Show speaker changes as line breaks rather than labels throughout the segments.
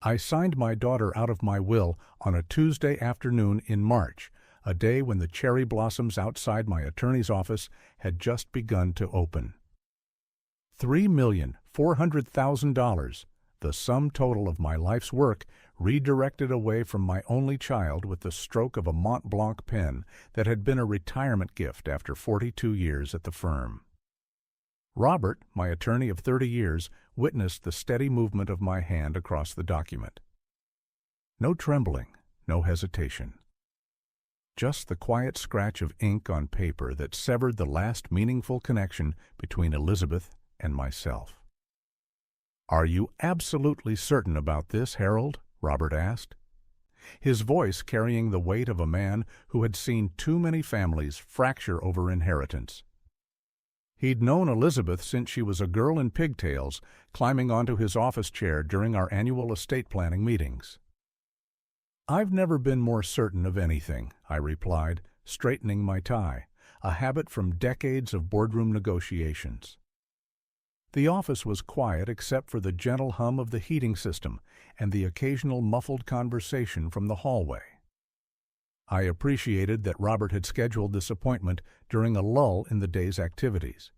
I signed my daughter out of my will on a Tuesday afternoon in March, a day when the cherry blossoms outside my attorney's office had just begun to open. $3,400,000, the sum total of my life's work, redirected away from my only child with the stroke of a Mont Blanc pen that had been a retirement gift after 42 years at the firm. Robert, my attorney of 30 years, witnessed the steady movement of my hand across the document. No trembling, no hesitation. Just the quiet scratch of ink on paper that severed the last meaningful connection between Elizabeth and myself. "Are you absolutely certain about this, Harold?" Robert asked, his voice carrying the weight of a man who had seen too many families fracture over inheritance. He'd known Elizabeth since she was a girl in pigtails, climbing onto his office chair during our annual estate planning meetings. "I've never been more certain of anything," I replied, straightening my tie, a habit from decades of boardroom negotiations. The office was quiet except for the gentle hum of the heating system and the occasional muffled conversation from the hallway. I appreciated that Robert had scheduled this appointment during a lull in the day's activities.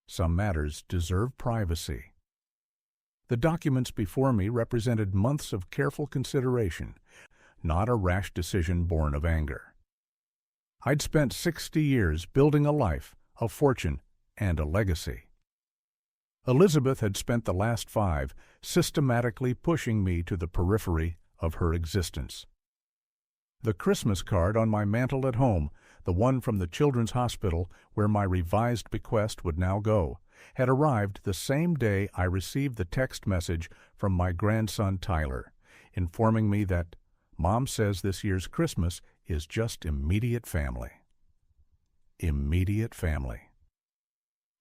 Some matters deserve privacy. The documents before me represented months of careful consideration, not a rash decision born of anger. I'd spent 60 years building a life, a fortune, and a legacy. Elizabeth had spent the last 5 systematically pushing me to the periphery of her existence. The Christmas card on my mantel at home, the one from the Children's Hospital where my revised bequest would now go, had arrived the same day I received the text message from my grandson Tyler, informing me that Mom says this year's Christmas is just immediate family. Immediate family.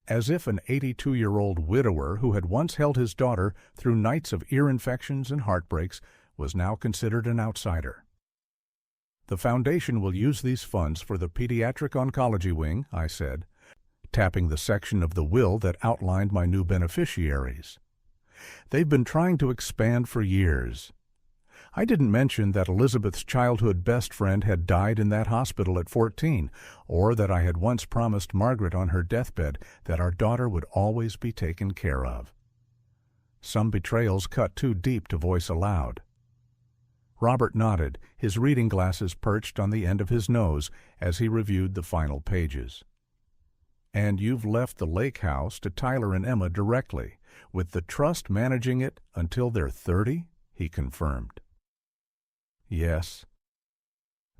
As if an 82-year-old widower who had once held his daughter through nights of ear infections and heartbreaks was now considered an outsider. "The foundation will use these funds for the pediatric oncology wing," I said, tapping the section of the will that outlined my new beneficiaries. "They've been trying to expand for years." I didn't mention that Elizabeth's childhood best friend had died in that hospital at 14, or that I had once promised Margaret on her deathbed that our daughter would always be taken care of. Some betrayals cut too deep to voice aloud. Robert nodded, his reading glasses perched on the end of his nose as he reviewed the final pages. "And you've left the lake house to Tyler and Emma directly, with the trust managing it until they're 30? He confirmed. "Yes.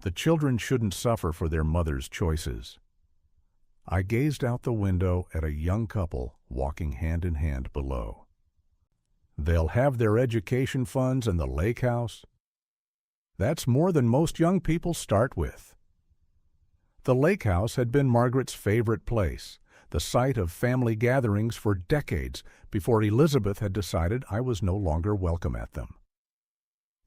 The children shouldn't suffer for their mother's choices." I gazed out the window at a young couple walking hand in hand below. "They'll have their education funds and the lake house? That's more than most young people start with." The lake house had been Margaret's favorite place, the site of family gatherings for decades before Elizabeth had decided I was no longer welcome at them.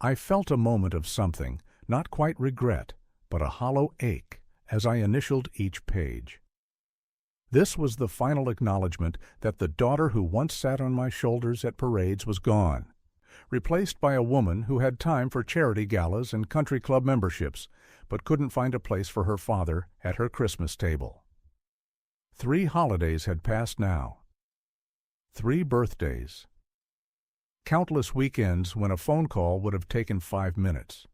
I felt a moment of something, not quite regret, but a hollow ache as I initialed each page. This was the final acknowledgement that the daughter who once sat on my shoulders at parades was gone, replaced by a woman who had time for charity galas and country club memberships, but couldn't find a place for her father at her Christmas table. 3 holidays had passed now. 3 birthdays. Countless weekends when a phone call would have taken 5 minutes.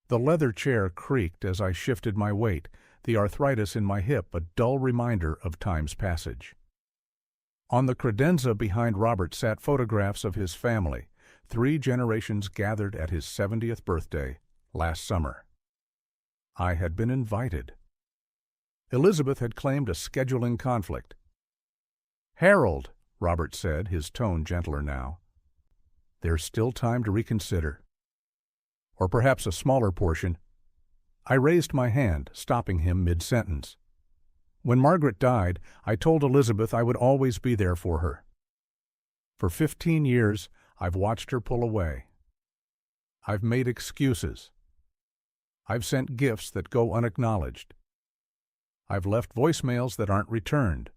The leather chair creaked as I shifted my weight, the arthritis in my hip a dull reminder of time's passage. On the credenza behind Robert sat photographs of his family, 3 generations gathered at his 70th birthday last summer. I had been invited. Elizabeth had claimed a scheduling conflict. "Harold," Robert said, his tone gentler now, "there's still time to reconsider. Or perhaps a smaller portion." I raised my hand, stopping him mid-sentence. "When Margaret died, I told Elizabeth I would always be there for her. For 15 years, I've watched her pull away. I've made excuses. I've sent gifts that go unacknowledged. I've left voicemails that aren't returned."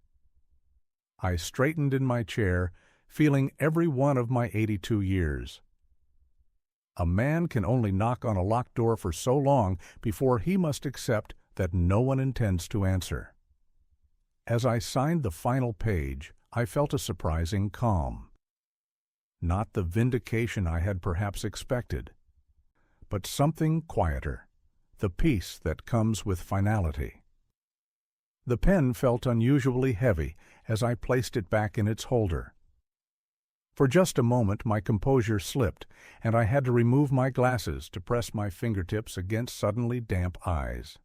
I straightened in my chair, feeling every one of my 82 years, A man can only knock on a locked door for so long before he must accept that no one intends to answer. As I signed the final page, I felt a surprising calm. Not the vindication I had perhaps expected, but something quieter, the peace that comes with finality. The pen felt unusually heavy as I placed it back in its holder. For just a moment my composure slipped, and I had to remove my glasses to press my fingertips against suddenly damp eyes.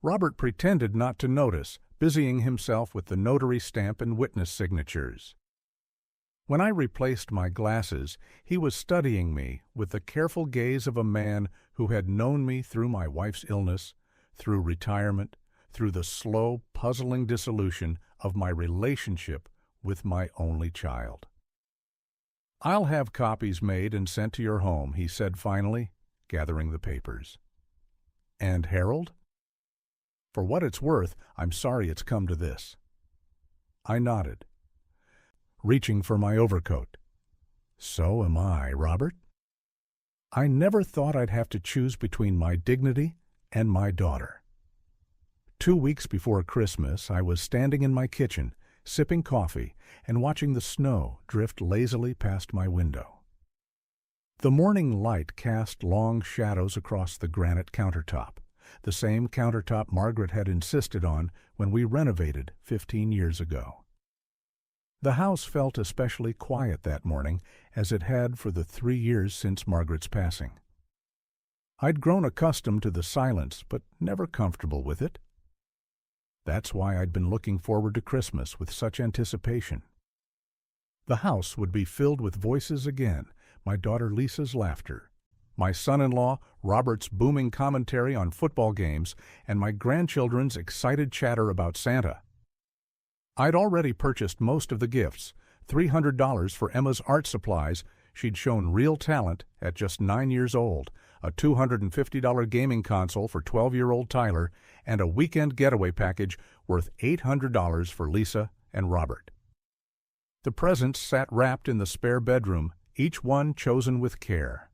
Robert pretended not to notice, busying himself with the notary stamp and witness signatures. When I replaced my glasses, he was studying me with the careful gaze of a man who had known me through my wife's illness, through retirement, through the slow, puzzling dissolution of my relationship with my only child. "I'll have copies made and sent to your home," he said finally, gathering the papers. "And Harold? For what it's worth, I'm sorry it's come to this." I nodded, reaching for my overcoat. "So am I, Robert. I never thought I'd have to choose between my dignity and my daughter." 2 weeks before Christmas, I was standing in my kitchen, sipping coffee and watching the snow drift lazily past my window. The morning light cast long shadows across the granite countertop, the same countertop Margaret had insisted on when we renovated 15 years ago. The house felt especially quiet that morning, as it had for the 3 years since Margaret's passing. I'd grown accustomed to the silence, but never comfortable with it. That's why I'd been looking forward to Christmas with such anticipation. The house would be filled with voices again, my daughter Lisa's laughter, my son-in-law Robert's booming commentary on football games, and my grandchildren's excited chatter about Santa. I'd already purchased most of the gifts, $300 for Emma's art supplies. She'd shown real talent at just 9 years old, a $250 gaming console for 12-year-old Tyler, and a weekend getaway package worth $800 for Lisa and Robert. The presents sat wrapped in the spare bedroom, each one chosen with care.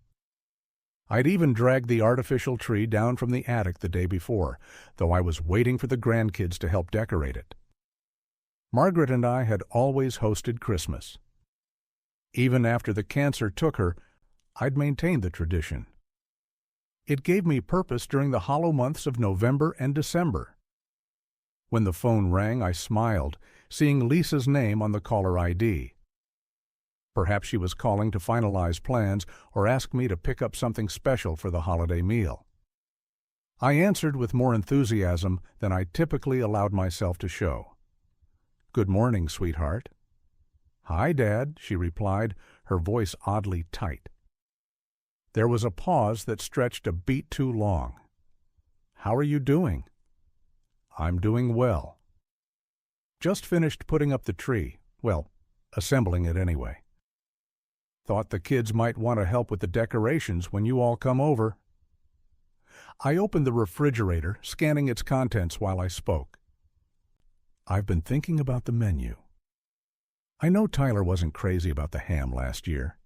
I'd even dragged the artificial tree down from the attic the day before, though I was waiting for the grandkids to help decorate it. Margaret and I had always hosted Christmas. Even after the cancer took her, I'd maintained the tradition. It gave me purpose during the hollow months of November and December. When the phone rang, I smiled, seeing Lisa's name on the caller ID. Perhaps she was calling to finalize plans or ask me to pick up something special for the holiday meal. I answered with more enthusiasm than I typically allowed myself to show. "Good morning, sweetheart." "Hi, Dad," she replied, her voice oddly tight. There was a pause that stretched a beat too long. "How are you doing?" "I'm doing well. Just finished putting up the tree. Well, assembling it anyway. Thought the kids might want to help with the decorations when you all come over." I opened the refrigerator, scanning its contents while I spoke. "I've been thinking about the menu. I know Tyler wasn't crazy about the ham last year.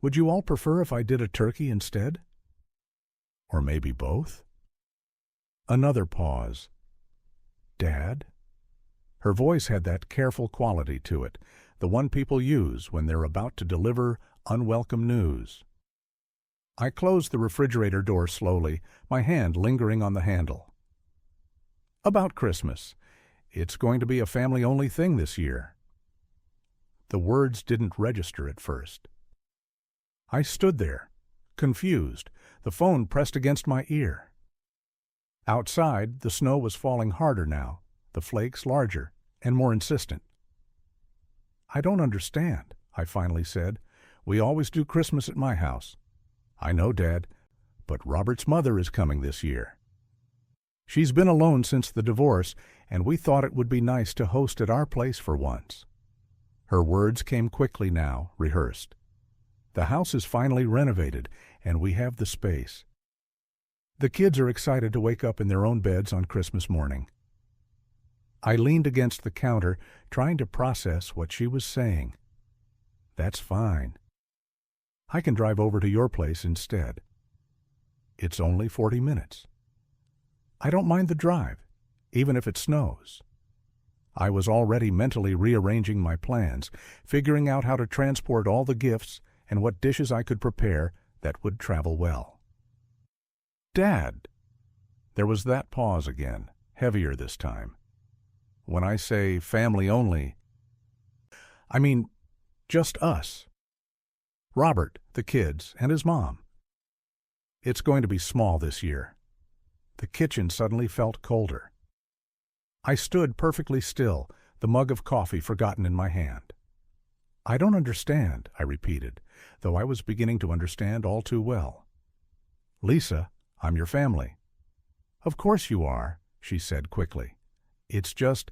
Would you all prefer if I did a turkey instead? Or maybe both?" Another pause. "Dad?" Her voice had that careful quality to it, the one people use when they're about to deliver unwelcome news. I closed the refrigerator door slowly, my hand lingering on the handle. "About Christmas. It's going to be a family-only thing this year." The words didn't register at first. I stood there, confused, the phone pressed against my ear. Outside, the snow was falling harder now, the flakes larger and more insistent. "I don't understand," I finally said. "We always do Christmas at my house." "I know, Dad, but Robert's mother is coming this year. She's been alone since the divorce, and we thought it would be nice to host at our place for once." Her words came quickly now, rehearsed. "The house is finally renovated, and we have the space. The kids are excited to wake up in their own beds on Christmas morning." I leaned against the counter, trying to process what she was saying. "That's fine. I can drive over to your place instead. It's only 40 minutes. I don't mind the drive, even if it snows. I was already mentally rearranging my plans, figuring out how to transport all the gifts and what dishes I could prepare that would travel well. Dad! There was that pause again, heavier this time. When I say family only, I mean just us. Robert, the kids, and his mom. It's going to be small this year. The kitchen suddenly felt colder. I stood perfectly still, the mug of coffee forgotten in my hand. I don't understand, I repeated, though I was beginning to understand all too well. Lisa, I'm your family. Of course you are, she said quickly. It's just,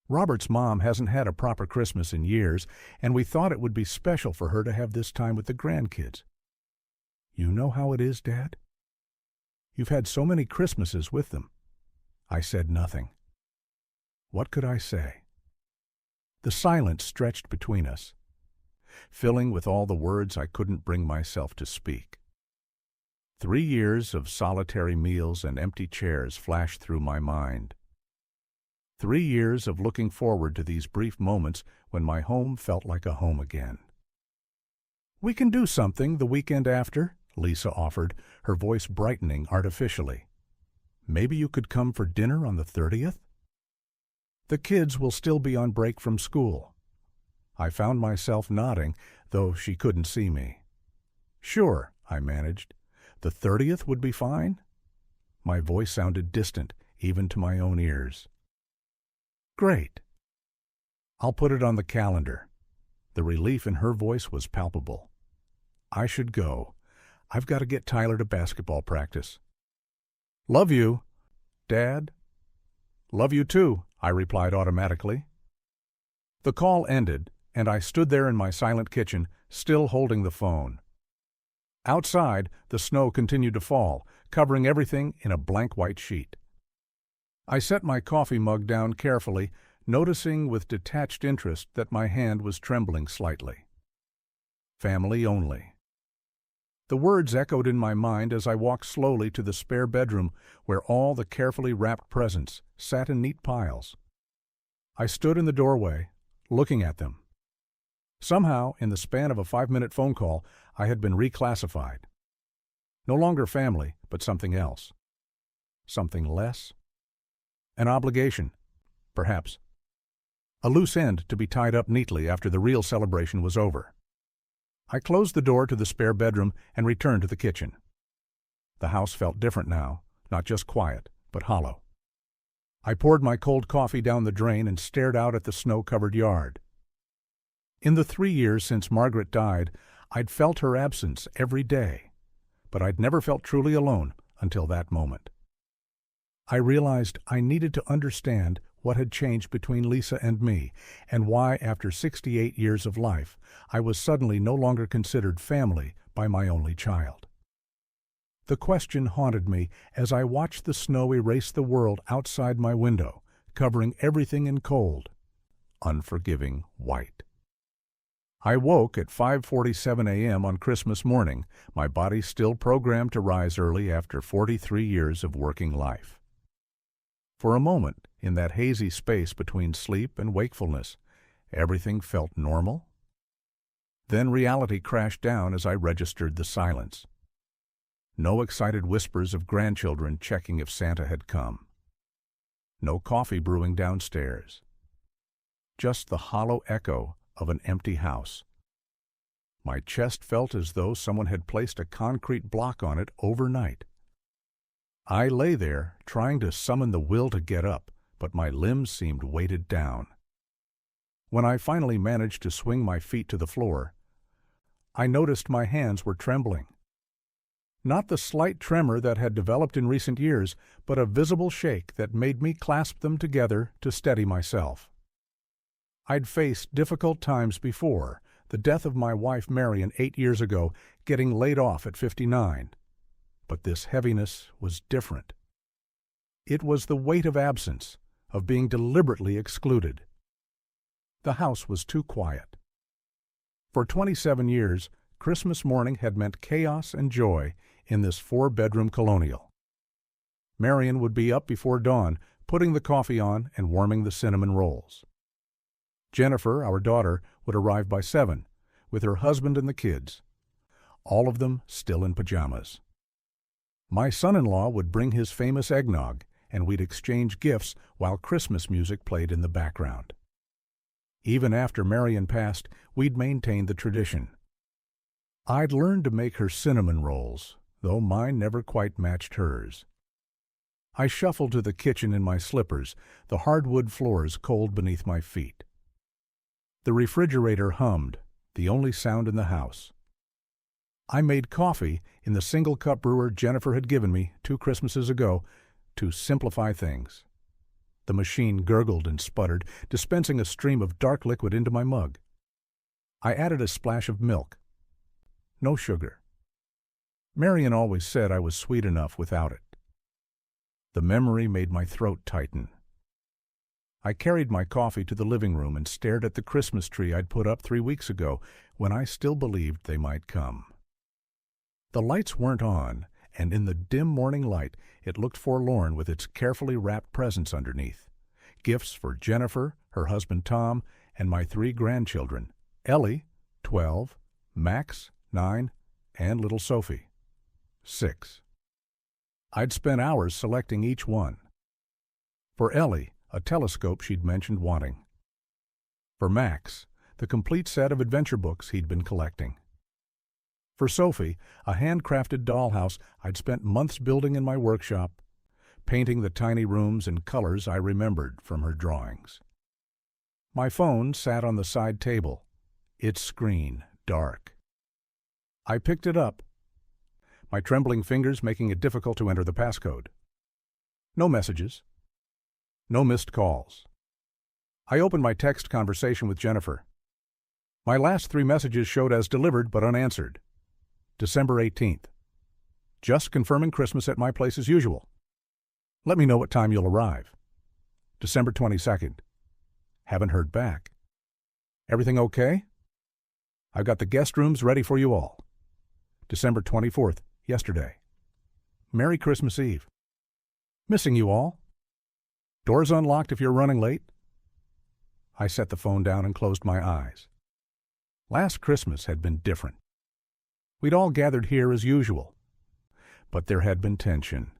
Robert's mom hasn't had a proper Christmas in years, and we thought it would be special for her to have this time with the grandkids. You know how it is, Dad? You've had so many Christmases with them. I said nothing. What could I say? The silence stretched between us, filling with all the words I couldn't bring myself to speak. 3 years of solitary meals and empty chairs flashed through my mind. 3 years of looking forward to these brief moments when my home felt like a home again. We can do something the weekend after, Lisa offered, her voice brightening artificially. Maybe you could come for dinner on the 30th? The kids will still be on break from school. I found myself nodding, though she couldn't see me. Sure, I managed. The 30th would be fine? My voice sounded distant, even to my own ears. Great. I'll put it on the calendar. The relief in her voice was palpable. I should go. I've got to get Tyler to basketball practice. Love you, Dad. Love you too, I replied automatically. The call ended, and I stood there in my silent kitchen, still holding the phone. Outside, the snow continued to fall, covering everything in a blank white sheet. I set my coffee mug down carefully, noticing with detached interest that my hand was trembling slightly. Family only. The words echoed in my mind as I walked slowly to the spare bedroom where all the carefully wrapped presents sat in neat piles. I stood in the doorway, looking at them. Somehow, in the span of a 5-minute phone call, I had been reclassified. No longer family, but something else. Something less? An obligation, perhaps. A loose end to be tied up neatly after the real celebration was over. I closed the door to the spare bedroom and returned to the kitchen. The house felt different now, not just quiet, but hollow. I poured my cold coffee down the drain and stared out at the snow-covered yard. In the 3 years since Margaret died, I'd felt her absence every day, but I'd never felt truly alone until that moment. I realized I needed to understand what had changed between Lisa and me, and why, after 68 years of life, I was suddenly no longer considered family by my only child. The question haunted me as I watched the snow erase the world outside my window, covering everything in cold, unforgiving white. I woke at 5:47 a.m. on Christmas morning, my body still programmed to rise early after 43 years of working life. For a moment, in that hazy space between sleep and wakefulness, everything felt normal. Then reality crashed down as I registered the silence. No excited whispers of grandchildren checking if Santa had come. No coffee brewing downstairs. Just the hollow echo of an empty house. My chest felt as though someone had placed a concrete block on it overnight. I lay there, trying to summon the will to get up, but my limbs seemed weighted down. When I finally managed to swing my feet to the floor, I noticed my hands were trembling. Not the slight tremor that had developed in recent years, but a visible shake that made me clasp them together to steady myself. I'd faced difficult times before, the death of my wife Marion 8 years ago, getting laid off at 59. But this heaviness was different. It was the weight of absence, of being deliberately excluded. The house was too quiet. For 27 years, Christmas morning had meant chaos and joy in this 4-bedroom colonial. Marion would be up before dawn, putting the coffee on and warming the cinnamon rolls. Jennifer, our daughter, would arrive by 7, with her husband and the kids, all of them still in pajamas. My son-in-law would bring his famous eggnog, and we'd exchange gifts while Christmas music played in the background. Even after Marion passed, we'd maintained the tradition. I'd learned to make her cinnamon rolls, though mine never quite matched hers. I shuffled to the kitchen in my slippers, the hardwood floors cold beneath my feet. The refrigerator hummed, the only sound in the house. I made coffee in the single-cup brewer Jennifer had given me 2 Christmases ago to simplify things. The machine gurgled and sputtered, dispensing a stream of dark liquid into my mug. I added a splash of milk. No sugar. Marion always said I was sweet enough without it. The memory made my throat tighten. I carried my coffee to the living room and stared at the Christmas tree I'd put up 3 weeks ago when I still believed they might come. The lights weren't on, and in the dim morning light it looked forlorn with its carefully wrapped presents underneath. Gifts for Jennifer, her husband Tom, and my 3 grandchildren, Ellie, 12, Max, 9, and little Sophie, 6. I'd spent hours selecting each one. For Ellie, a telescope she'd mentioned wanting. For Max, the complete set of adventure books he'd been collecting. For Sophie, a handcrafted dollhouse I'd spent months building in my workshop, painting the tiny rooms in colors I remembered from her drawings. My phone sat on the side table, its screen dark. I picked it up, my trembling fingers making it difficult to enter the passcode. No messages. No missed calls. I opened my text conversation with Jennifer. My last 3 messages showed as delivered but unanswered. December 18th. Just confirming Christmas at my place as usual. Let me know what time you'll arrive. December 22nd. Haven't heard back. Everything okay? I've got the guest rooms ready for you all. December 24th, yesterday. Merry Christmas Eve. Missing you all. Doors unlocked if you're running late. I set the phone down and closed my eyes. Last Christmas had been different. We'd all gathered here as usual, but there had been tension.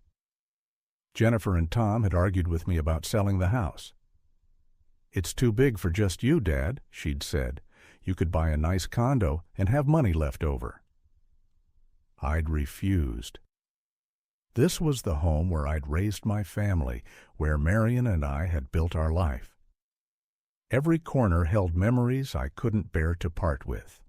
Jennifer and Tom had argued with me about selling the house. "It's too big for just you, Dad," she'd said. "You could buy a nice condo and have money left over." I'd refused. This was the home where I'd raised my family, where Marion and I had built our life. Every corner held memories I couldn't bear to part with.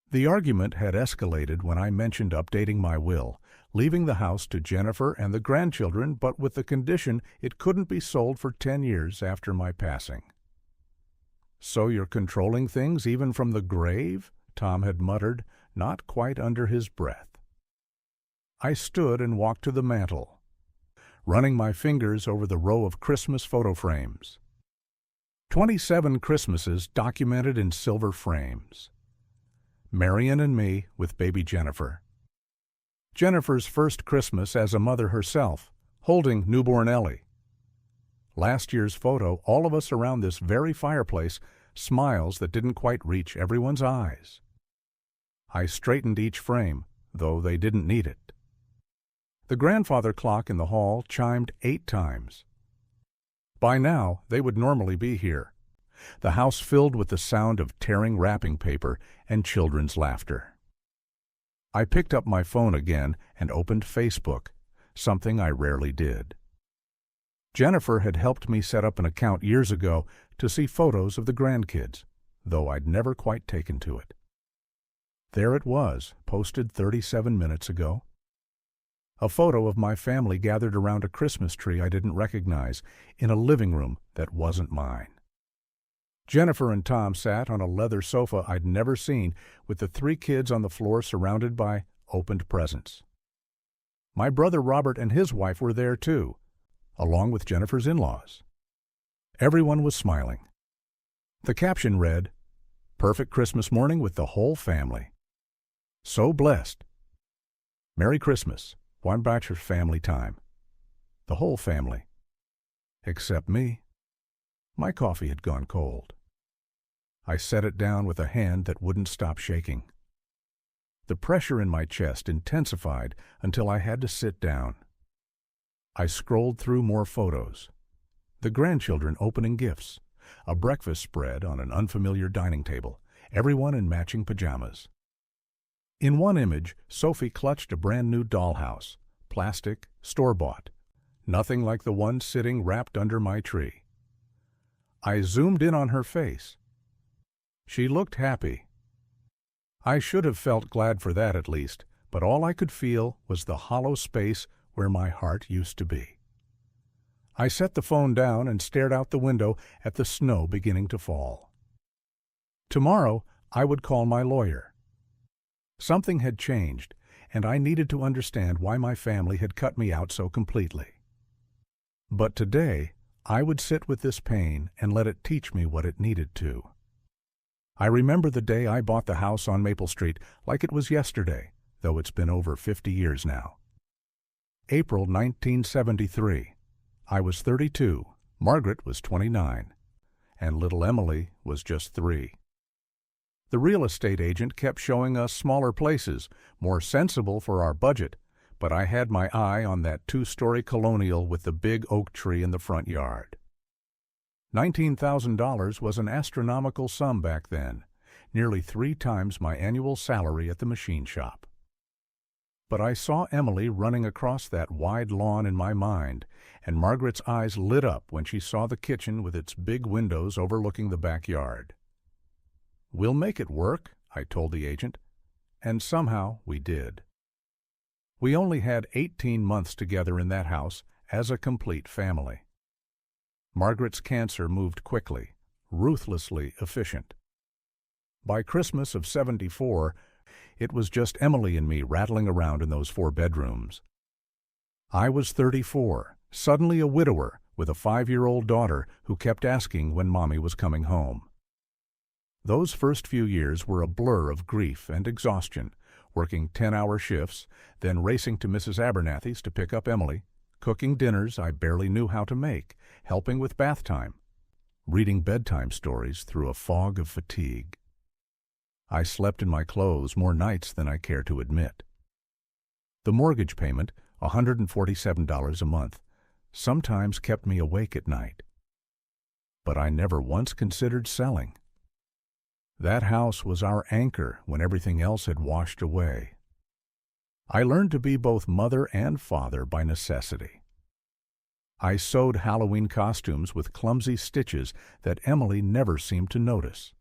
The argument had escalated when I mentioned updating my will, leaving the house to Jennifer and the grandchildren, but with the condition it couldn't be sold for 10 years after my passing. "So you're controlling things even from the grave?" Tom had muttered, not quite under his breath. I stood and walked to the mantel, running my fingers over the row of Christmas photo frames. 27 Christmases documented in silver frames. Marion and me with baby Jennifer. Jennifer's first Christmas as a mother herself, holding newborn Ellie. Last year's photo, all of us around this very fireplace, smiles that didn't quite reach everyone's eyes. I straightened each frame, though they didn't need it. The grandfather clock in the hall chimed 8 times. By now, they would normally be here, the house filled with the sound of tearing wrapping paper and children's laughter. I picked up my phone again and opened Facebook, something I rarely did. Jennifer had helped me set up an account years ago to see photos of the grandkids, though I'd never quite taken to it. There it was, posted 37 minutes ago. A photo of my family gathered around a Christmas tree I didn't recognize in a living room that wasn't mine. Jennifer and Tom sat on a leather sofa I'd never seen, with the 3 kids on the floor surrounded by opened presents. My brother Robert and his wife were there too, along with Jennifer's in-laws. Everyone was smiling. The caption read, "Perfect Christmas morning with the whole family." So blessed. Merry Christmas. One bachelor family time. The whole family. Except me. My coffee had gone cold. I set it down with a hand that wouldn't stop shaking. The pressure in my chest intensified until I had to sit down. I scrolled through more photos. The grandchildren opening gifts. A breakfast spread on an unfamiliar dining table, everyone in matching pajamas. In one image, Sophie clutched a brand-new dollhouse, plastic, store-bought, nothing like the one sitting wrapped under my tree. I zoomed in on her face. She looked happy. I should have felt glad for that at least, but all I could feel was the hollow space where my heart used to be. I set the phone down and stared out the window at the snow beginning to fall. Tomorrow, I would call my lawyer. Something had changed, and I needed to understand why my family had cut me out so completely. But today, I would sit with this pain and let it teach me what it needed to. I remember the day I bought the house on Maple Street like it was yesterday, though it's been over 50 years now. April 1973. I was 32, Margaret was 29, and little Emily was just 3. The real estate agent kept showing us smaller places, more sensible for our budget, but I had my eye on that 2-story colonial with the big oak tree in the front yard. $19,000 was an astronomical sum back then, nearly 3 times my annual salary at the machine shop. But I saw Emily running across that wide lawn in my mind, and Margaret's eyes lit up when she saw the kitchen with its big windows overlooking the backyard. "We'll make it work," I told the agent, and somehow we did. We only had 18 months together in that house as a complete family. Margaret's cancer moved quickly, ruthlessly efficient. By Christmas of '74, it was just Emily and me rattling around in those 4 bedrooms. I was 34, suddenly a widower with a 5-year-old daughter who kept asking when Mommy was coming home. Those first few years were a blur of grief and exhaustion, working 10-hour shifts, then racing to Mrs. Abernathy's to pick up Emily, cooking dinners I barely knew how to make, helping with bath time, reading bedtime stories through a fog of fatigue. I slept in my clothes more nights than I care to admit. The mortgage payment, $147 a month, sometimes kept me awake at night. But I never once considered selling. That house was our anchor when everything else had washed away. I learned to be both mother and father by necessity. I sewed Halloween costumes with clumsy stitches that Emily never seemed to notice.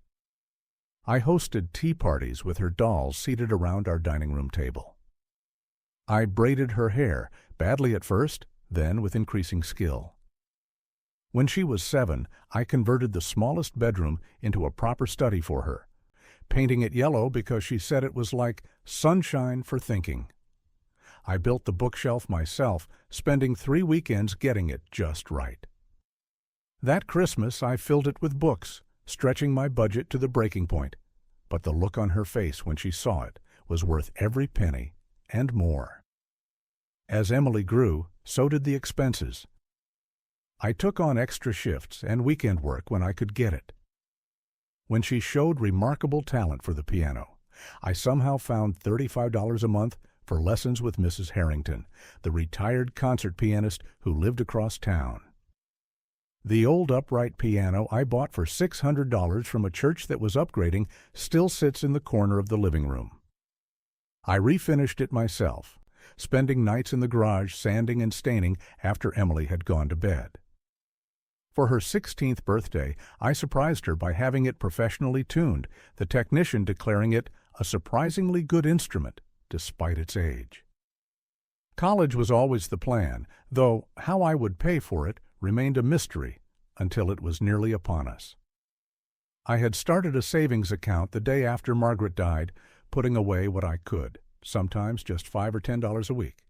I hosted tea parties with her dolls seated around our dining room table. I braided her hair, badly at first, then with increasing skill. When she was 7, I converted the smallest bedroom into a proper study for her, painting it yellow because she said it was like sunshine for thinking. I built the bookshelf myself, spending 3 weekends getting it just right. That Christmas, I filled it with books, stretching my budget to the breaking point, but the look on her face when she saw it was worth every penny and more. As Emily grew, so did the expenses. I took on extra shifts and weekend work when I could get it. When she showed remarkable talent for the piano, I somehow found $35 a month for lessons with Mrs. Harrington, the retired concert pianist who lived across town. The old upright piano I bought for $600 from a church that was upgrading still sits in the corner of the living room. I refinished it myself, spending nights in the garage sanding and staining after Emily had gone to bed. For her 16th birthday, I surprised her by having it professionally tuned, the technician declaring it a surprisingly good instrument, despite its age. College was always the plan, though how I would pay for it remained a mystery until it was nearly upon us. I had started a savings account the day after Margaret died, putting away what I could, sometimes just $5 or $10 a week.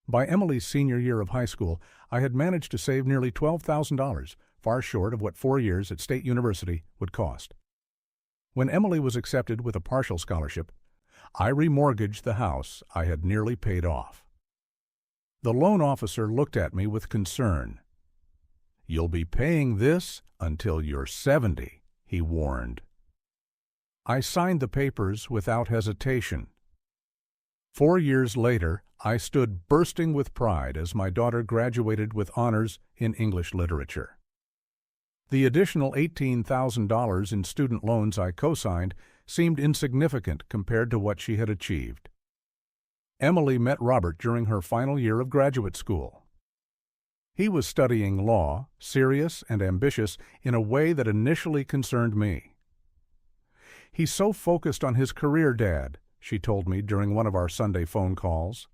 By Emily's senior year of high school, I had managed to save nearly $12,000, far short of what 4 years at State University would cost. When Emily was accepted with a partial scholarship, I remortgaged the house I had nearly paid off. The loan officer looked at me with concern. "You'll be paying this until you're 70, he warned. I signed the papers without hesitation. 4 years later, I stood bursting with pride as my daughter graduated with honors in English literature. The additional $18,000 in student loans I co-signed seemed insignificant compared to what she had achieved. Emily met Robert during her final year of graduate school. He was studying law, serious and ambitious in a way that initially concerned me. "He's so focused on his career, Dad," she told me during one of our Sunday phone calls.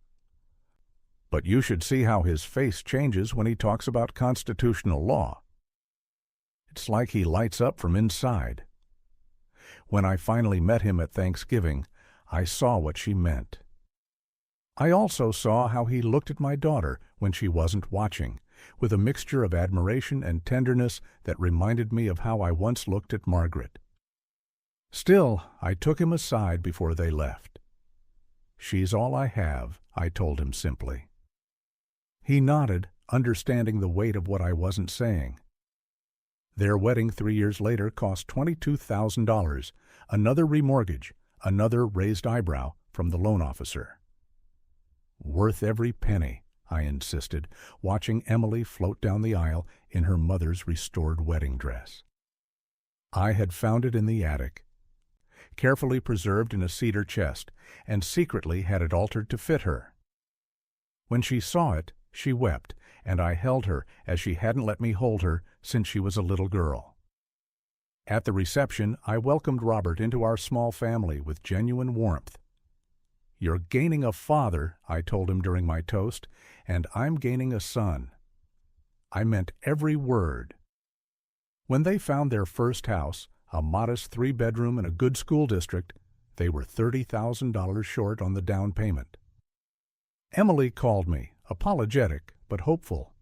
"But you should see how his face changes when he talks about constitutional law. It's like he lights up from inside." When I finally met him at Thanksgiving, I saw what she meant. I also saw how he looked at my daughter when she wasn't watching, with a mixture of admiration and tenderness that reminded me of how I once looked at Margaret. Still, I took him aside before they left. "She's all I have," I told him simply. He nodded, understanding the weight of what I wasn't saying. Their wedding 3 years later cost $22,000, another remortgage, another raised eyebrow from the loan officer. "Worth every penny," I insisted, watching Emily float down the aisle in her mother's restored wedding dress. I had found it in the attic, carefully preserved in a cedar chest, and secretly had it altered to fit her. When she saw it, she wept, and I held her as she hadn't let me hold her since she was a little girl. At the reception, I welcomed Robert into our small family with genuine warmth. "You're gaining a father," I told him during my toast, "and I'm gaining a son." I meant every word. When they found their first house, a modest 3-bedroom in a good school district, they were $30,000 short on the down payment. Emily called me, apologetic but hopeful.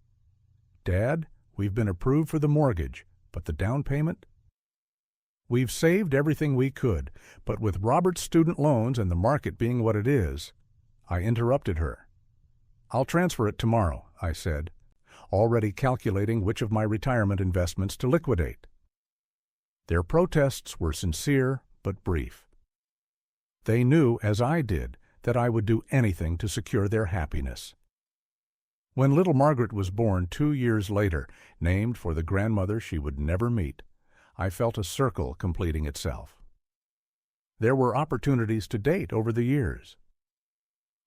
"Dad, we've been approved for the mortgage, but the down payment?" "We've saved everything we could, but with Robert's student loans and the market being what it is," I interrupted her. "I'll transfer it tomorrow," I said, already calculating which of my retirement investments to liquidate. Their protests were sincere but brief. They knew, as I did, that I would do anything to secure their happiness. When little Margaret was born 2 years later, named for the grandmother she would never meet, I felt a circle completing itself. There were opportunities to date over the years.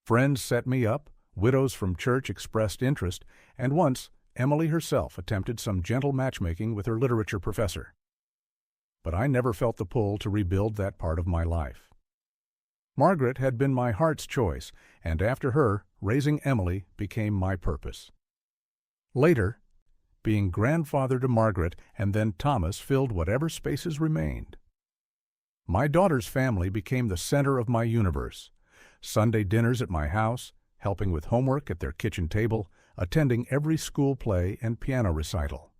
Friends set me up, widows from church expressed interest, and once Emily herself attempted some gentle matchmaking with her literature professor. But I never felt the pull to rebuild that part of my life. Margaret had been my heart's choice, and after her, raising Emily became my purpose. Later, being grandfather to Margaret and then Thomas filled whatever spaces remained. My daughter's family became the center of my universe. Sunday dinners at my house, helping with homework at their kitchen table, attending every school play and piano recital.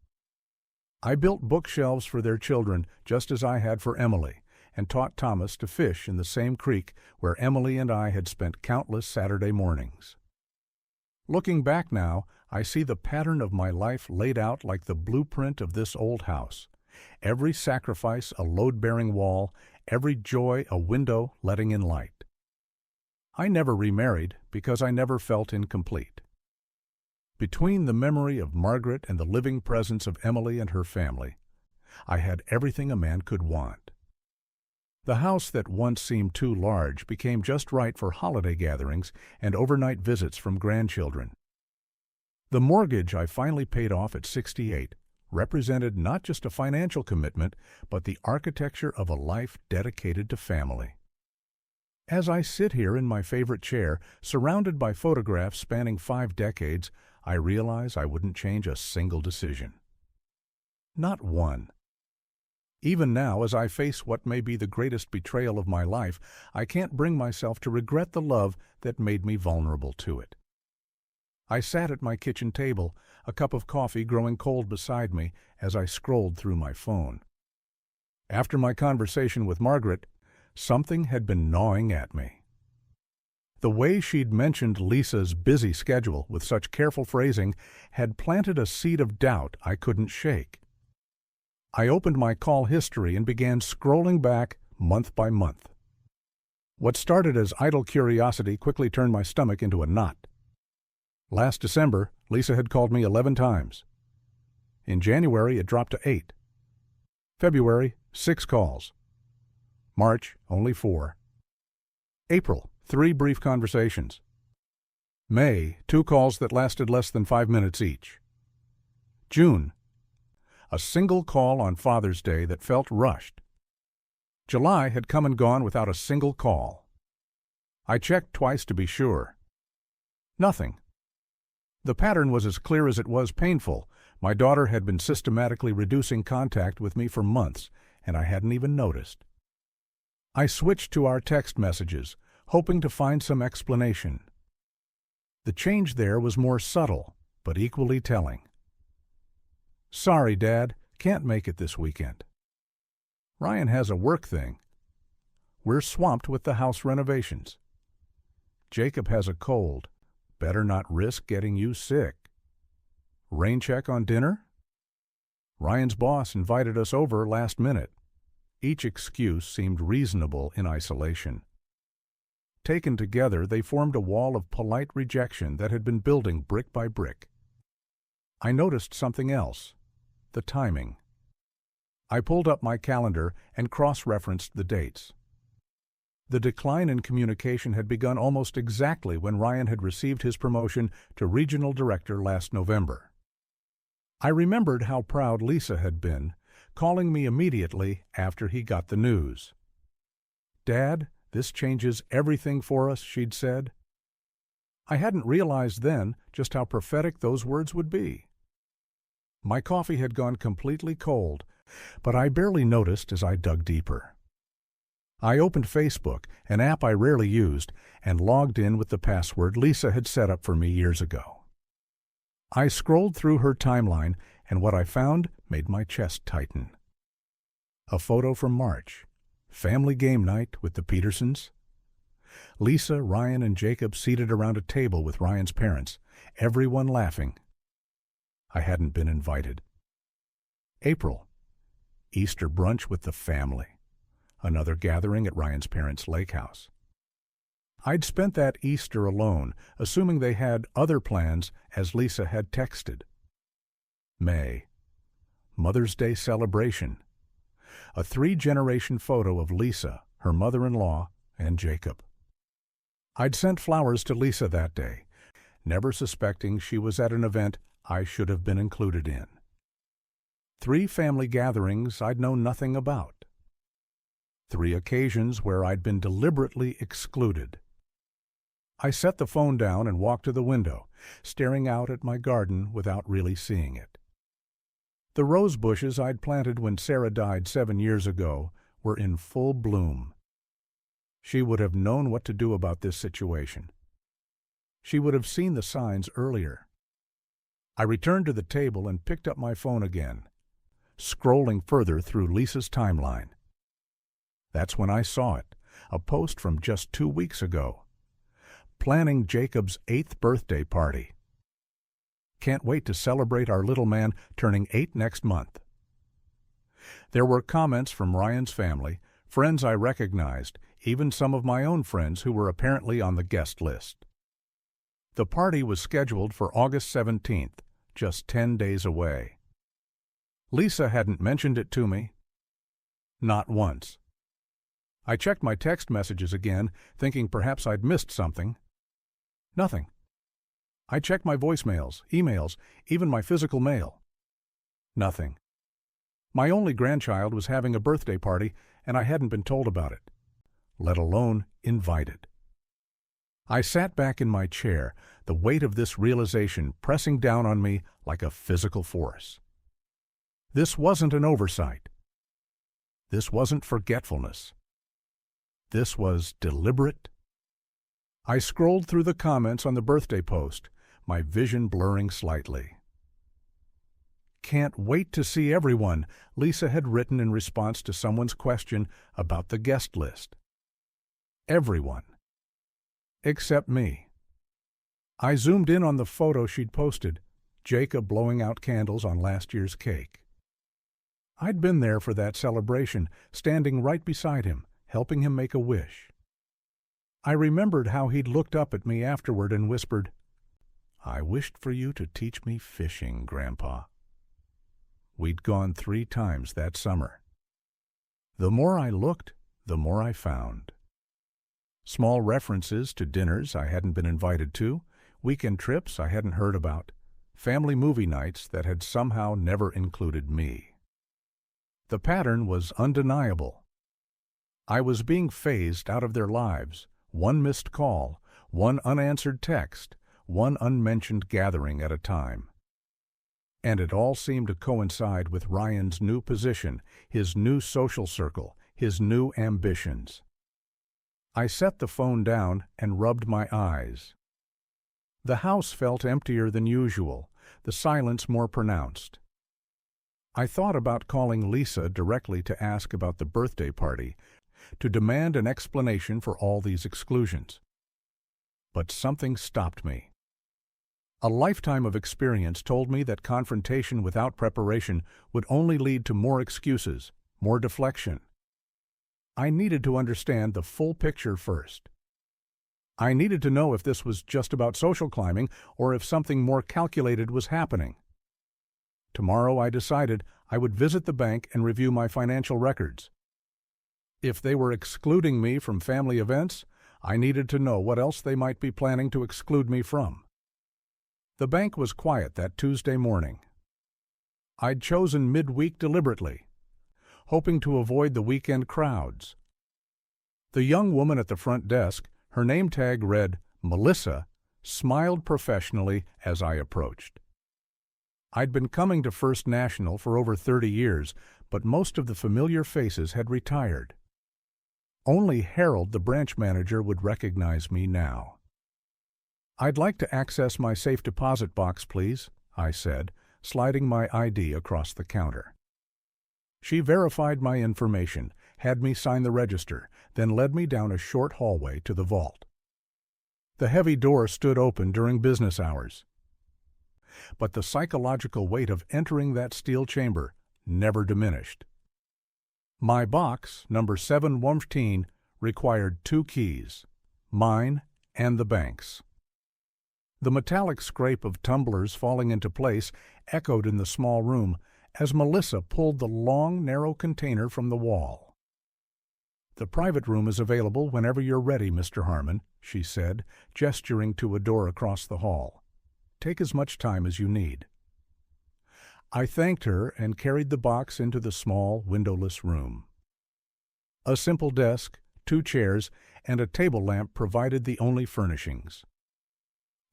I built bookshelves for their children just as I had for Emily, and taught Thomas to fish in the same creek where Emily and I had spent countless Saturday mornings. Looking back now, I see the pattern of my life laid out like the blueprint of this old house. Every sacrifice a load-bearing wall, every joy a window letting in light. I never remarried because I never felt incomplete. Between the memory of Margaret and the living presence of Emily and her family, I had everything a man could want. The house that once seemed too large became just right for holiday gatherings and overnight visits from grandchildren. The mortgage I finally paid off at 68 represented not just a financial commitment, but the architecture of a life dedicated to family. As I sit here in my favorite chair, surrounded by photographs spanning 5 decades, I realize I wouldn't change a single decision. Not one. Even now, as I face what may be the greatest betrayal of my life, I can't bring myself to regret the love that made me vulnerable to it. I sat at my kitchen table, a cup of coffee growing cold beside me as I scrolled through my phone. After my conversation with Margaret, Something had been gnawing at me. The way she'd mentioned Lisa's busy schedule with such careful phrasing had planted a seed of doubt I couldn't shake. I opened my call history and began scrolling back month by month. What started as idle curiosity quickly turned my stomach into a knot. Last December, Lisa had called me 11 times. In January, it dropped to 8. February, 6 calls. March, only 4. April, 3 brief conversations. May, 2 calls that lasted less than 5 minutes each. June, a single call on Father's Day that felt rushed. July had come and gone without a single call. I checked twice to be sure. Nothing. The pattern was as clear as it was painful. My daughter had been systematically reducing contact with me for months, and I hadn't even noticed. I switched to our text messages, hoping to find some explanation. The change there was more subtle, but equally telling. Sorry, Dad, can't make it this weekend. Ryan has a work thing. We're swamped with the house renovations. Jacob has a cold. Better not risk getting you sick. Rain check on dinner? Ryan's boss invited us over last minute. Each excuse seemed reasonable in isolation. Taken together, they formed a wall of polite rejection that had been building brick by brick. I noticed something else: the timing. I pulled up my calendar and cross-referenced the dates. The decline in communication had begun almost exactly when Ryan had received his promotion to regional director last November. I remembered how proud Lisa had been, calling me immediately after he got the news. "Dad, this changes everything for us," she'd said. I hadn't realized then just how prophetic those words would be. My coffee had gone completely cold, but I barely noticed as I dug deeper. I opened Facebook, an app I rarely used, and logged in with the password Lisa had set up for me years ago. I scrolled through her timeline, and what I found made my chest tighten. A photo from March. Family game night with the Petersons. Lisa, Ryan, and Jacob seated around a table with Ryan's parents, everyone laughing. I hadn't been invited. April. Easter brunch with the family. Another gathering at Ryan's parents' lake house. I'd spent that Easter alone, assuming they had other plans, as Lisa had texted. May. Mother's Day celebration. A 3-generation photo of Lisa, her mother-in-law, and Jacob. I'd sent flowers to Lisa that day, never suspecting she was at an event I should have been included in. 3 family gatherings I'd known nothing about. 3 occasions where I'd been deliberately excluded. I set the phone down and walked to the window, staring out at my garden without really seeing it. The rose bushes I'd planted when Sarah died 7 years ago were in full bloom. She would have known what to do about this situation. She would have seen the signs earlier. I returned to the table and picked up my phone again, scrolling further through Lisa's timeline. That's when I saw it, a post from just 2 weeks ago. Planning Jacob's 8th birthday party. Can't wait to celebrate our little man turning 8 next month. There were comments from Ryan's family, friends I recognized, even some of my own friends who were apparently on the guest list. The party was scheduled for August 17th, just 10 days away. Lisa hadn't mentioned it to me. Not once. I checked my text messages again, thinking perhaps I'd missed something. Nothing. I checked my voicemails, emails, even my physical mail. Nothing. My only grandchild was having a birthday party, and I hadn't been told about it, let alone invited. I sat back in my chair, the weight of this realization pressing down on me like a physical force. This wasn't an oversight. This wasn't forgetfulness. This was deliberate. I scrolled through the comments on the birthday post, my vision blurring slightly. "Can't wait to see everyone," Lisa had written in response to someone's question about the guest list. Everyone. Except me. I zoomed in on the photo she'd posted, Jacob blowing out candles on last year's cake. I'd been there for that celebration, standing right beside him, helping him make a wish. I remembered how he'd looked up at me afterward and whispered, "I wished for you to teach me fishing, Grandpa." We'd gone 3 times that summer. The more I looked, the more I found. Small references to dinners I hadn't been invited to, weekend trips I hadn't heard about, family movie nights that had somehow never included me. The pattern was undeniable. I was being phased out of their lives, one missed call, one unanswered text, one unmentioned gathering at a time. And it all seemed to coincide with Ryan's new position, his new social circle, his new ambitions. I set the phone down and rubbed my eyes. The house felt emptier than usual, the silence more pronounced. I thought about calling Lisa directly to ask about the birthday party, to demand an explanation for all these exclusions. But something stopped me. A lifetime of experience told me that confrontation without preparation would only lead to more excuses, more deflection. I needed to understand the full picture first. I needed to know if this was just about social climbing or if something more calculated was happening. Tomorrow I decided I would visit the bank and review my financial records. If they were excluding me from family events, I needed to know what else they might be planning to exclude me from. The bank was quiet that Tuesday morning. I'd chosen midweek deliberately, hoping to avoid the weekend crowds. The young woman at the front desk, her name tag read Melissa, smiled professionally as I approached. I'd been coming to First National for over 30 years, but most of the familiar faces had retired. Only Harold, the branch manager, would recognize me now. "I'd like to access my safe deposit box, please," I said, sliding my ID across the counter. She verified my information, had me sign the register, then led me down a short hallway to the vault. The heavy door stood open during business hours. But the psychological weight of entering that steel chamber never diminished. My box, number 715, required 2 keys, mine and the bank's. The metallic scrape of tumblers falling into place echoed in the small room as Melissa pulled the long, narrow container from the wall. "The private room is available whenever you're ready, Mr. Harmon," she said, gesturing to a door across the hall. "Take as much time as you need." I thanked her and carried the box into the small, windowless room. A simple desk, 2 chairs, and a table lamp provided the only furnishings.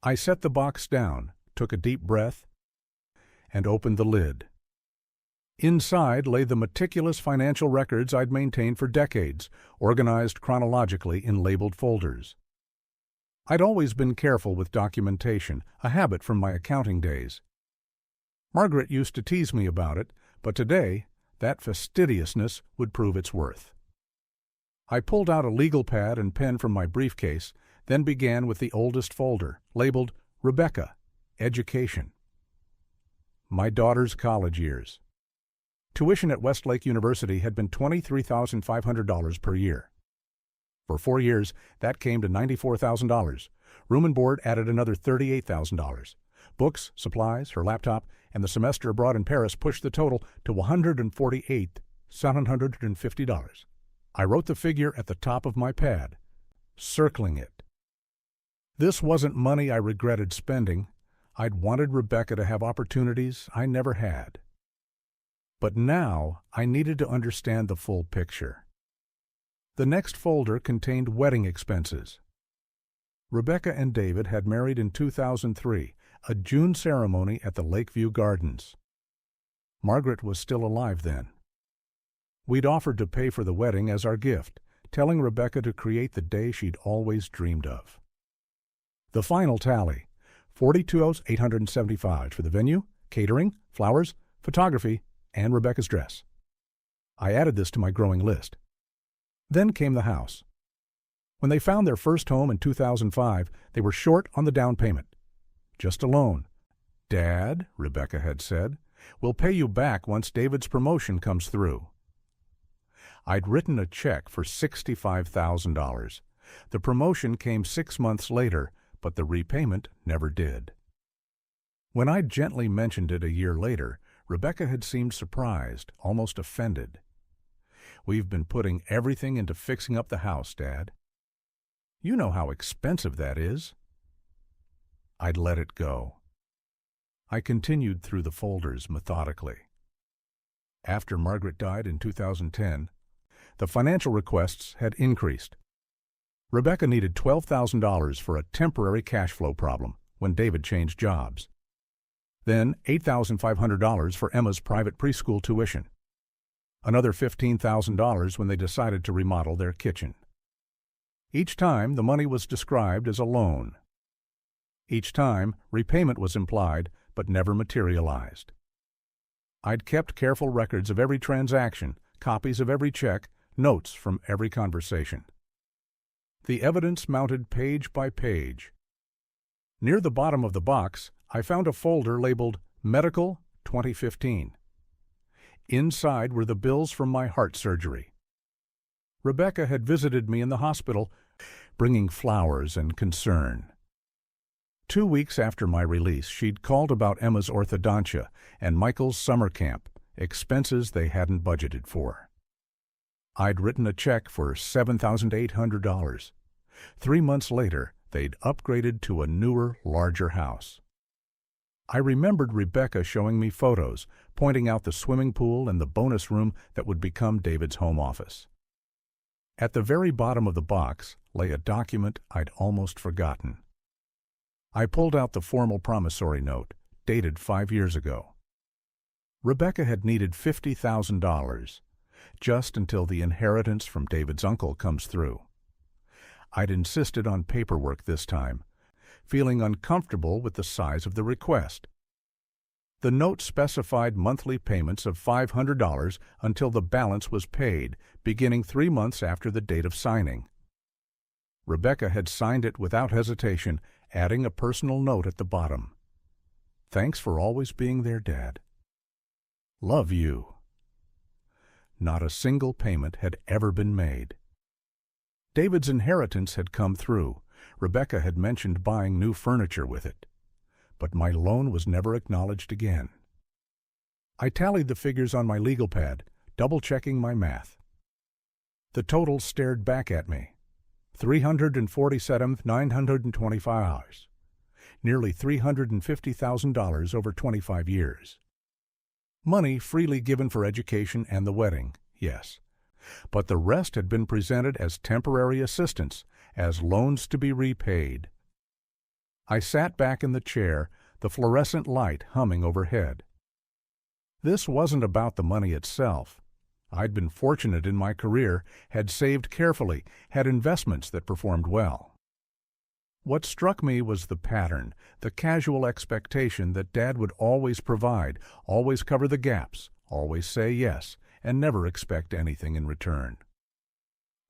I set the box down, took a deep breath, and opened the lid. Inside lay the meticulous financial records I'd maintained for decades, organized chronologically in labeled folders. I'd always been careful with documentation, a habit from my accounting days. Margaret used to tease me about it, but today that fastidiousness would prove its worth. I pulled out a legal pad and pen from my briefcase, then began with the oldest folder, labeled Rebecca, Education. My daughter's college years. Tuition at Westlake University had been $23,500 per year. For 4 years, that came to $94,000. Room and board added another $38,000. Books, supplies, her laptop, and the semester abroad in Paris pushed the total to $148,750. I wrote the figure at the top of my pad, circling it. This wasn't money I regretted spending. I'd wanted Rebecca to have opportunities I never had. But now I needed to understand the full picture. The next folder contained wedding expenses. Rebecca and David had married in 2003, a June ceremony at the Lakeview Gardens. Margaret was still alive then. We'd offered to pay for the wedding as our gift, telling Rebecca to create the day she'd always dreamed of. The final tally, $42,875 for the venue, catering, flowers, photography, and Rebecca's dress. I added this to my growing list. Then came the house. When they found their first home in 2005, they were short on the down payment. Just a loan. "Dad," Rebecca had said, "we'll pay you back once David's promotion comes through." I'd written a check for $65,000. The promotion came 6 months later, but the repayment never did. When I gently mentioned it a year later, Rebecca had seemed surprised, almost offended. "We've been putting everything into fixing up the house, Dad. You know how expensive that is." I'd let it go. I continued through the folders methodically. After Margaret died in 2010, the financial requests had increased. Rebecca needed $12,000 for a temporary cash flow problem when David changed jobs. Then $8,500 for Emma's private preschool tuition. Another $15,000 when they decided to remodel their kitchen. Each time, the money was described as a loan. Each time, repayment was implied, but never materialized. I'd kept careful records of every transaction, copies of every check, notes from every conversation. The evidence mounted page by page. Near the bottom of the box, I found a folder labeled Medical 2015. Inside were the bills from my heart surgery. Rebecca had visited me in the hospital, bringing flowers and concern. 2 weeks after my release, she'd called about Emma's orthodontia and Michael's summer camp, expenses they hadn't budgeted for. I'd written a check for $7,800. 3 months later, they'd upgraded to a newer, larger house. I remembered Rebecca showing me photos, pointing out the swimming pool and the bonus room that would become David's home office. At the very bottom of the box lay a document I'd almost forgotten. I pulled out the formal promissory note, dated 5 years ago. Rebecca had needed $50,000, just until the inheritance from David's uncle comes through. I'd insisted on paperwork this time, feeling uncomfortable with the size of the request. The note specified monthly payments of $500 until the balance was paid, beginning 3 months after the date of signing. Rebecca had signed it without hesitation, adding a personal note at the bottom. "Thanks for always being there, Dad. Love you." Not a single payment had ever been made. David's inheritance had come through. Rebecca had mentioned buying new furniture with it. But my loan was never acknowledged again. I tallied the figures on my legal pad, double-checking my math. The total stared back at me. $347,925, nearly $350,000 over 25 years. Money freely given for education and the wedding, yes, but the rest had been presented as temporary assistance, as loans to be repaid. I sat back in the chair, the fluorescent light humming overhead. This wasn't about the money itself. I'd been fortunate in my career, had saved carefully, had investments that performed well. What struck me was the pattern, the casual expectation that Dad would always provide, always cover the gaps, always say yes, and never expect anything in return.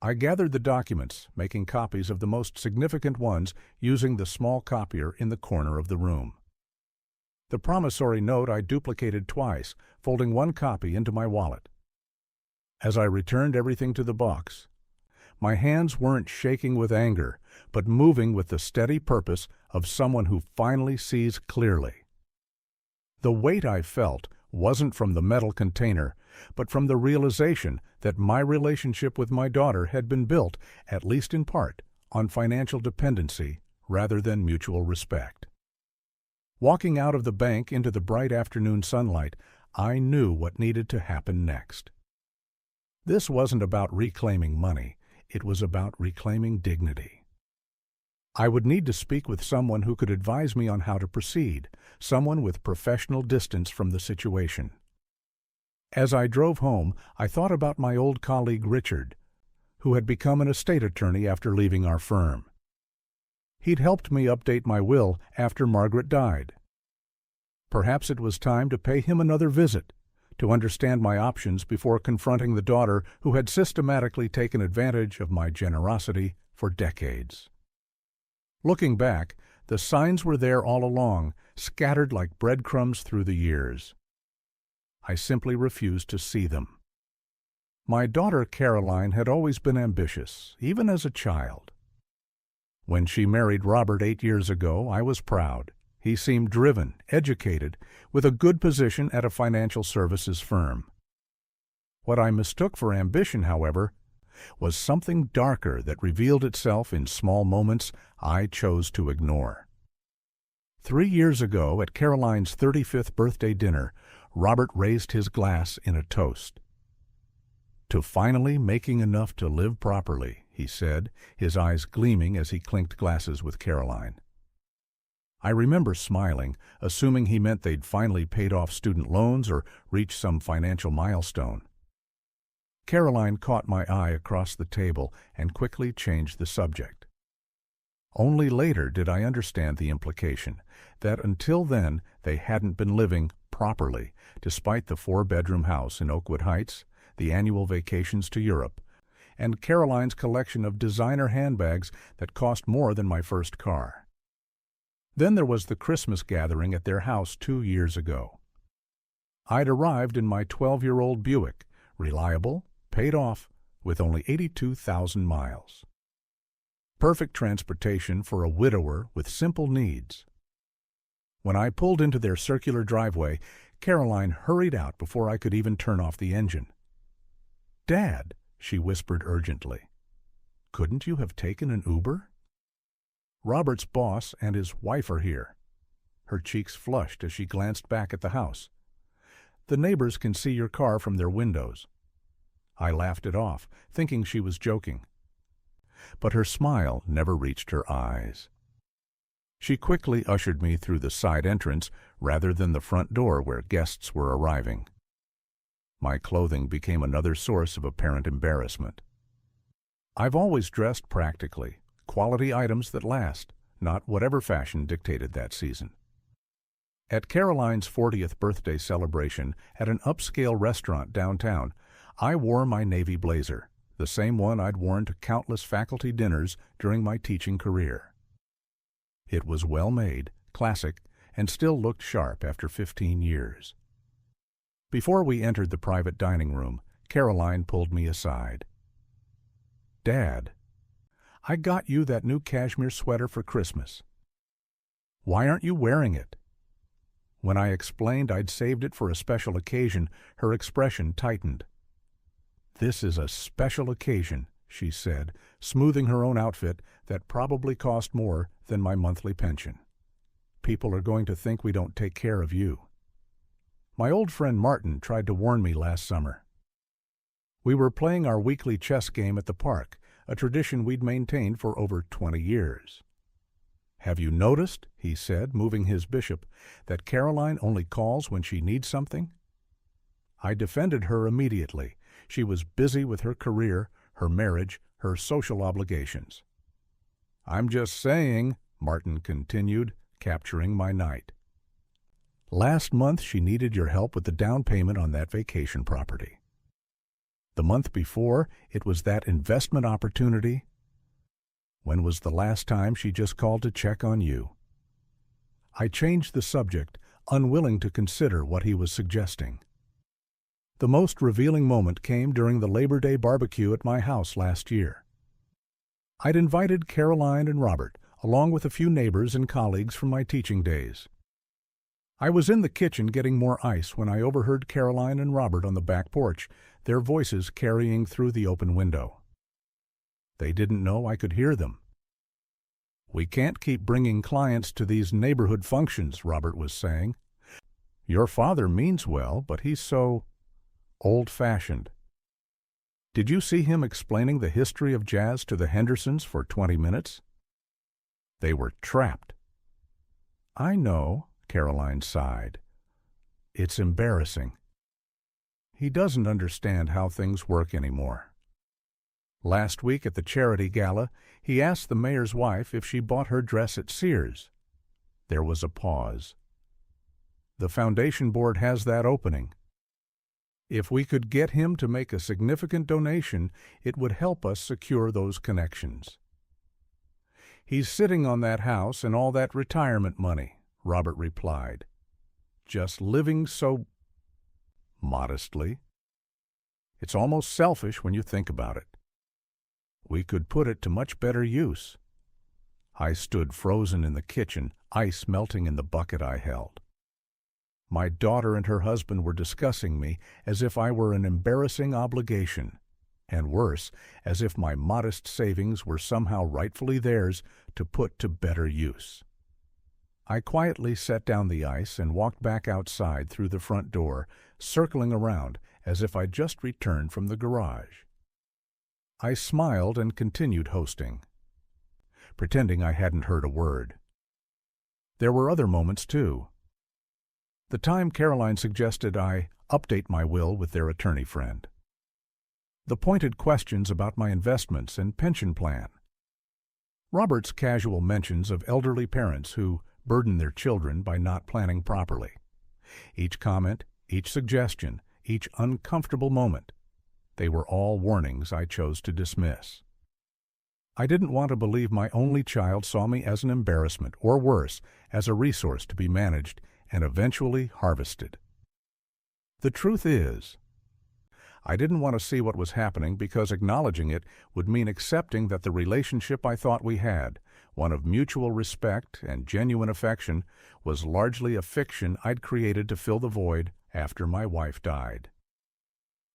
I gathered the documents, making copies of the most significant ones using the small copier in the corner of the room. The promissory note I duplicated twice, folding one copy into my wallet. As I returned everything to the box, my hands weren't shaking with anger, but moving with the steady purpose of someone who finally sees clearly. The weight I felt wasn't from the metal container, but from the realization that my relationship with my daughter had been built, at least in part, on financial dependency rather than mutual respect. Walking out of the bank into the bright afternoon sunlight, I knew what needed to happen next. This wasn't about reclaiming money, it was about reclaiming dignity. I would need to speak with someone who could advise me on how to proceed, someone with professional distance from the situation. As I drove home, I thought about my old colleague Richard, who had become an estate attorney after leaving our firm. He'd helped me update my will after Margaret died. Perhaps it was time to pay him another visit, to understand my options before confronting the daughter who had systematically taken advantage of my generosity for decades. Looking back, the signs were there all along, scattered like breadcrumbs through the years. I simply refused to see them. My daughter Caroline had always been ambitious, even as a child. When she married Robert 8 years ago, I was proud. He seemed driven, educated, with a good position at a financial services firm. What I mistook for ambition, however, was something darker that revealed itself in small moments I chose to ignore. 3 years ago, at Caroline's 35th birthday dinner, Robert raised his glass in a toast. "To finally making enough to live properly," he said, his eyes gleaming as he clinked glasses with Caroline. I remember smiling, assuming he meant they'd finally paid off student loans or reached some financial milestone. Caroline caught my eye across the table and quickly changed the subject. Only later did I understand the implication, that until then they hadn't been living properly, despite the 4-bedroom house in Oakwood Heights, the annual vacations to Europe, and Caroline's collection of designer handbags that cost more than my first car. Then there was the Christmas gathering at their house 2 years ago. I'd arrived in my 12-year-old Buick, reliable, paid off, with only 82,000 miles. Perfect transportation for a widower with simple needs. When I pulled into their circular driveway, Caroline hurried out before I could even turn off the engine. "Dad," she whispered urgently, "couldn't you have taken an Uber? Robert's boss and his wife are here." Her cheeks flushed as she glanced back at the house. "The neighbors can see your car from their windows." I laughed it off, thinking she was joking. But her smile never reached her eyes. She quickly ushered me through the side entrance rather than the front door where guests were arriving. My clothing became another source of apparent embarrassment. I've always dressed practically, quality items that last, not whatever fashion dictated that season. At Caroline's 40th birthday celebration at an upscale restaurant downtown, I wore my navy blazer, the same one I'd worn to countless faculty dinners during my teaching career. It was well made, classic, and still looked sharp after 15 years. Before we entered the private dining room, Caroline pulled me aside. "Dad, I got you that new cashmere sweater for Christmas. Why aren't you wearing it?" When I explained I'd saved it for a special occasion, her expression tightened. "This is a special occasion," she said, smoothing her own outfit that probably cost more than my monthly pension. "People are going to think we don't take care of you." My old friend Martin tried to warn me last summer. We were playing our weekly chess game at the park, a tradition we'd maintained for over 20 years. "Have you noticed," he said, moving his bishop, "that Caroline only calls when she needs something?" I defended her immediately. She was busy with her career, her marriage, her social obligations. "I'm just saying," Martin continued, capturing my night. "Last month she needed your help with the down payment on that vacation property. The month before, it was that investment opportunity. When was the last time she just called to check on you?" I changed the subject, unwilling to consider what he was suggesting. The most revealing moment came during the Labor Day barbecue at my house last year. I'd invited Caroline and Robert, along with a few neighbors and colleagues from my teaching days. I was in the kitchen getting more ice when I overheard Caroline and Robert on the back porch, their voices carrying through the open window. They didn't know I could hear them. "We can't keep bringing clients to these neighborhood functions," Robert was saying. "Your father means well, but he's so old-fashioned. Did you see him explaining the history of jazz to the Hendersons for 20 minutes? They were trapped." "I know," Caroline sighed. "It's embarrassing. He doesn't understand how things work anymore." Last week at the charity gala, he asked the mayor's wife if she bought her dress at Sears. There was a pause. "The foundation board has that opening. If we could get him to make a significant donation, it would help us secure those connections." "He's sitting on that house and all that retirement money," Robert replied. "Just living so modestly. It's almost selfish when you think about it. We could put it to much better use." I stood frozen in the kitchen, ice melting in the bucket I held. My daughter and her husband were discussing me as if I were an embarrassing obligation, and worse, as if my modest savings were somehow rightfully theirs to put to better use. I quietly set down the ice and walked back outside through the front door, circling around as if I'd just returned from the garage. I smiled and continued hosting, pretending I hadn't heard a word. There were other moments, too. The time Caroline suggested I update my will with their attorney friend. The pointed questions about my investments and pension plan. Robert's casual mentions of elderly parents who burden their children by not planning properly. Each comment, each suggestion, each uncomfortable moment, they were all warnings I chose to dismiss. I didn't want to believe my only child saw me as an embarrassment, or worse, as a resource to be managed and eventually harvested. The truth is, I didn't want to see what was happening because acknowledging it would mean accepting that the relationship I thought we had, one of mutual respect and genuine affection, was largely a fiction I'd created to fill the void after my wife died.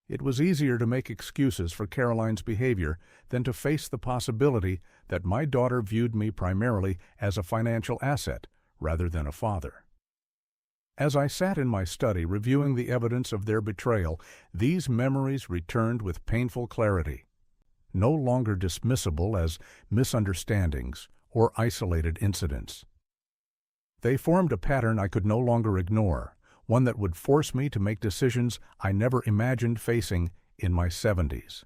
It was easier to make excuses for Caroline's behavior than to face the possibility that my daughter viewed me primarily as a financial asset rather than a father. As I sat in my study reviewing the evidence of their betrayal, these memories returned with painful clarity, no longer dismissible as misunderstandings or isolated incidents. They formed a pattern I could no longer ignore, one that would force me to make decisions I never imagined facing in my 70s.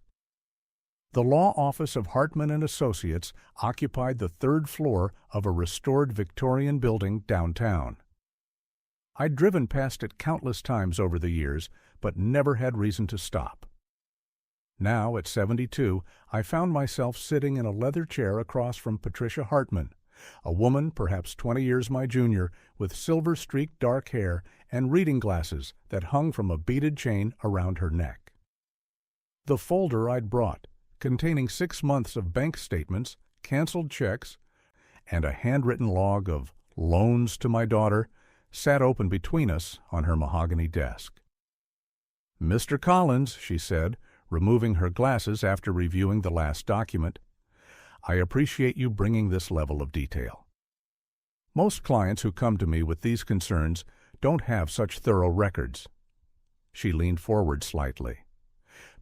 The law office of Hartman and Associates occupied the third floor of a restored Victorian building downtown. I'd driven past it countless times over the years, but never had reason to stop. Now, at 72, I found myself sitting in a leather chair across from Patricia Hartman, a woman perhaps 20 years my junior, with silver-streaked dark hair and reading glasses that hung from a beaded chain around her neck. The folder I'd brought, containing 6 months of bank statements, canceled checks, and a handwritten log of loans to my daughter, sat open between us on her mahogany desk. "Mr. Collins," she said, removing her glasses after reviewing the last document, "I appreciate you bringing this level of detail. Most clients who come to me with these concerns don't have such thorough records." She leaned forward slightly.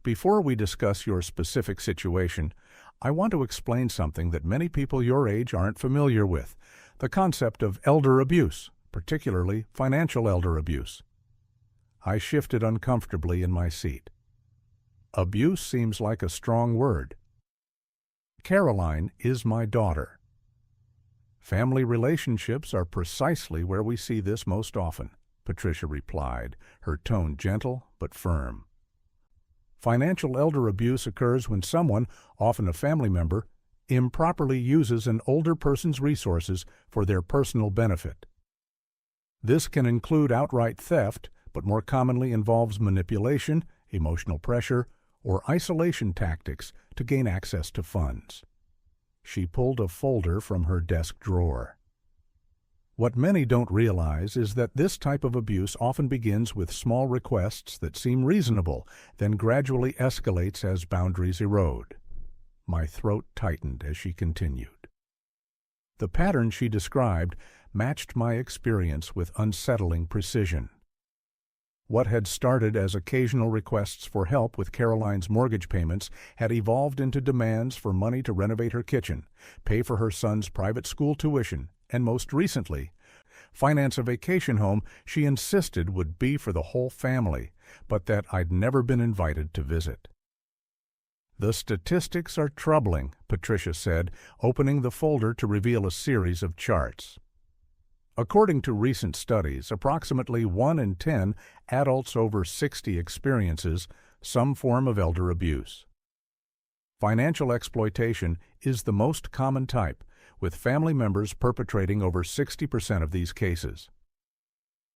"Before we discuss your specific situation, I want to explain something that many people your age aren't familiar with, the concept of elder abuse, particularly financial elder abuse." I shifted uncomfortably in my seat. Abuse seems like a strong word. Caroline is my daughter. Family relationships are precisely where we see this most often, Patricia replied, her tone gentle but firm. Financial elder abuse occurs when someone, often a family member, improperly uses an older person's resources for their personal benefit. This can include outright theft, but more commonly involves manipulation, emotional pressure, or isolation tactics to gain access to funds. She pulled a folder from her desk drawer. What many don't realize is that this type of abuse often begins with small requests that seem reasonable, then gradually escalates as boundaries erode. My throat tightened as she continued. The pattern she described matched my experience with unsettling precision. What had started as occasional requests for help with Caroline's mortgage payments had evolved into demands for money to renovate her kitchen, pay for her son's private school tuition, and most recently, finance a vacation home she insisted would be for the whole family, but that I'd never been invited to visit. "The statistics are troubling," Patricia said, opening the folder to reveal a series of charts. According to recent studies, approximately 1 in 10 adults over 60 experiences some form of elder abuse. Financial exploitation is the most common type, with family members perpetrating over 60% of these cases.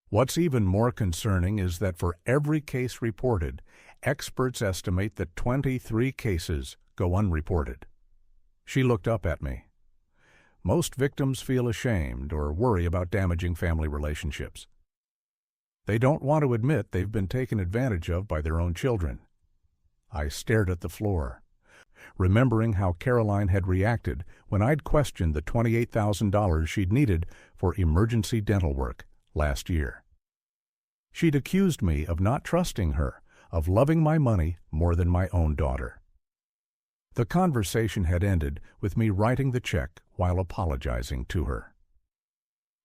What's even more concerning is that for every case reported, experts estimate that 23 cases go unreported. She looked up at me. Most victims feel ashamed or worry about damaging family relationships. They don't want to admit they've been taken advantage of by their own children. I stared at the floor, remembering how Caroline had reacted when I'd questioned the $28,000 she'd needed for emergency dental work last year. She'd accused me of not trusting her, of loving my money more than my own daughter. The conversation had ended with me writing the check while apologizing to her.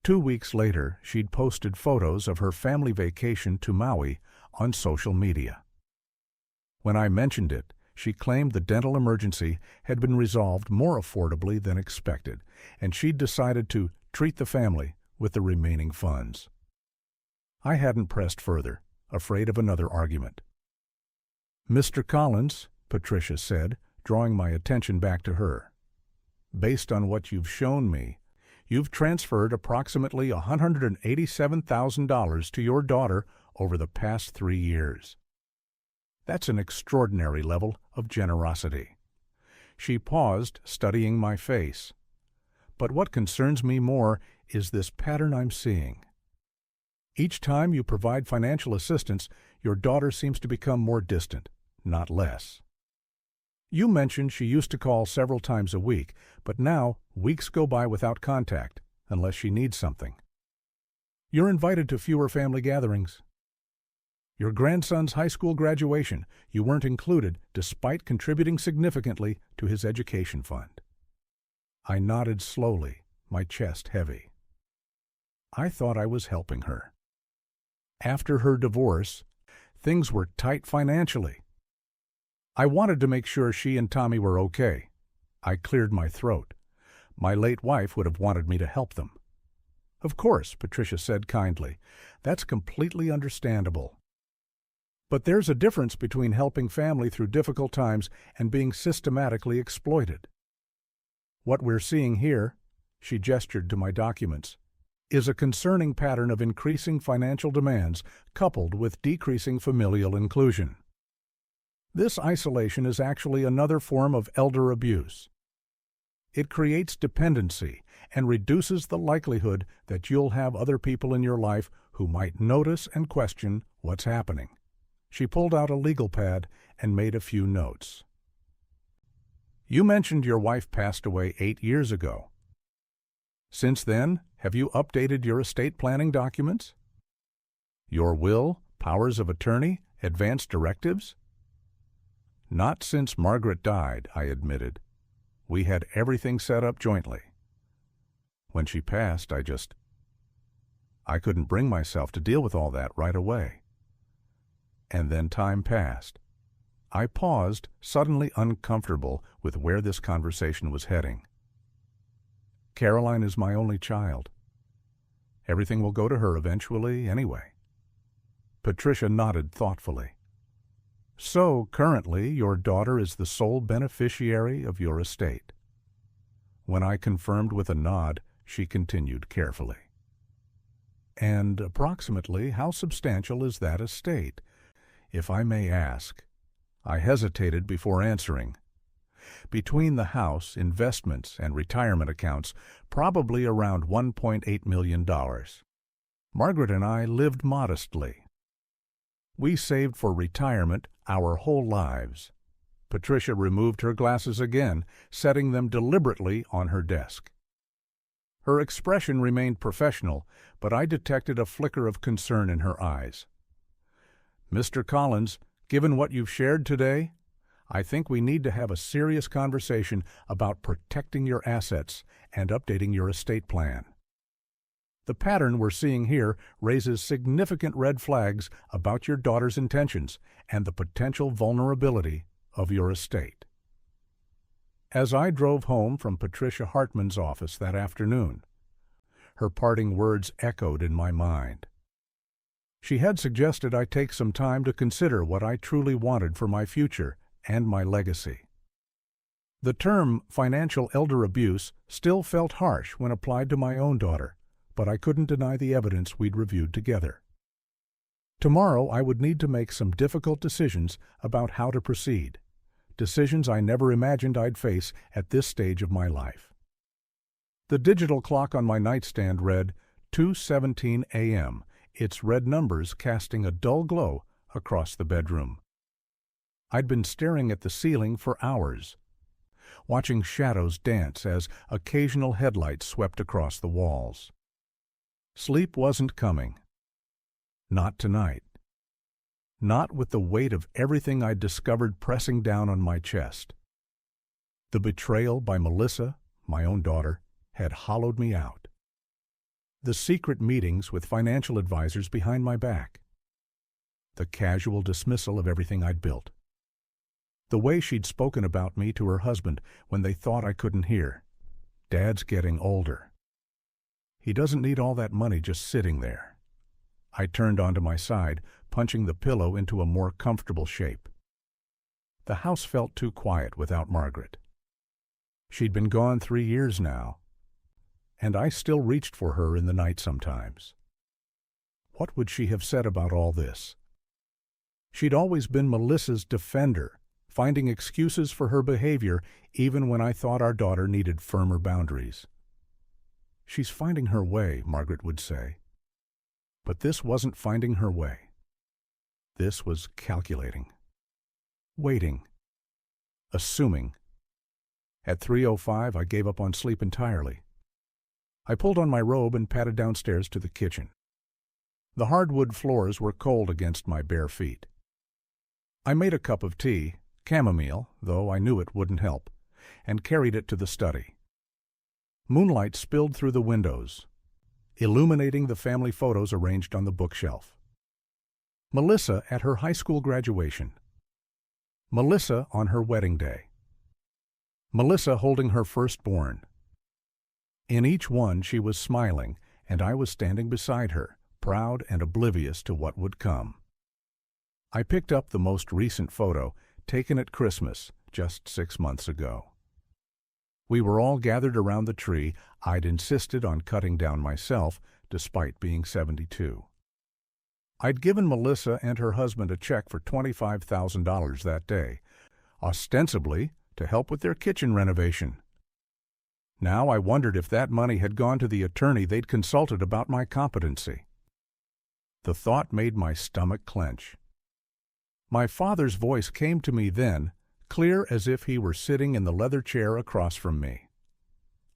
2 weeks later, she'd posted photos of her family vacation to Maui on social media. When I mentioned it, she claimed the dental emergency had been resolved more affordably than expected, and she'd decided to treat the family with the remaining funds. I hadn't pressed further, afraid of another argument. "Mr. Collins," Patricia said, drawing my attention back to her, "based on what you've shown me, you've transferred approximately $187,000 to your daughter over the past 3 years. That's an extraordinary level of generosity." She paused, studying my face. "But what concerns me more is this pattern I'm seeing. Each time you provide financial assistance, your daughter seems to become more distant, not less. You mentioned she used to call several times a week, but now weeks go by without contact, unless she needs something. You're invited to fewer family gatherings. Your grandson's high school graduation, you weren't included despite contributing significantly to his education fund." I nodded slowly, my chest heavy. I thought I was helping her. After her divorce, things were tight financially. I wanted to make sure she and Tommy were okay. I cleared my throat. My late wife would have wanted me to help them. "Of course," Patricia said kindly. "That's completely understandable. But there's a difference between helping family through difficult times and being systematically exploited. What we're seeing here," she gestured to my documents, "is a concerning pattern of increasing financial demands coupled with decreasing familial inclusion. This isolation is actually another form of elder abuse. It creates dependency and reduces the likelihood that you'll have other people in your life who might notice and question what's happening." She pulled out a legal pad and made a few notes. "You mentioned your wife passed away 8 years ago. Since then, have you updated your estate planning documents? Your will, powers of attorney, advance directives?" "Not since Margaret died," I admitted. "We had everything set up jointly. When she passed, I couldn't bring myself to deal with all that right away. And then time passed." I paused, suddenly uncomfortable with where this conversation was heading. "Caroline is my only child. Everything will go to her eventually anyway." Patricia nodded thoughtfully. "So, currently, your daughter is the sole beneficiary of your estate." When I confirmed with a nod, she continued carefully. "And approximately how substantial is that estate, if I may ask?" I hesitated before answering. "Between the house, investments, and retirement accounts, probably around $1.8 million. Margaret and I lived modestly. We saved for retirement our whole lives." Patricia removed her glasses again, setting them deliberately on her desk. Her expression remained professional, but I detected a flicker of concern in her eyes. "Mr. Collins, given what you've shared today, I think we need to have a serious conversation about protecting your assets and updating your estate plan. The pattern we're seeing here raises significant red flags about your daughter's intentions and the potential vulnerability of your estate." As I drove home from Patricia Hartman's office that afternoon, her parting words echoed in my mind. She had suggested I take some time to consider what I truly wanted for my future and my legacy. The term financial elder abuse still felt harsh when applied to my own daughter, but I couldn't deny the evidence we'd reviewed together. Tomorrow I would need to make some difficult decisions about how to proceed, decisions I never imagined I'd face at this stage of my life. The digital clock on my nightstand read 2:17 a.m., its red numbers casting a dull glow across the bedroom. I'd been staring at the ceiling for hours, watching shadows dance as occasional headlights swept across the walls. Sleep wasn't coming. Not tonight. Not with the weight of everything I'd discovered pressing down on my chest. The betrayal by Melissa, my own daughter, had hollowed me out. The secret meetings with financial advisors behind my back. The casual dismissal of everything I'd built. The way she'd spoken about me to her husband when they thought I couldn't hear. Dad's getting older. He doesn't need all that money just sitting there. I turned onto my side, punching the pillow into a more comfortable shape. The house felt too quiet without Margaret. She'd been gone 3 years now, and I still reached for her in the night sometimes. What would she have said about all this? She'd always been Melissa's defender, finding excuses for her behavior even when I thought our daughter needed firmer boundaries. She's finding her way, Margaret would say. But this wasn't finding her way. This was calculating, waiting, assuming. At 3:05, I gave up on sleep entirely. I pulled on my robe and padded downstairs to the kitchen. The hardwood floors were cold against my bare feet. I made a cup of tea, chamomile, though I knew it wouldn't help, and carried it to the study. Moonlight spilled through the windows, illuminating the family photos arranged on the bookshelf. Melissa at her high school graduation. Melissa on her wedding day. Melissa holding her firstborn. In each one she was smiling, and I was standing beside her, proud and oblivious to what would come. I picked up the most recent photo, taken at Christmas, just 6 months ago. We were all gathered around the tree I'd insisted on cutting down myself, despite being 72. I'd given Melissa and her husband a check for $25,000 that day, ostensibly to help with their kitchen renovation. Now I wondered if that money had gone to the attorney they'd consulted about my competency. The thought made my stomach clench. My father's voice came to me then, clear as if he were sitting in the leather chair across from me.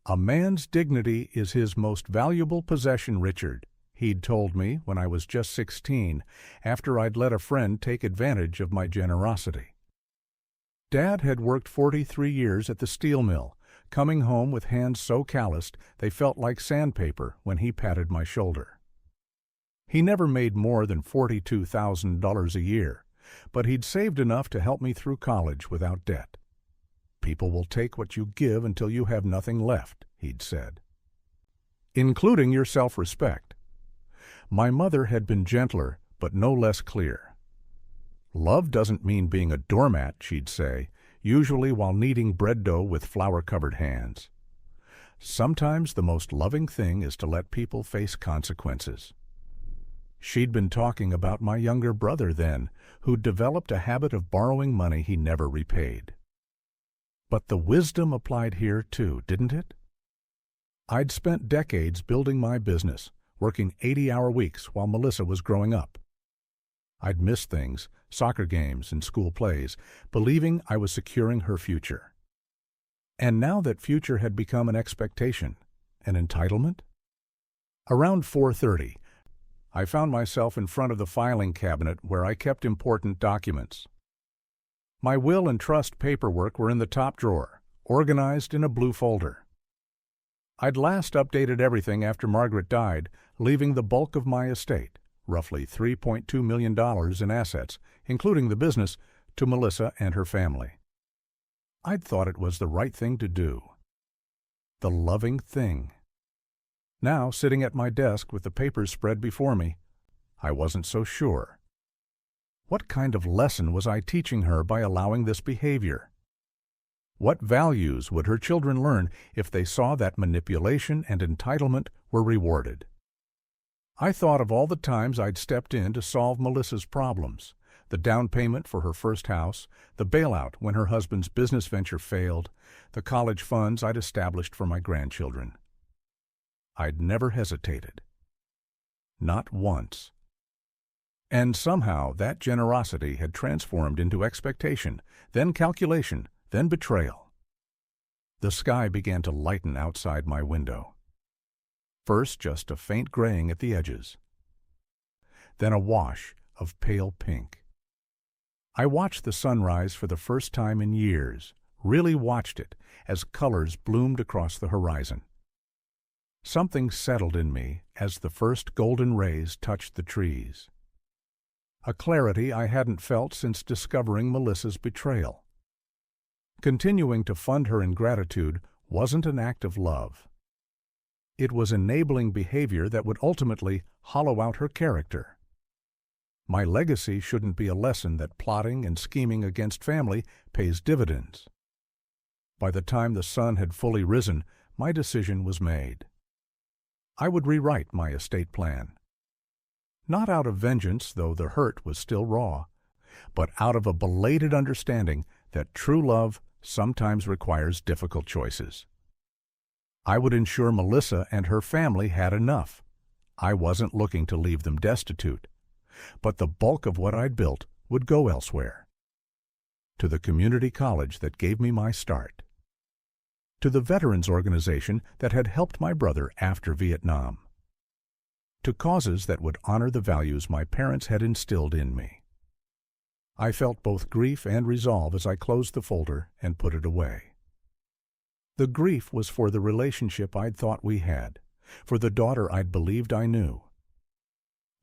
"A man's dignity is his most valuable possession, Richard," he'd told me when I was just 16, after I'd let a friend take advantage of my generosity. Dad had worked 43 years at the steel mill, coming home with hands so calloused they felt like sandpaper when he patted my shoulder. He never made more than $42,000 a year, but he'd saved enough to help me through college without debt. "People will take what you give until you have nothing left," he'd said. "Including your self-respect." My mother had been gentler, but no less clear. "Love doesn't mean being a doormat," she'd say, usually while kneading bread dough with flour-covered hands. "Sometimes the most loving thing is to let people face consequences." She'd been talking about my younger brother then, who'd developed a habit of borrowing money he never repaid. But the wisdom applied here too, didn't it? I'd spent decades building my business, working 80-hour weeks while Melissa was growing up. I'd missed things, soccer games and school plays, believing I was securing her future. And now that future had become an expectation, an entitlement? Around 4:30, I found myself in front of the filing cabinet where I kept important documents. My will and trust paperwork were in the top drawer, organized in a blue folder. I'd last updated everything after Margaret died, leaving the bulk of my estate, roughly $3.2 million in assets, including the business, to Melissa and her family. I'd thought it was the right thing to do. The loving thing. Now, sitting at my desk with the papers spread before me, I wasn't so sure. What kind of lesson was I teaching her by allowing this behavior? What values would her children learn if they saw that manipulation and entitlement were rewarded? I thought of all the times I'd stepped in to solve Melissa's problems, the down payment for her first house, the bailout when her husband's business venture failed, the college funds I'd established for my grandchildren. I'd never hesitated. Not once. And somehow that generosity had transformed into expectation, then calculation, then betrayal. The sky began to lighten outside my window. First just a faint graying at the edges. Then a wash of pale pink. I watched the sunrise for the first time in years, really watched it, as colors bloomed across the horizon. Something settled in me as the first golden rays touched the trees. A clarity I hadn't felt since discovering Melissa's betrayal. Continuing to fund her ingratitude wasn't an act of love. It was enabling behavior that would ultimately hollow out her character. My legacy shouldn't be a lesson that plotting and scheming against family pays dividends. By the time the sun had fully risen, my decision was made. I would rewrite my estate plan. Not out of vengeance, though the hurt was still raw, but out of a belated understanding that true love sometimes requires difficult choices. I would ensure Melissa and her family had enough. I wasn't looking to leave them destitute, but the bulk of what I'd built would go elsewhere. To the community college that gave me my start. To the veterans organization that had helped my brother after Vietnam. To causes that would honor the values my parents had instilled in me. I felt both grief and resolve as I closed the folder and put it away. The grief was for the relationship I'd thought we had, for the daughter I'd believed I knew.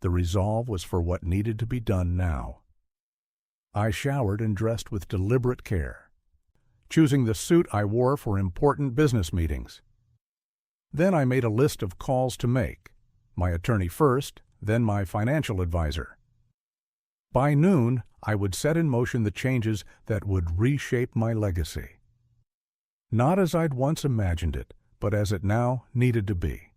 The resolve was for what needed to be done now. I showered and dressed with deliberate care, choosing the suit I wore for important business meetings. Then I made a list of calls to make, my attorney first, then my financial advisor. By noon, I would set in motion the changes that would reshape my legacy. Not as I'd once imagined it, but as it now needed to be.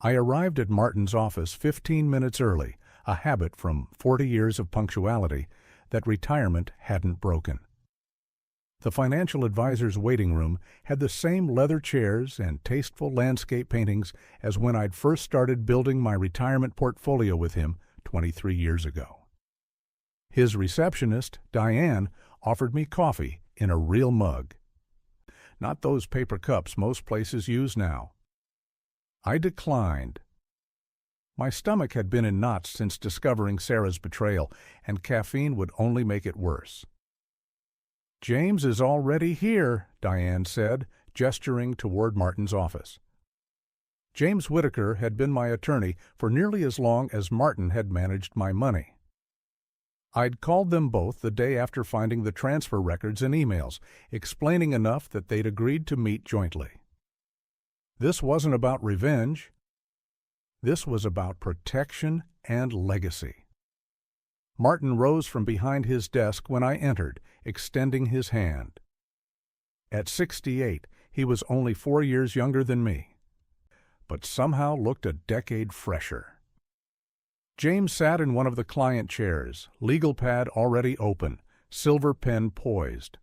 I arrived at Martin's office 15 minutes early, a habit from 40 years of punctuality that retirement hadn't broken. The financial advisor's waiting room had the same leather chairs and tasteful landscape paintings as when I'd first started building my retirement portfolio with him 23 years ago. His receptionist, Diane, offered me coffee in a real mug. Not those paper cups most places use now. I declined. My stomach had been in knots since discovering Sarah's betrayal, and caffeine would only make it worse. "James is already here," Diane said, gesturing toward Martin's office. James Whitaker had been my attorney for nearly as long as Martin had managed my money. I'd called them both the day after finding the transfer records and emails, explaining enough that they'd agreed to meet jointly. This wasn't about revenge. This was about protection and legacy. Martin rose from behind his desk when I entered, extending his hand. At 68, he was only 4 years younger than me, but somehow looked a decade fresher. James sat in one of the client chairs, legal pad already open, silver pen poised.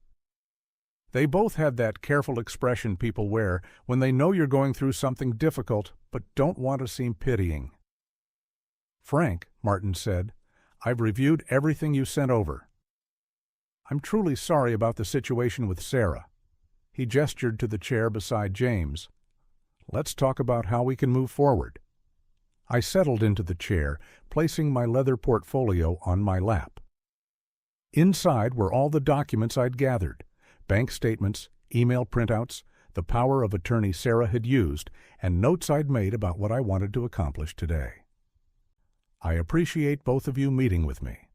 They both had that careful expression people wear when they know you're going through something difficult but don't want to seem pitying. "Frank," Martin said, "I've reviewed everything you sent over. I'm truly sorry about the situation with Sarah." He gestured to the chair beside James. "Let's talk about how we can move forward." I settled into the chair, placing my leather portfolio on my lap. Inside were all the documents I'd gathered, bank statements, email printouts, the power of attorney Sarah had used, and notes I'd made about what I wanted to accomplish today. "I appreciate both of you meeting with me.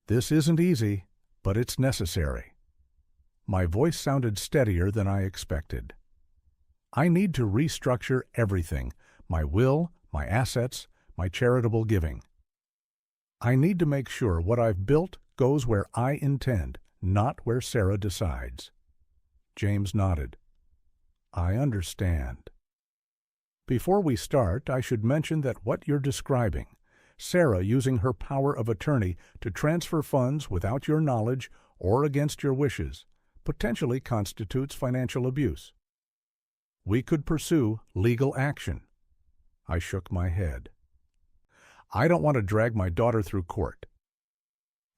This isn't easy, but it's necessary." My voice sounded steadier than I expected. "I need to restructure everything, my will, my assets, my charitable giving. I need to make sure what I've built goes where I intend, not where Sarah decides." James nodded. I understand. Before we start, I should mention that what you're describing, Sarah using her power of attorney to transfer funds without your knowledge or against your wishes, potentially constitutes financial abuse. We could pursue legal action. I shook my head. I don't want to drag my daughter through court.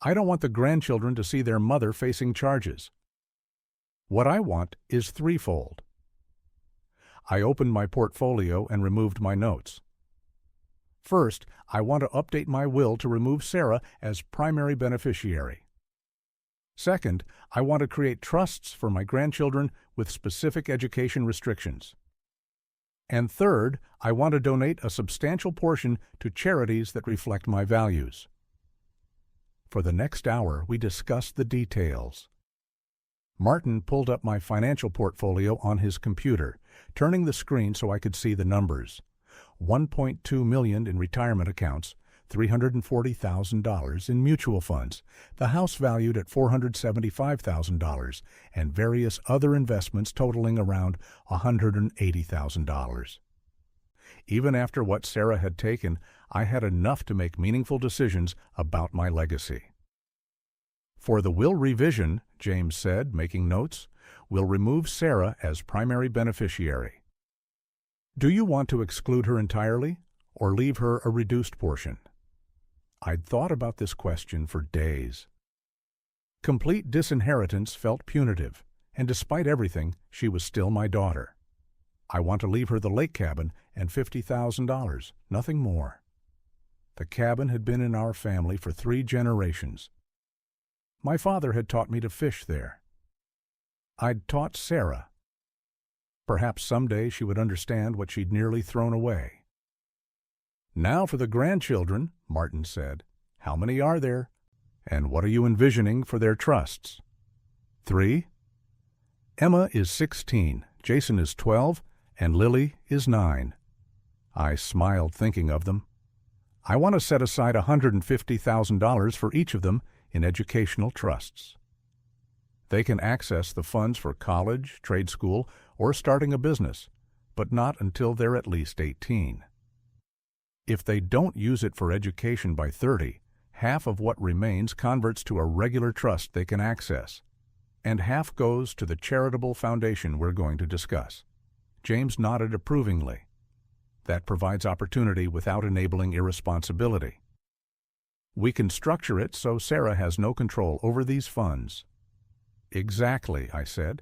I don't want the grandchildren to see their mother facing charges. What I want is threefold. I opened my portfolio and removed my notes. First, I want to update my will to remove Sarah as primary beneficiary. Second, I want to create trusts for my grandchildren with specific education restrictions. And third, I want to donate a substantial portion to charities that reflect my values. For the next hour, we discussed the details. Martin pulled up my financial portfolio on his computer, turning the screen so I could see the numbers. $1.2 million in retirement accounts, $340,000 in mutual funds, the house valued at $475,000, and various other investments totaling around $180,000. Even after what Sarah had taken, I had enough to make meaningful decisions about my legacy. For the will revision, James said, making notes, we'll remove Sarah as primary beneficiary. Do you want to exclude her entirely, or leave her a reduced portion? I'd thought about this question for days. Complete disinheritance felt punitive, and despite everything, she was still my daughter. I want to leave her the lake cabin and $50,000, nothing more. The cabin had been in our family for 3 generations. My father had taught me to fish there. I'd taught Sarah. Perhaps someday she would understand what she'd nearly thrown away. Now for the grandchildren, Martin said. How many are there? And what are you envisioning for their trusts? 3? Emma is 16, Jason is 12, and Lily is 9. I smiled thinking of them. I want to set aside $150,000 for each of them in educational trusts. They can access the funds for college, trade school, or starting a business, but not until they're at least 18. If they don't use it for education by 30, half of what remains converts to a regular trust they can access, and half goes to the charitable foundation we're going to discuss. James nodded approvingly. That provides opportunity without enabling irresponsibility. We can structure it so Sarah has no control over these funds. Exactly, I said.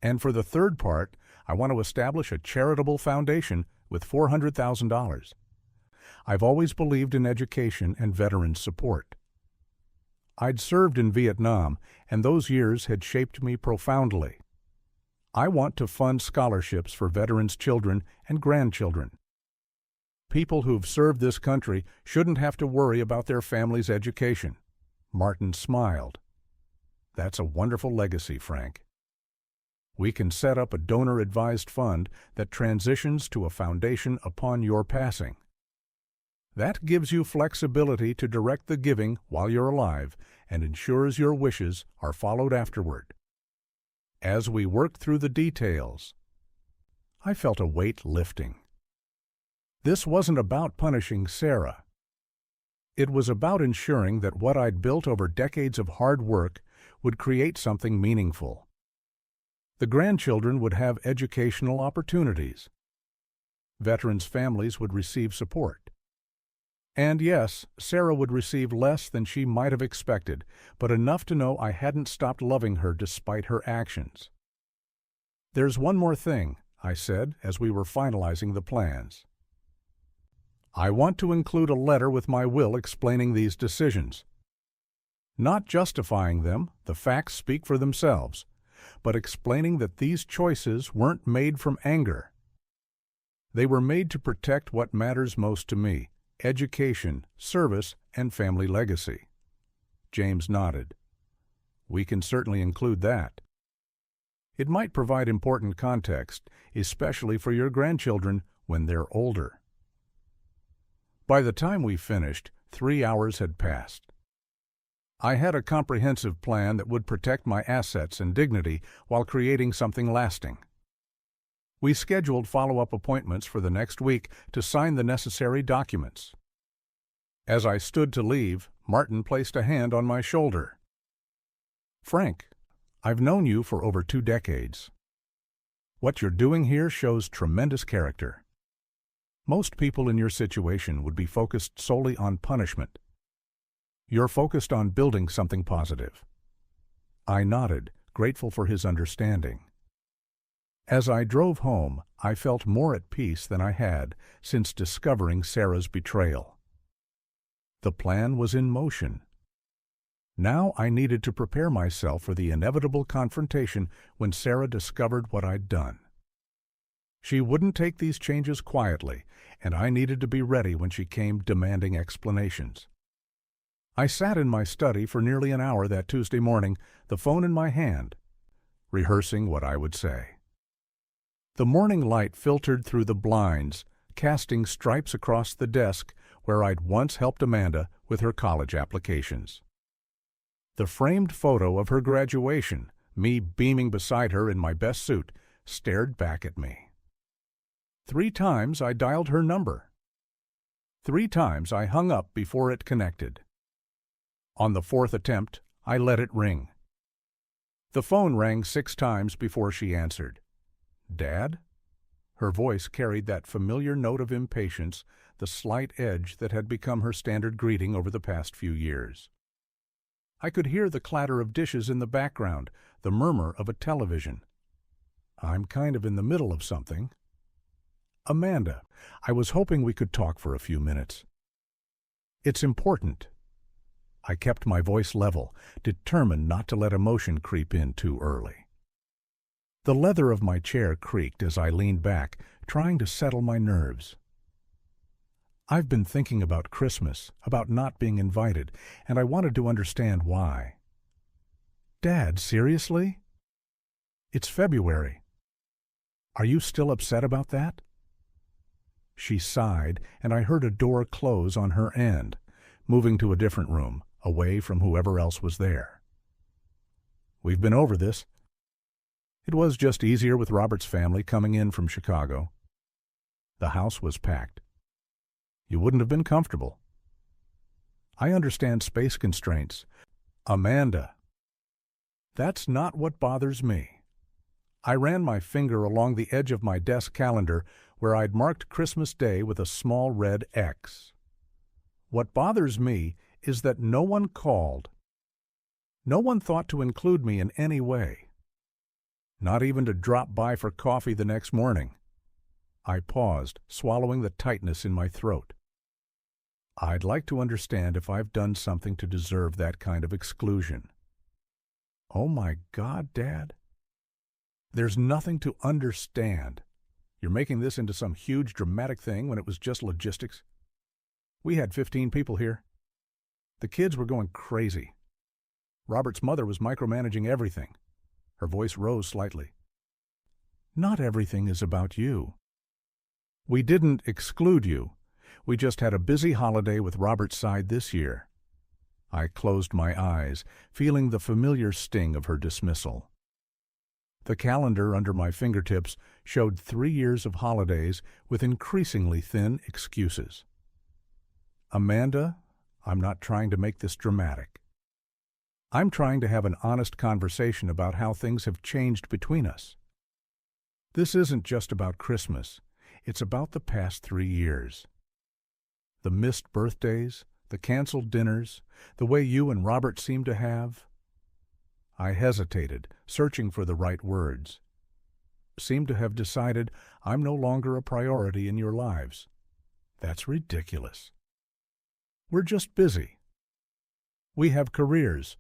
And for the third part, I want to establish a charitable foundation with $400,000. I've always believed in education and veterans support. I'd served in Vietnam, and those years had shaped me profoundly. I want to fund scholarships for veterans' children and grandchildren. People who've served this country shouldn't have to worry about their family's education. Martin smiled. That's a wonderful legacy, Frank. We can set up a donor-advised fund that transitions to a foundation upon your passing. That gives you flexibility to direct the giving while you're alive and ensures your wishes are followed afterward. As we worked through the details, I felt a weight lifting. This wasn't about punishing Sarah. It was about ensuring that what I'd built over decades of hard work would create something meaningful. The grandchildren would have educational opportunities. Veterans' families would receive support. And yes, Sarah would receive less than she might have expected, but enough to know I hadn't stopped loving her despite her actions. There's one more thing, I said as we were finalizing the plans. I want to include a letter with my will explaining these decisions. Not justifying them, the facts speak for themselves, but explaining that these choices weren't made from anger. They were made to protect what matters most to me: education, service, and family legacy. James nodded. We can certainly include that. It might provide important context, especially for your grandchildren when they're older. By the time we finished, 3 hours had passed. I had a comprehensive plan that would protect my assets and dignity while creating something lasting. We scheduled follow-up appointments for the next week to sign the necessary documents. As I stood to leave, Martin placed a hand on my shoulder. "Frank, I've known you for over 2 decades. What you're doing here shows tremendous character. Most people in your situation would be focused solely on punishment. You're focused on building something positive." I nodded, grateful for his understanding. As I drove home, I felt more at peace than I had since discovering Sarah's betrayal. The plan was in motion. Now I needed to prepare myself for the inevitable confrontation when Sarah discovered what I'd done. She wouldn't take these changes quietly, and I needed to be ready when she came demanding explanations. I sat in my study for nearly an hour that Tuesday morning, the phone in my hand, rehearsing what I would say. The morning light filtered through the blinds, casting stripes across the desk where I'd once helped Amanda with her college applications. The framed photo of her graduation, me beaming beside her in my best suit, stared back at me. 3 times I dialed her number. 3 times I hung up before it connected. On the 4th attempt, I let it ring. The phone rang 6 times before she answered. "Dad?" Her voice carried that familiar note of impatience, the slight edge that had become her standard greeting over the past few years. I could hear the clatter of dishes in the background, the murmur of a television. "I'm kind of in the middle of something." "Amanda, I was hoping we could talk for a few minutes." "It's important." I kept my voice level, determined not to let emotion creep in too early. The leather of my chair creaked as I leaned back, trying to settle my nerves. "I've been thinking about Christmas, about not being invited, and I wanted to understand why." "Dad, seriously? It's February. Are you still upset about that?" She sighed, and I heard a door close on her end, moving to a different room, away from whoever else was there. "We've been over this. It was just easier with Robert's family coming in from Chicago. The house was packed. You wouldn't have been comfortable. I understand space constraints. Amanda, that's not what bothers me." I ran my finger along the edge of my desk calendar where I'd marked Christmas Day with a small red X. "What bothers me is that no one called. No one thought to include me in any way. Not even to drop by for coffee the next morning." I paused, swallowing the tightness in my throat. "I'd like to understand if I've done something to deserve that kind of exclusion." "Oh my God, Dad. There's nothing to understand. You're making this into some huge dramatic thing when it was just logistics. We had 15 people here. The kids were going crazy. Robert's mother was micromanaging everything." Her voice rose slightly. "Not everything is about you. We didn't exclude you. We just had a busy holiday with Robert's side this year." I closed my eyes, feeling the familiar sting of her dismissal. The calendar under my fingertips showed 3 years of holidays with increasingly thin excuses. "Amanda, I'm not trying to make this dramatic. I'm trying to have an honest conversation about how things have changed between us. This isn't just about Christmas. It's about the past 3 years. The missed birthdays, the canceled dinners, the way you and Robert seem to have—" I hesitated, searching for the right words. "Seem to have decided I'm no longer a priority in your lives. That's ridiculous. We're just busy. We have careers,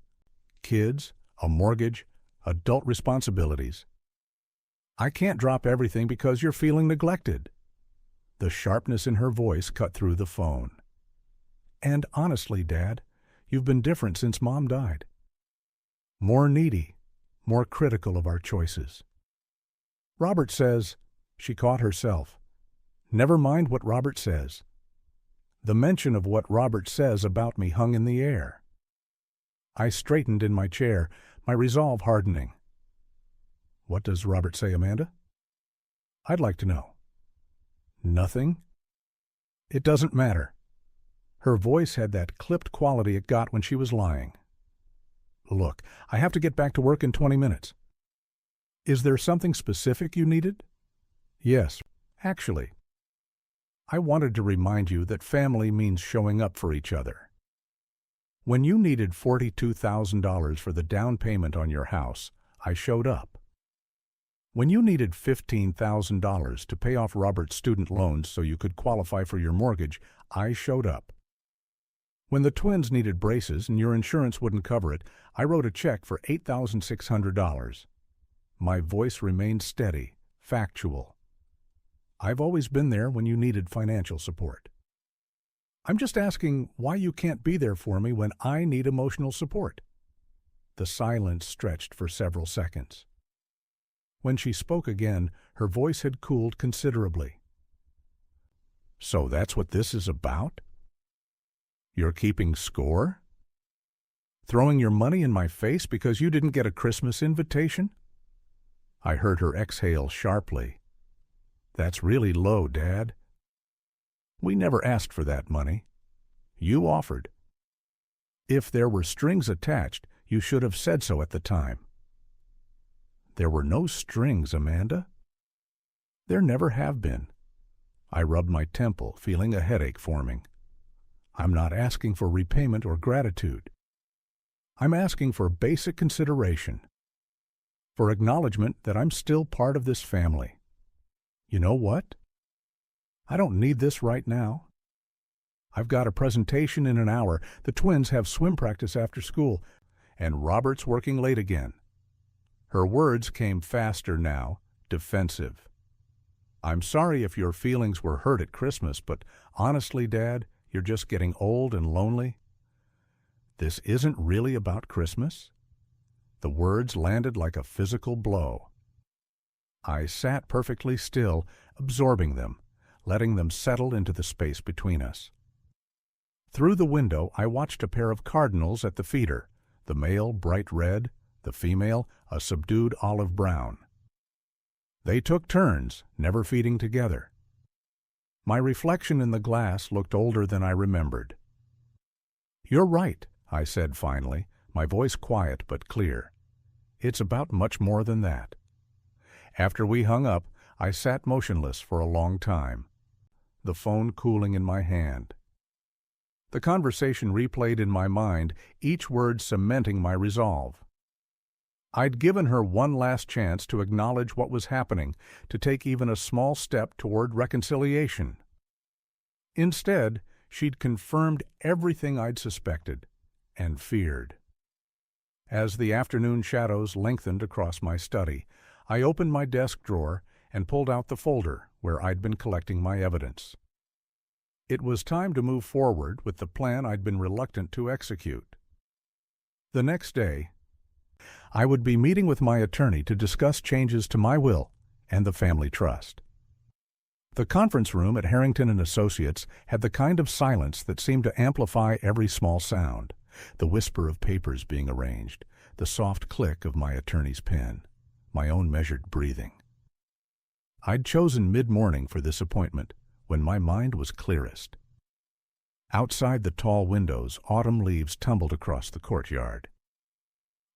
kids, a mortgage, adult responsibilities. I can't drop everything because you're feeling neglected." The sharpness in her voice cut through the phone. "And honestly, Dad, you've been different since Mom died. More needy, more critical of our choices. Robert says—" She caught herself. "Never mind what Robert says." The mention of what Robert says about me hung in the air. I straightened in my chair, my resolve hardening. What does Robert say, Amanda? I'd like to know. Nothing? It doesn't matter. Her voice had that clipped quality it got when she was lying. Look, I have to get back to work in 20 minutes. Is there something specific you needed? Yes, actually. I wanted to remind you that family means showing up for each other. When you needed $42,000 for the down payment on your house, I showed up. When you needed $15,000 to pay off Robert's student loans so you could qualify for your mortgage, I showed up. When the twins needed braces and your insurance wouldn't cover it, I wrote a check for $8,600. My voice remained steady, factual. I've always been there when you needed financial support. I'm just asking why you can't be there for me when I need emotional support. The silence stretched for several seconds. When she spoke again, her voice had cooled considerably. So that's what this is about? You're keeping score? Throwing your money in my face because you didn't get a Christmas invitation? I heard her exhale sharply. That's really low, Dad. We never asked for that money. You offered. If there were strings attached, you should have said so at the time. There were no strings, Amanda. There never have been. I rubbed my temple, feeling a headache forming. I'm not asking for repayment or gratitude. I'm asking for basic consideration, for acknowledgement that I'm still part of this family. You know what? I don't need this right now. I've got a presentation in an hour, the twins have swim practice after school, and Robert's working late again. Her words came faster now, defensive. I'm sorry if your feelings were hurt at Christmas, but honestly, Dad, you're just getting old and lonely. This isn't really about Christmas. The words landed like a physical blow. I sat perfectly still, absorbing them, letting them settle into the space between us. Through the window, I watched a pair of cardinals at the feeder, the male bright red, the female a subdued olive brown. They took turns, never feeding together. My reflection in the glass looked older than I remembered. You're right, I said finally, my voice quiet but clear. It's about much more than that. After we hung up, I sat motionless for a long time, the phone cooling in my hand. The conversation replayed in my mind, each word cementing my resolve. I'd given her one last chance to acknowledge what was happening, to take even a small step toward reconciliation. Instead, she'd confirmed everything I'd suspected and feared. As the afternoon shadows lengthened across my study, I opened my desk drawer and pulled out the folder where I'd been collecting my evidence. It was time to move forward with the plan I'd been reluctant to execute. The next day, I would be meeting with my attorney to discuss changes to my will and the family trust. The conference room at Harrington and Associates had the kind of silence that seemed to amplify every small sound, the whisper of papers being arranged, the soft click of my attorney's pen, my own measured breathing. I'd chosen mid-morning for this appointment, when my mind was clearest. Outside the tall windows, autumn leaves tumbled across the courtyard.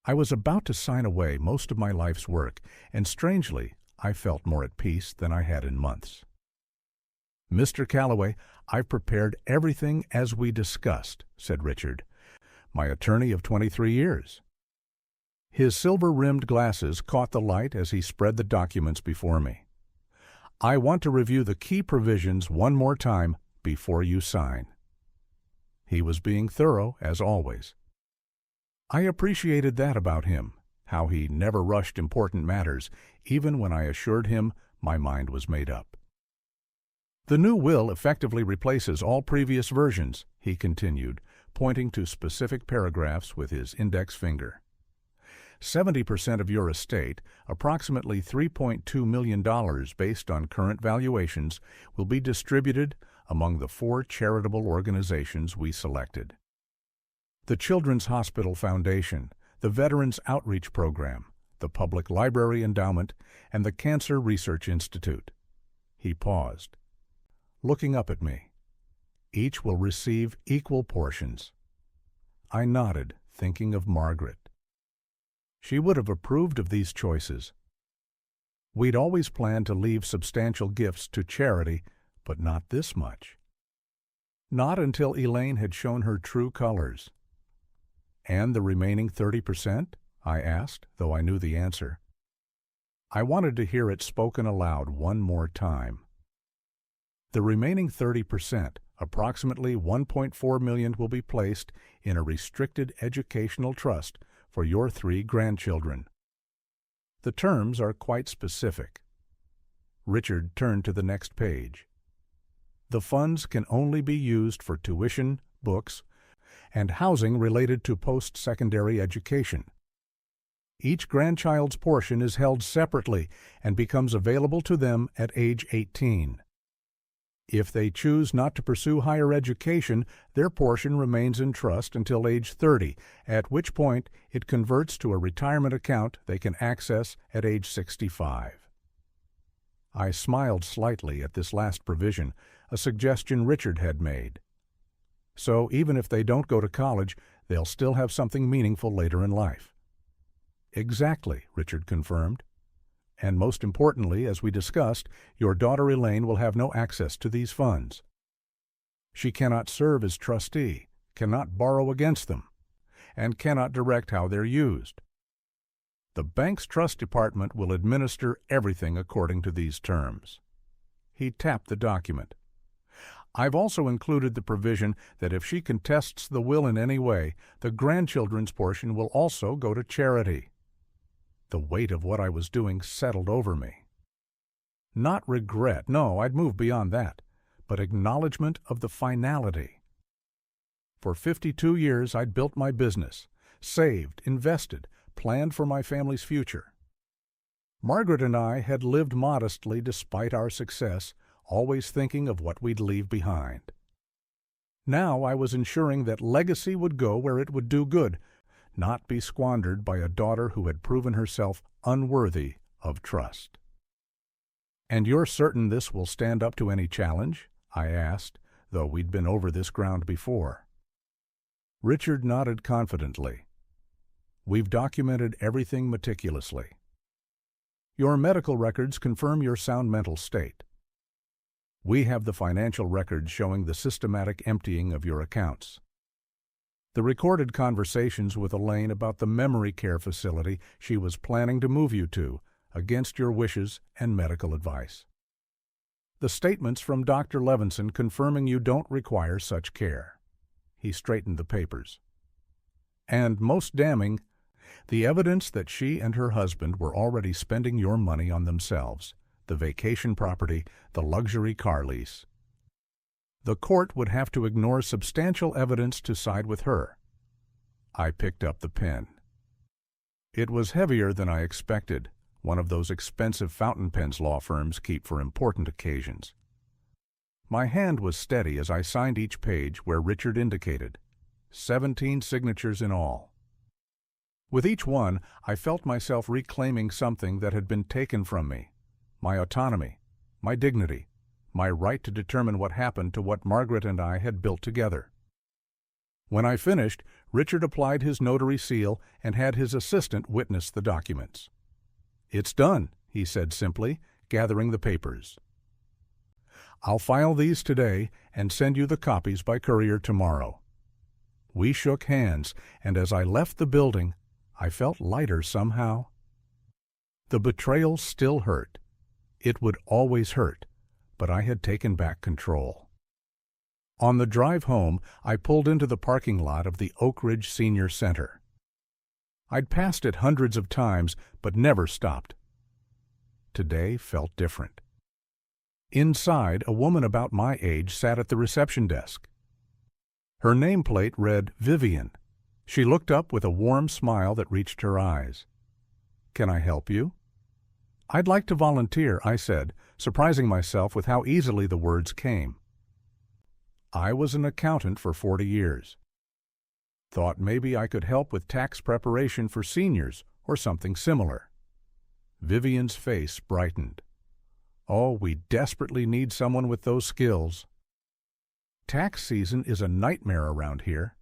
I was about to sign away most of my life's work, and strangely, I felt more at peace than I had in months. Mr. Calloway, I've prepared everything as we discussed, said Richard, my attorney of 23 years. His silver-rimmed glasses caught the light as he spread the documents before me. I want to review the key provisions one more time before you sign. He was being thorough, as always. I appreciated that about him, how he never rushed important matters, even when I assured him my mind was made up. The new will effectively replaces all previous versions, he continued, pointing to specific paragraphs with his index finger. 70% of your estate, approximately $3.2 million based on current valuations, will be distributed among the 4 charitable organizations we selected. the Children's Hospital Foundation, the Veterans Outreach Program, the Public Library Endowment, and the Cancer Research Institute. He paused, looking up at me. Each will receive equal portions. I nodded, thinking of Margaret. She would have approved of these choices. We'd always planned to leave substantial gifts to charity, but not this much. Not until Elaine had shown her true colors. "And the remaining 30%?" I asked, though I knew the answer. I wanted to hear it spoken aloud one more time. "The remaining 30%, approximately $1.4 million, will be placed in a restricted educational trust for your 3 grandchildren. The terms are quite specific." Richard turned to the next page. "The funds can only be used for tuition, books, and housing related to post-secondary education. Each grandchild's portion is held separately and becomes available to them at age 18. If they choose not to pursue higher education, their portion remains in trust until age 30, at which point it converts to a retirement account they can access at age 65. I smiled slightly at this last provision, a suggestion Richard had made. So even if they don't go to college, they'll still have something meaningful later in life. Exactly, Richard confirmed. And most importantly, as we discussed, your daughter Elaine will have no access to these funds. She cannot serve as trustee, cannot borrow against them, and cannot direct how they're used. The bank's trust department will administer everything according to these terms. He tapped the document. I've also included the provision that if she contests the will in any way, the grandchildren's portion will also go to charity. The weight of what I was doing settled over me. Not regret, no, I'd moved beyond that, but acknowledgement of the finality. For 52 years I'd built my business, saved, invested, planned for my family's future. Margaret and I had lived modestly despite our success, always thinking of what we'd leave behind. Now I was ensuring that legacy would go where it would do good, not be squandered by a daughter who had proven herself unworthy of trust. "And you're certain this will stand up to any challenge?" I asked, though we'd been over this ground before. Richard nodded confidently. "We've documented everything meticulously. Your medical records confirm your sound mental state. We have the financial records showing the systematic emptying of your accounts. The recorded conversations with Elaine about the memory care facility she was planning to move you to, against your wishes and medical advice. The statements from Dr. Levinson confirming you don't require such care." He straightened the papers. "And most damning, the evidence that she and her husband were already spending your money on themselves, the vacation property, the luxury car lease. The court would have to ignore substantial evidence to side with her." I picked up the pen. It was heavier than I expected, one of those expensive fountain pens law firms keep for important occasions. My hand was steady as I signed each page where Richard indicated, 17 signatures in all. With each one, I felt myself reclaiming something that had been taken from me, my autonomy, my dignity, my right to determine what happened to what Margaret and I had built together. When I finished, Richard applied his notary seal and had his assistant witness the documents. "It's done," he said simply, gathering the papers. "I'll file these today and send you the copies by courier tomorrow." We shook hands, and as I left the building, I felt lighter somehow. The betrayal still hurt. It would always hurt, but I had taken back control. On the drive home, I pulled into the parking lot of the Oak Ridge Senior Center. I'd passed it hundreds of times, but never stopped. Today felt different. Inside, a woman about my age sat at the reception desk. Her nameplate read Vivian. She looked up with a warm smile that reached her eyes. "Can I help you?" "I'd like to volunteer," I said, surprising myself with how easily the words came. I was an accountant for 40 years. Thought maybe I could help with tax preparation for seniors or something similar. Vivian's face brightened. Oh, we desperately need someone with those skills. Tax season is a nightmare around here.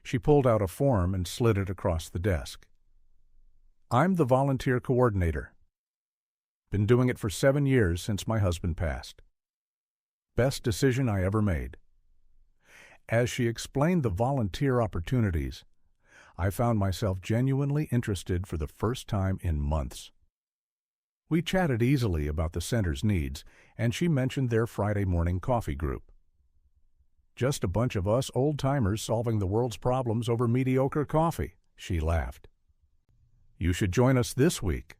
She pulled out a form and slid it across the desk. I'm the volunteer coordinator. Been doing it for 7 years since my husband passed. Best decision I ever made. As she explained the volunteer opportunities, I found myself genuinely interested for the first time in months. We chatted easily about the center's needs, and she mentioned their Friday morning coffee group. Just a bunch of us old-timers solving the world's problems over mediocre coffee, she laughed. You should join us this week.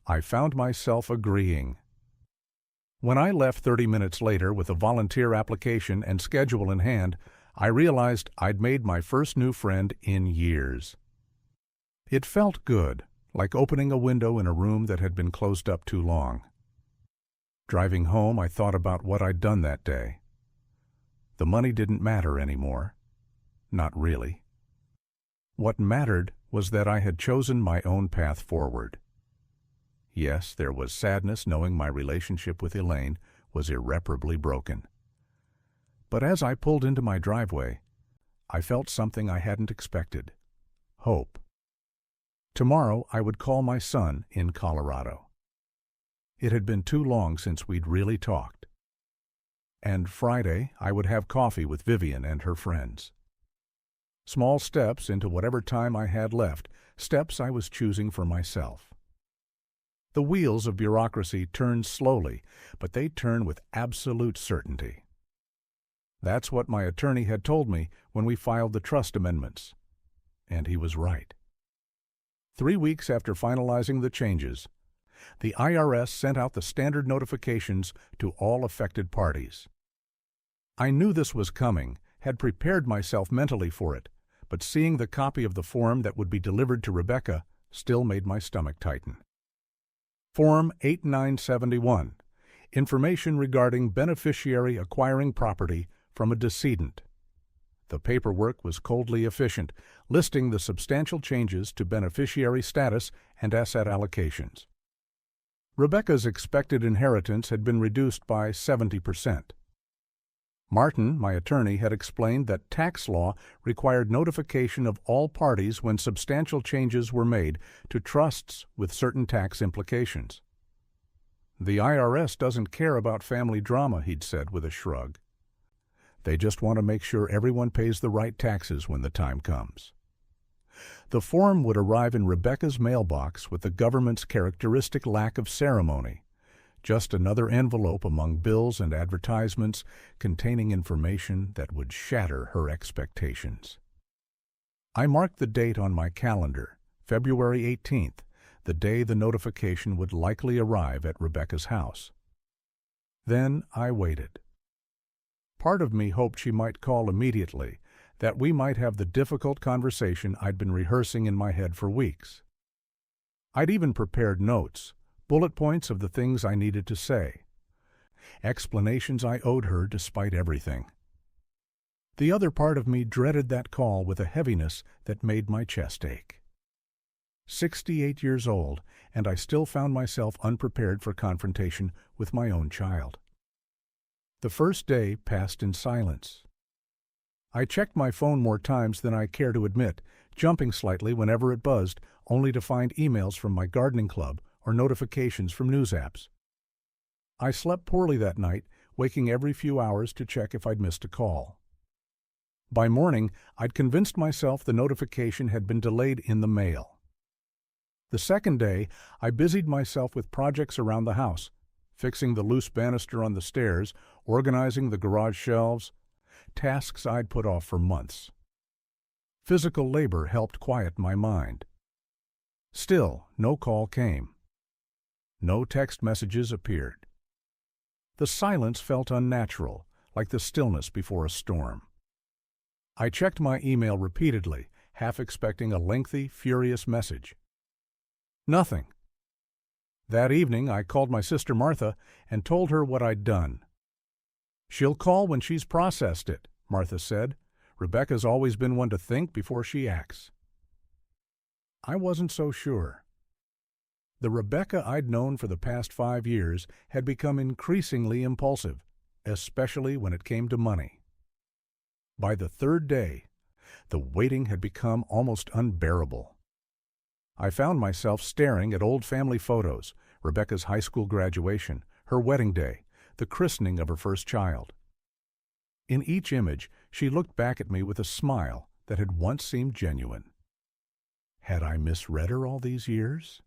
I found myself agreeing. When I left 30 minutes later with a volunteer application and schedule in hand, I realized I'd made my first new friend in years. It felt good, like opening a window in a room that had been closed up too long. Driving home, I thought about what I'd done that day. The money didn't matter anymore. Not really. What mattered was that I had chosen my own path forward. Yes, there was sadness knowing my relationship with Elaine was irreparably broken. But as I pulled into my driveway, I felt something I hadn't expected. Hope. Tomorrow I would call my son in Colorado. It had been too long since we'd really talked. And Friday I would have coffee with Vivian and her friends. Small steps into whatever time I had left, steps I was choosing for myself. The wheels of bureaucracy turn slowly, but they turn with absolute certainty. That's what my attorney had told me when we filed the trust amendments. And he was right. 3 weeks after finalizing the changes, the IRS sent out the standard notifications to all affected parties. I knew this was coming, had prepared myself mentally for it, but seeing the copy of the form that would be delivered to Rebecca still made my stomach tighten. Form 8971, Information regarding beneficiary acquiring property from a decedent. The paperwork was coldly efficient, listing the substantial changes to beneficiary status and asset allocations. Rebecca's expected inheritance had been reduced by 70%. Martin, my attorney, had explained that tax law required notification of all parties when substantial changes were made to trusts with certain tax implications. The IRS doesn't care about family drama, he'd said with a shrug. They just want to make sure everyone pays the right taxes when the time comes. The form would arrive in Rebecca's mailbox with the government's characteristic lack of ceremony. Just another envelope among bills and advertisements containing information that would shatter her expectations. I marked the date on my calendar, February 18th, the day the notification would likely arrive at Rebecca's house. Then I waited. Part of me hoped she might call immediately, that we might have the difficult conversation I'd been rehearsing in my head for weeks. I'd even prepared notes, bullet points of the things I needed to say, explanations I owed her despite everything. The other part of me dreaded that call with a heaviness that made my chest ache. 68 years old, and I still found myself unprepared for confrontation with my own child. The first day passed in silence. I checked my phone more times than I care to admit, jumping slightly whenever it buzzed, only to find emails from my gardening club or notifications from news apps. I slept poorly that night, waking every few hours to check if I'd missed a call. By morning, I'd convinced myself the notification had been delayed in the mail. The second day, I busied myself with projects around the house, fixing the loose banister on the stairs, organizing the garage shelves, tasks I'd put off for months. Physical labor helped quiet my mind. Still, no call came. No text messages appeared. The silence felt unnatural, like the stillness before a storm. I checked my email repeatedly, half expecting a lengthy, furious message. Nothing. That evening, I called my sister Martha and told her what I'd done. "She'll call when she's processed it," Martha said, Rebecca's always been one to think before she acts. I wasn't so sure. The Rebecca I'd known for the past 5 years had become increasingly impulsive, especially when it came to money. By the 3rd day, the waiting had become almost unbearable. I found myself staring at old family photos, Rebecca's high school graduation, her wedding day, the christening of her first child. In each image, she looked back at me with a smile that had once seemed genuine. Had I misread her all these years?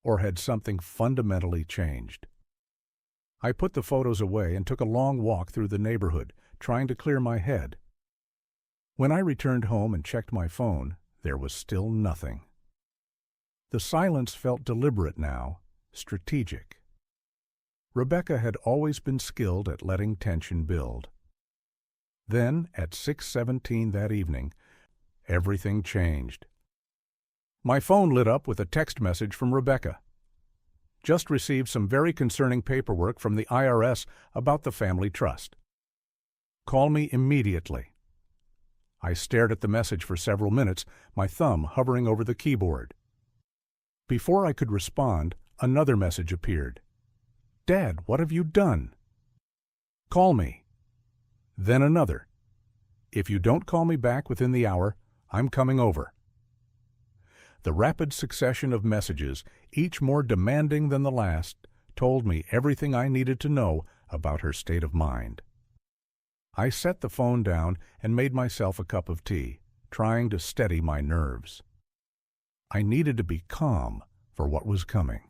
Or had something fundamentally changed? I put the photos away and took a long walk through the neighborhood, trying to clear my head. When I returned home and checked my phone, there was still nothing. The silence felt deliberate now, strategic. Rebecca had always been skilled at letting tension build. Then, at 6:17 that evening, everything changed. My phone lit up with a text message from Rebecca. Just received some very concerning paperwork from the IRS about the family trust. Call me immediately. I stared at the message for several minutes, my thumb hovering over the keyboard. Before I could respond, another message appeared. Dad, what have you done? Call me. Then another. If you don't call me back within the hour, I'm coming over. The rapid succession of messages, each more demanding than the last, told me everything I needed to know about her state of mind. I set the phone down and made myself a cup of tea, trying to steady my nerves. I needed to be calm for what was coming.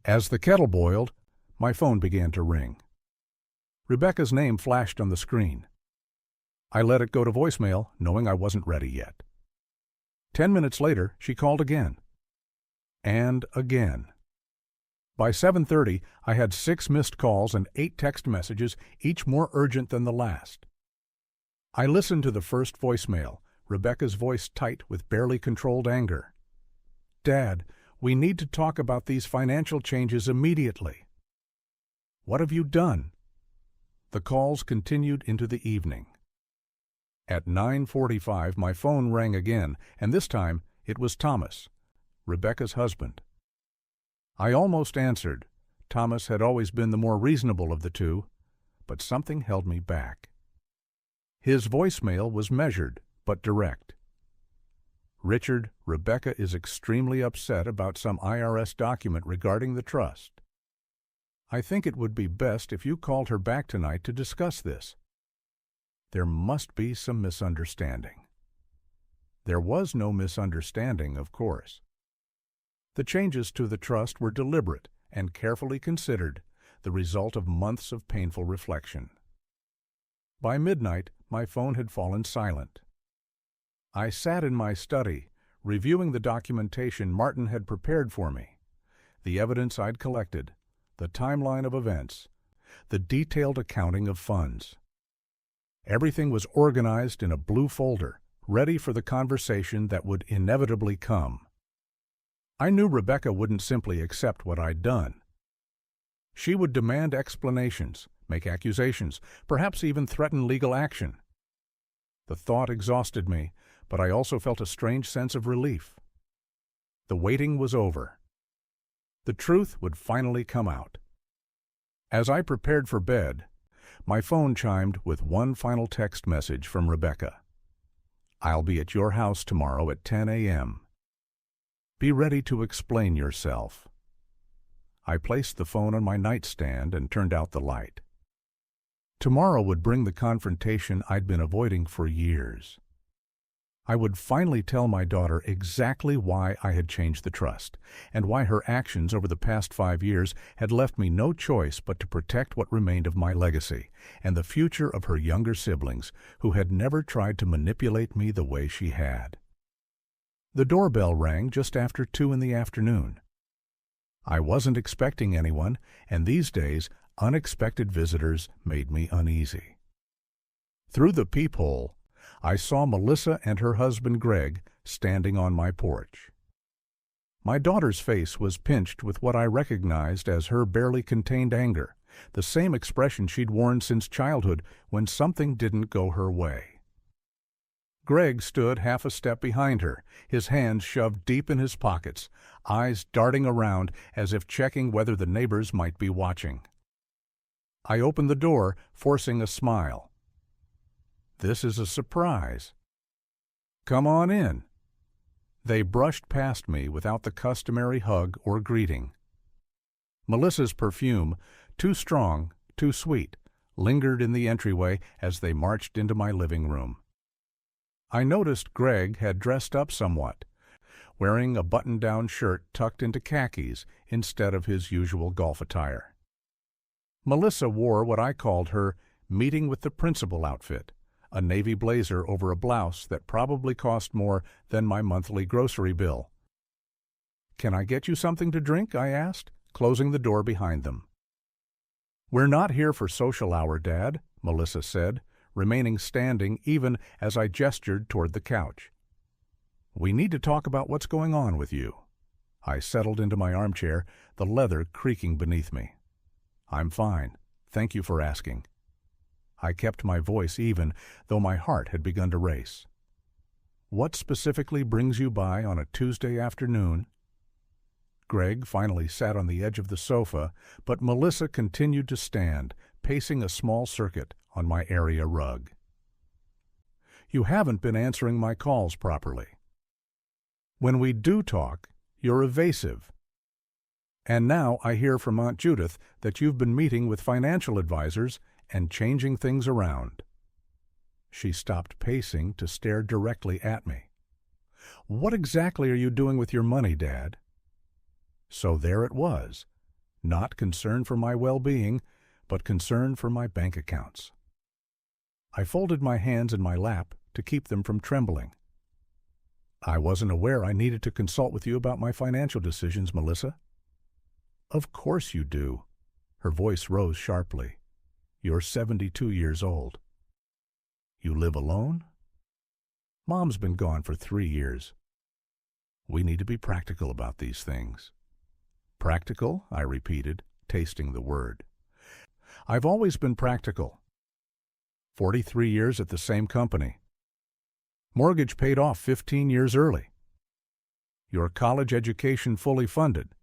As the kettle boiled, my phone began to ring. Rebecca's name flashed on the screen. I let it go to voicemail, knowing I wasn't ready yet. 10 minutes later, she called again. And again. By 7:30, I had 6 missed calls and 8 text messages, each more urgent than the last. I listened to the first voicemail, Rebecca's voice tight with barely controlled anger. Dad, we need to talk about these financial changes immediately. What have you done? The calls continued into the evening. At 9:45, my phone rang again, and this time it was Thomas, Rebecca's husband. I almost answered. Thomas had always been the more reasonable of the two, but something held me back. His voicemail was measured, but direct. Richard, Rebecca is extremely upset about some IRS document regarding the trust. I think it would be best if you called her back tonight to discuss this. There must be some misunderstanding. There was no misunderstanding, of course. The changes to the trust were deliberate and carefully considered, the result of months of painful reflection. By midnight, my phone had fallen silent. I sat in my study, reviewing the documentation Martin had prepared for me, the evidence I'd collected, the timeline of events, the detailed accounting of funds. Everything was organized in a blue folder, ready for the conversation that would inevitably come. I knew Rebecca wouldn't simply accept what I'd done. She would demand explanations, make accusations, perhaps even threaten legal action. The thought exhausted me, but I also felt a strange sense of relief. The waiting was over. The truth would finally come out. As I prepared for bed, my phone chimed with one final text message from Rebecca. I'll be at your house tomorrow at 10 a.m. Be ready to explain yourself. I placed the phone on my nightstand and turned out the light. Tomorrow would bring the confrontation I'd been avoiding for years. I would finally tell my daughter exactly why I had changed the trust, and why her actions over the past 5 years had left me no choice but to protect what remained of my legacy, and the future of her younger siblings, who had never tried to manipulate me the way she had. The doorbell rang just after 2 in the afternoon. I wasn't expecting anyone, and these days, unexpected visitors made me uneasy. Through the peephole, I saw Melissa and her husband Greg standing on my porch. My daughter's face was pinched with what I recognized as her barely contained anger, the same expression she'd worn since childhood when something didn't go her way. Greg stood half a step behind her, his hands shoved deep in his pockets, eyes darting around as if checking whether the neighbors might be watching. I opened the door, forcing a smile. This is a surprise. Come on in. They brushed past me without the customary hug or greeting. Melissa's perfume, too strong, too sweet, lingered in the entryway as they marched into my living room. I noticed Greg had dressed up somewhat, wearing a button-down shirt tucked into khakis instead of his usual golf attire. Melissa wore what I called her meeting with the principal outfit, a navy blazer over a blouse that probably cost more than my monthly grocery bill. "Can I get you something to drink?" I asked, closing the door behind them. "We're not here for social hour, Dad," Melissa said, remaining standing even as I gestured toward the couch. "We need to talk about what's going on with you." I settled into my armchair, the leather creaking beneath me. "I'm fine. Thank you for asking." I kept my voice even, though my heart had begun to race. "What specifically brings you by on a Tuesday afternoon?" Greg finally sat on the edge of the sofa, but Melissa continued to stand, pacing a small circuit on my area rug. "You haven't been answering my calls properly. When we do talk, you're evasive. And now I hear from Aunt Judith that you've been meeting with financial advisors and changing things around." She stopped pacing to stare directly at me. "What exactly are you doing with your money, Dad?" So there it was, not concern for my well-being, but concern for my bank accounts. I folded my hands in my lap to keep them from trembling. "I wasn't aware I needed to consult with you about my financial decisions, Melissa." "Of course you do." Her voice rose sharply. "You're 72 years old. You live alone?" "Mom's been gone for 3 years. We need to be practical about these things." "Practical?" I repeated, tasting the word. "I've always been practical. 43 years at the same company. Mortgage paid off 15 years early. Your college education fully funded.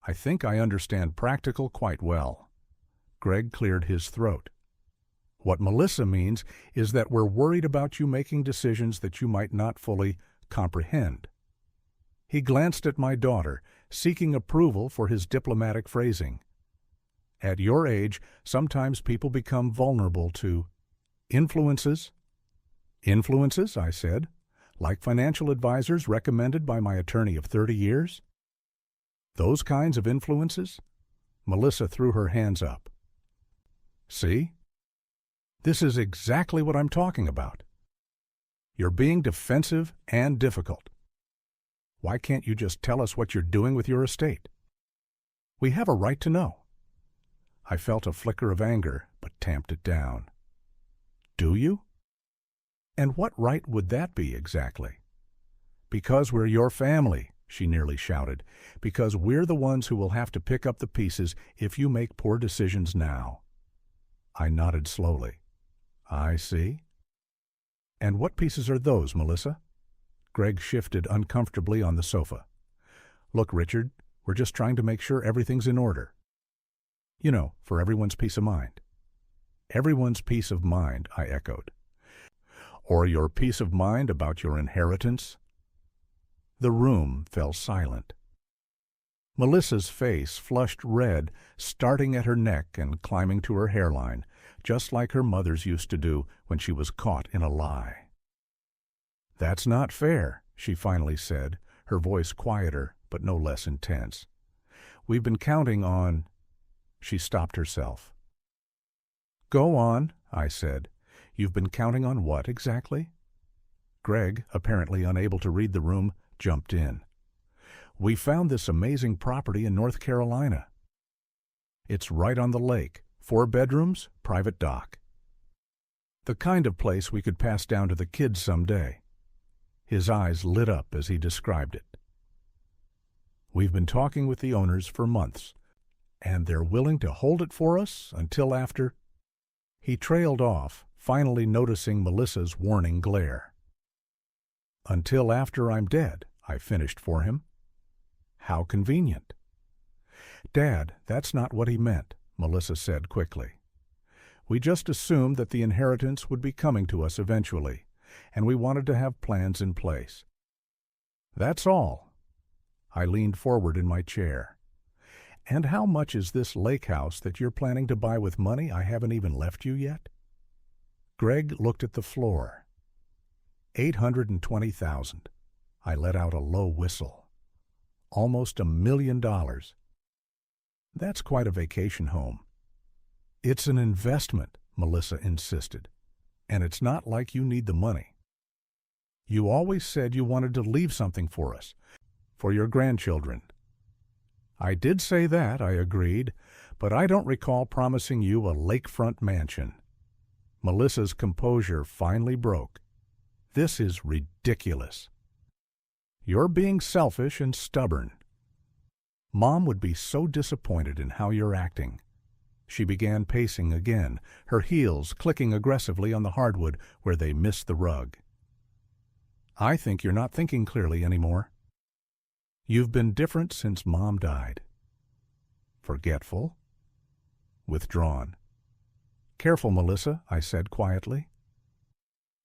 I think I understand practical quite well." Greg cleared his throat. "What Melissa means is that we're worried about you making decisions that you might not fully comprehend." He glanced at my daughter, seeking approval for his diplomatic phrasing. "At your age, sometimes people become vulnerable to influences." "Influences?" I said. "Like financial advisors recommended by my attorney of 30 years?" "Those kinds of influences?" Melissa threw her hands up. "See? This is exactly what I'm talking about. You're being defensive and difficult. Why can't you just tell us what you're doing with your estate? We have a right to know." I felt a flicker of anger, but tamped it down. "Do you? And what right would that be exactly?" "Because we're your family," she nearly shouted. "Because we're the ones who will have to pick up the pieces if you make poor decisions now." I nodded slowly. "I see." "And what pieces are those, Melissa?" Greg shifted uncomfortably on the sofa. "Look, Richard, we're just trying to make sure everything's in order. You know, for everyone's peace of mind." "Everyone's peace of mind," I echoed. "Or your peace of mind about your inheritance?" The room fell silent. Melissa's face flushed red, starting at her neck and climbing to her hairline, just like her mother's used to do when she was caught in a lie. "That's not fair," she finally said, her voice quieter but no less intense. "We've been counting on—" She stopped herself. "Go on," I said. "You've been counting on what exactly?" Greg, apparently unable to read the room, jumped in. "We found this amazing property in North Carolina. It's right on the lake, 4 bedrooms, private dock. The kind of place we could pass down to the kids someday." His eyes lit up as he described it. "We've been talking with the owners for months, and they're willing to hold it for us until after—" He trailed off, finally noticing Melissa's warning glare. Until after I'm dead, I finished for him. How convenient. Dad, that's not what he meant, Melissa said quickly. We just assumed that the inheritance would be coming to us eventually, and we wanted to have plans in place. That's all. I leaned forward in my chair. And how much is this lake house that you're planning to buy with money I haven't even left you yet? Greg looked at the floor. $820,000. I let out a low whistle. Almost $1 million. That's quite a vacation home. It's an investment, Melissa insisted, and it's not like you need the money. You always said you wanted to leave something for us, for your grandchildren. I did say that, I agreed, but I don't recall promising you a lakefront mansion. Melissa's composure finally broke. This is ridiculous. You're being selfish and stubborn. Mom would be so disappointed in how you're acting. She began pacing again, her heels clicking aggressively on the hardwood where they missed the rug. I think you're not thinking clearly anymore. You've been different since Mom died. Forgetful. Withdrawn. Careful, Melissa, I said quietly.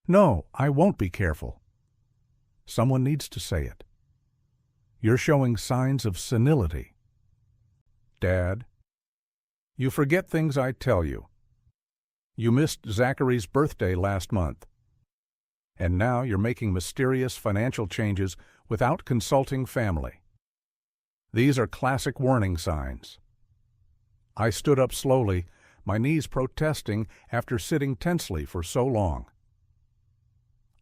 No, I won't be careful. Someone needs to say it. You're showing signs of senility. Dad, you forget things I tell you. You missed Zachary's birthday last month. And now you're making mysterious financial changes without consulting family. These are classic warning signs. I stood up slowly, my knees protesting after sitting tensely for so long.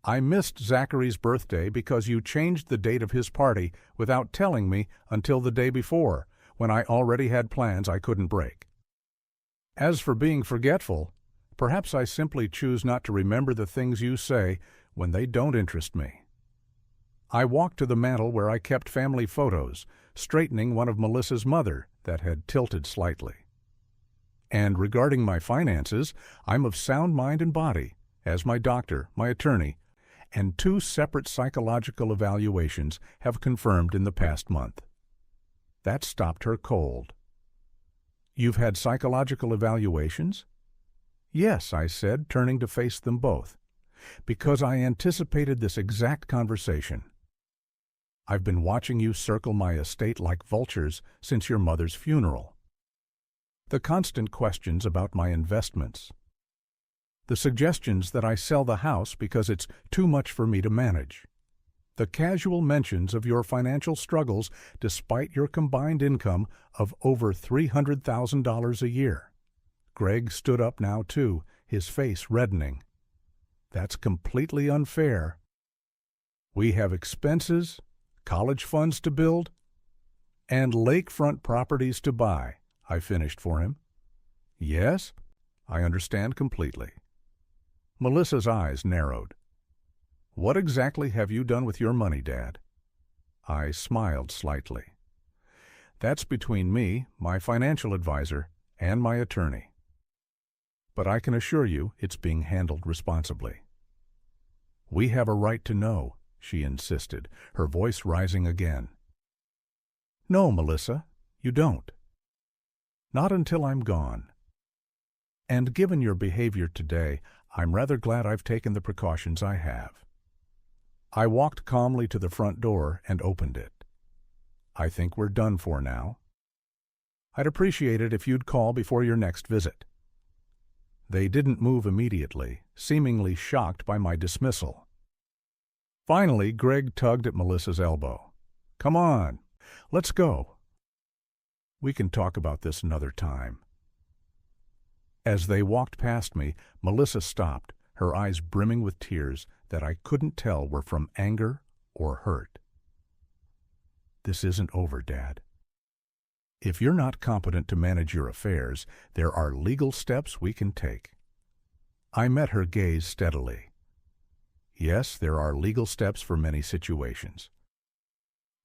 I missed Zachary's birthday because you changed the date of his party without telling me until the day before, when I already had plans I couldn't break. As for being forgetful, perhaps I simply choose not to remember the things you say when they don't interest me. I walked to the mantel where I kept family photos, straightening one of Melissa's mother that had tilted slightly. And regarding my finances, I'm of sound mind and body, as my doctor, my attorney, and 2 separate psychological evaluations have confirmed in the past month. That stopped her cold. You've had psychological evaluations? Yes, I said, turning to face them both, because I anticipated this exact conversation. I've been watching you circle my estate like vultures since your mother's funeral. The constant questions about my investments. The suggestions that I sell the house because it's too much for me to manage. The casual mentions of your financial struggles despite your combined income of over $300,000 a year. Greg stood up now too, his face reddening. That's completely unfair. We have expenses, college funds to build, and lakefront properties to buy, I finished for him. Yes, I understand completely. Melissa's eyes narrowed. What exactly have you done with your money, Dad? I smiled slightly. That's between me, my financial advisor, and my attorney. But I can assure you it's being handled responsibly. We have a right to know, she insisted, her voice rising again. No, Melissa, you don't. Not until I'm gone. And given your behavior today, I'm rather glad I've taken the precautions I have. I walked calmly to the front door and opened it. I think we're done for now. I'd appreciate it if you'd call before your next visit. They didn't move immediately, seemingly shocked by my dismissal. Finally, Greg tugged at Melissa's elbow. Come on, let's go. We can talk about this another time. As they walked past me, Melissa stopped, her eyes brimming with tears that I couldn't tell were from anger or hurt. This isn't over, Dad. If you're not competent to manage your affairs, there are legal steps we can take. I met her gaze steadily. Yes, there are legal steps for many situations.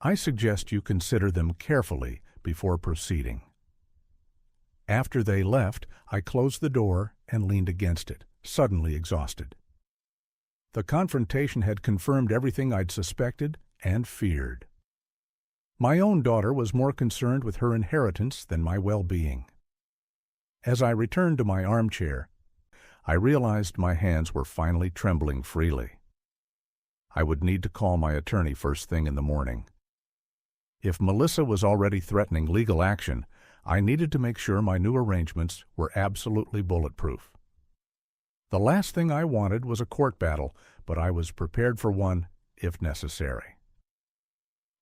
I suggest you consider them carefully before proceeding. After they left, I closed the door and leaned against it, suddenly exhausted. The confrontation had confirmed everything I'd suspected and feared. My own daughter was more concerned with her inheritance than my well-being. As I returned to my armchair, I realized my hands were finally trembling freely. I would need to call my attorney first thing in the morning. If Melissa was already threatening legal action, I needed to make sure my new arrangements were absolutely bulletproof. The last thing I wanted was a court battle, but I was prepared for one if necessary.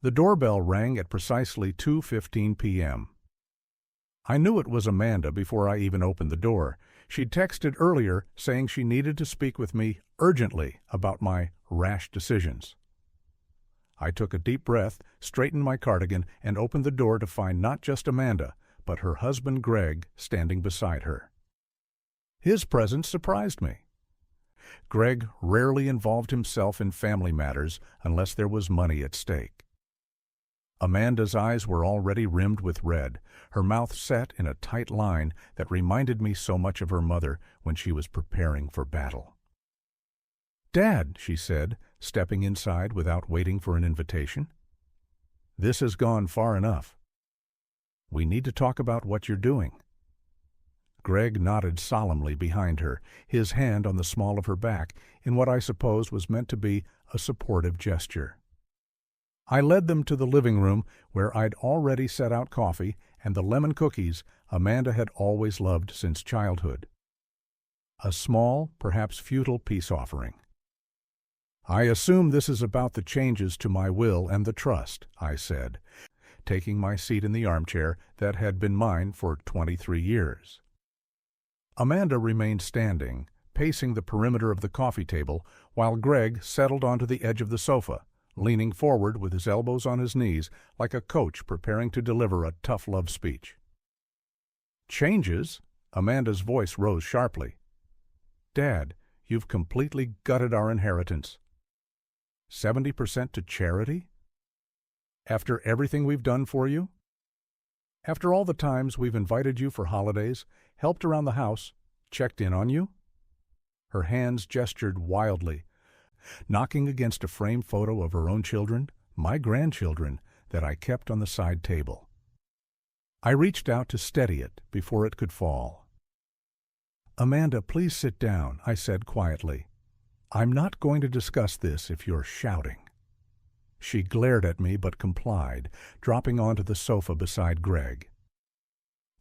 The doorbell rang at precisely 2:15 p.m. I knew it was Amanda before I even opened the door. She'd texted earlier saying she needed to speak with me urgently about my rash decisions. I took a deep breath, straightened my cardigan, and opened the door to find not just Amanda, but her husband Greg standing beside her. His presence surprised me. Greg rarely involved himself in family matters unless there was money at stake. Amanda's eyes were already rimmed with red, her mouth set in a tight line that reminded me so much of her mother when she was preparing for battle. "Dad," she said, stepping inside without waiting for an invitation. "This has gone far enough. We need to talk about what you're doing." Greg nodded solemnly behind her, his hand on the small of her back, in what I suppose was meant to be a supportive gesture. I led them to the living room, where I'd already set out coffee and the lemon cookies Amanda had always loved since childhood. A small, perhaps futile peace offering. "I assume this is about the changes to my will and the trust," I said, taking my seat in the armchair that had been mine for 23 years. Amanda remained standing, pacing the perimeter of the coffee table, while Greg settled onto the edge of the sofa, leaning forward with his elbows on his knees like a coach preparing to deliver a tough love speech. "Changes?" Amanda's voice rose sharply. "Dad, you've completely gutted our inheritance. 70% to charity? After everything we've done for you? After all the times we've invited you for holidays, helped around the house, checked in on you?" Her hands gestured wildly, knocking against a framed photo of her own children, my grandchildren, that I kept on the side table. I reached out to steady it before it could fall. "Amanda, please sit down," I said quietly. "I'm not going to discuss this if you're shouting." She glared at me but complied, dropping onto the sofa beside Greg.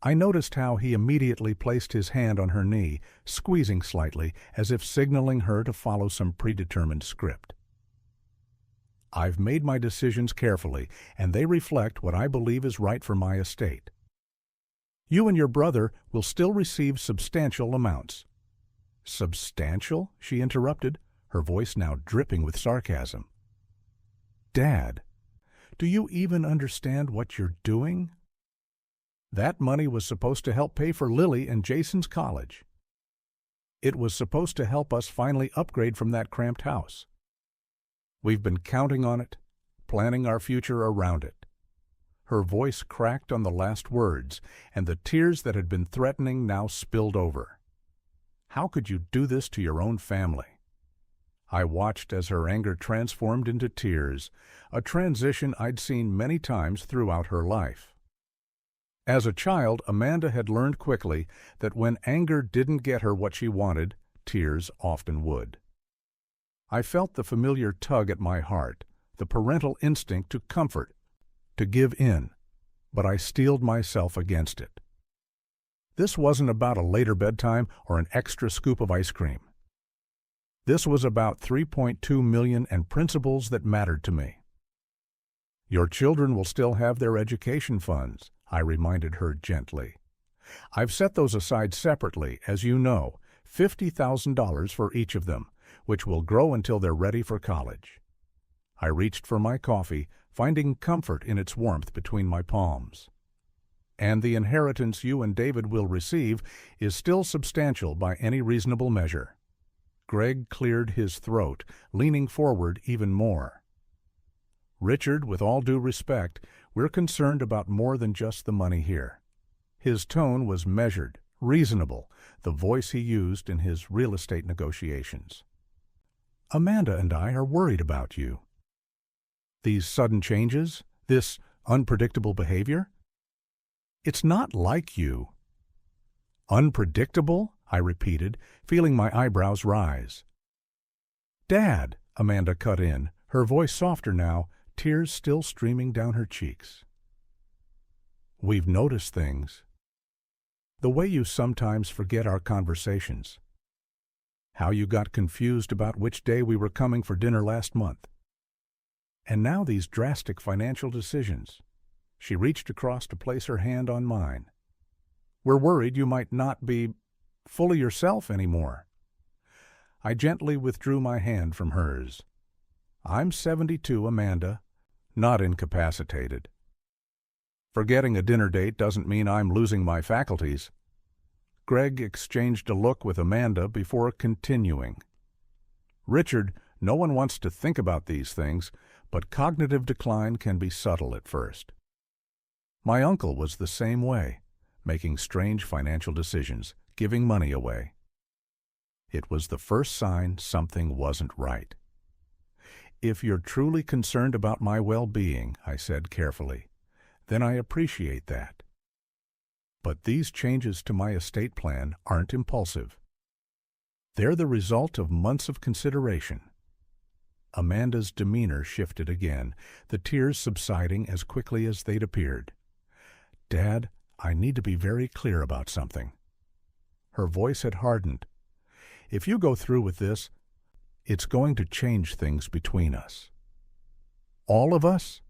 I noticed how he immediately placed his hand on her knee, squeezing slightly, as if signaling her to follow some predetermined script. "I've made my decisions carefully, and they reflect what I believe is right for my estate. You and your brother will still receive substantial amounts." "Substantial?" she interrupted, her voice now dripping with sarcasm. "Dad, do you even understand what you're doing? That money was supposed to help pay for Lily and Jason's college. It was supposed to help us finally upgrade from that cramped house. We've been counting on it, planning our future around it." Her voice cracked on the last words, and the tears that had been threatening now spilled over. "How could you do this to your own family?" I watched as her anger transformed into tears, a transition I'd seen many times throughout her life. As a child, Amanda had learned quickly that when anger didn't get her what she wanted, tears often would. I felt the familiar tug at my heart, the parental instinct to comfort, to give in, but I steeled myself against it. This wasn't about a later bedtime or an extra scoop of ice cream. This was about $3.2 million and principles that mattered to me. "Your children will still have their education funds," I reminded her gently. "I've set those aside separately, as you know, $50,000 for each of them, which will grow until they're ready for college." I reached for my coffee, finding comfort in its warmth between my palms. "And the inheritance you and David will receive is still substantial by any reasonable measure." Greg cleared his throat, leaning forward even more. "Richard, with all due respect, we're concerned about more than just the money here." His tone was measured, reasonable, the voice he used in his real estate negotiations. Amanda and I are worried about you. These sudden changes, this unpredictable behavior? It's not like you. Unpredictable? I repeated, feeling my eyebrows rise. Dad, Amanda cut in, her voice softer now, tears still streaming down her cheeks. We've noticed things. The way you sometimes forget our conversations. How you got confused about which day we were coming for dinner last month. And now these drastic financial decisions. She reached across to place her hand on mine. We're worried you might not be fully yourself anymore. I gently withdrew my hand from hers. I'm 72, Amanda, not incapacitated. Forgetting a dinner date doesn't mean I'm losing my faculties. Greg exchanged a look with Amanda before continuing. Richard, no one wants to think about these things, but cognitive decline can be subtle at first. My uncle was the same way, making strange financial decisions, giving money away. It was the first sign something wasn't right. If you're truly concerned about my well-being, I said carefully, then I appreciate that. But these changes to my estate plan aren't impulsive. They're the result of months of consideration. Amanda's demeanor shifted again, the tears subsiding as quickly as they'd appeared. Dad, I need to be very clear about something. Her voice had hardened. If you go through with this, it's going to change things between us. All of us?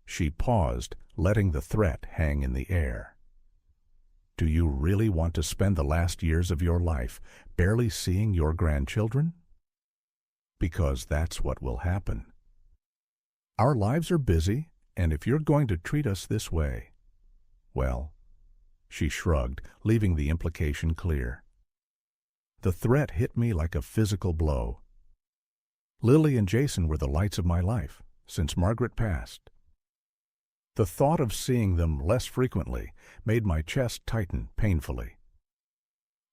She paused, letting the threat hang in the air. Do you really want to spend the last years of your life barely seeing your grandchildren? Because that's what will happen. Our lives are busy, and if you're going to treat us this way, well, she shrugged, leaving the implication clear. The threat hit me like a physical blow. Lily and Jason were the lights of my life, since Margaret passed. The thought of seeing them less frequently made my chest tighten painfully.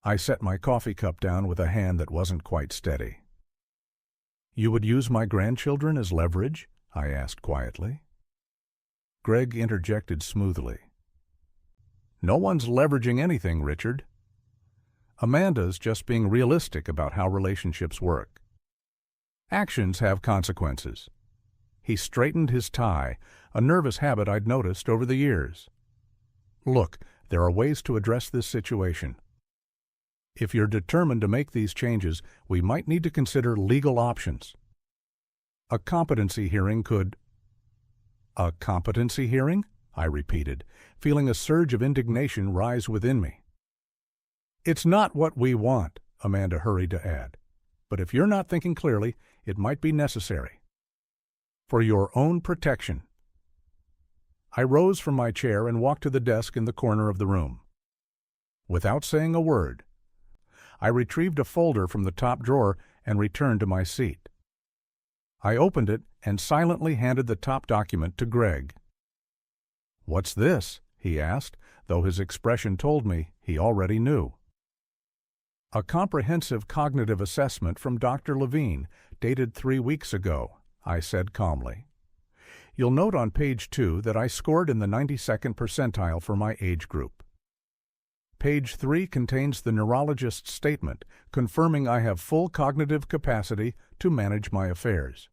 I set my coffee cup down with a hand that wasn't quite steady. You would use my grandchildren as leverage? I asked quietly. Greg interjected smoothly. No one's leveraging anything, Richard. Amanda's just being realistic about how relationships work. Actions have consequences. He straightened his tie, a nervous habit I'd noticed over the years. Look, there are ways to address this situation. If you're determined to make these changes, we might need to consider legal options. A competency hearing could... A competency hearing? I repeated, feeling a surge of indignation rise within me. It's not what we want, Amanda hurried to add. But if you're not thinking clearly, it might be necessary. For your own protection. I rose from my chair and walked to the desk in the corner of the room. Without saying a word, I retrieved a folder from the top drawer and returned to my seat. I opened it and silently handed the top document to Greg. What's this? He asked, though his expression told me he already knew. A comprehensive cognitive assessment from Dr. Levine, dated 3 weeks ago, I said calmly. You'll note on page 2 that I scored in the 92nd percentile for my age group. Page 3 contains the neurologist's statement confirming I have full cognitive capacity to manage my affairs.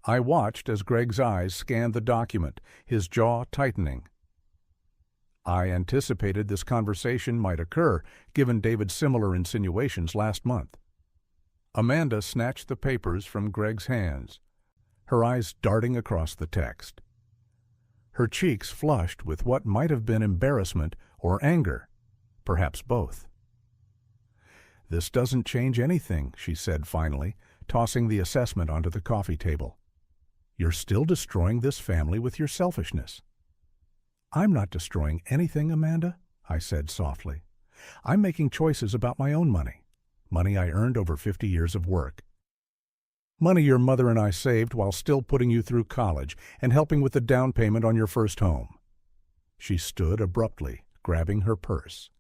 I watched as Greg's eyes scanned the document, his jaw tightening. I anticipated this conversation might occur, given David's similar insinuations last month. Amanda snatched the papers from Greg's hands, her eyes darting across the text. Her cheeks flushed with what might have been embarrassment or anger, perhaps both. This doesn't change anything, she said finally, tossing the assessment onto the coffee table. You're still destroying this family with your selfishness. I'm not destroying anything, Amanda, I said softly. I'm making choices about my own money, money I earned over 50 years of work. Money your mother and I saved while still putting you through college and helping with the down payment on your first home. She stood abruptly, grabbing her purse.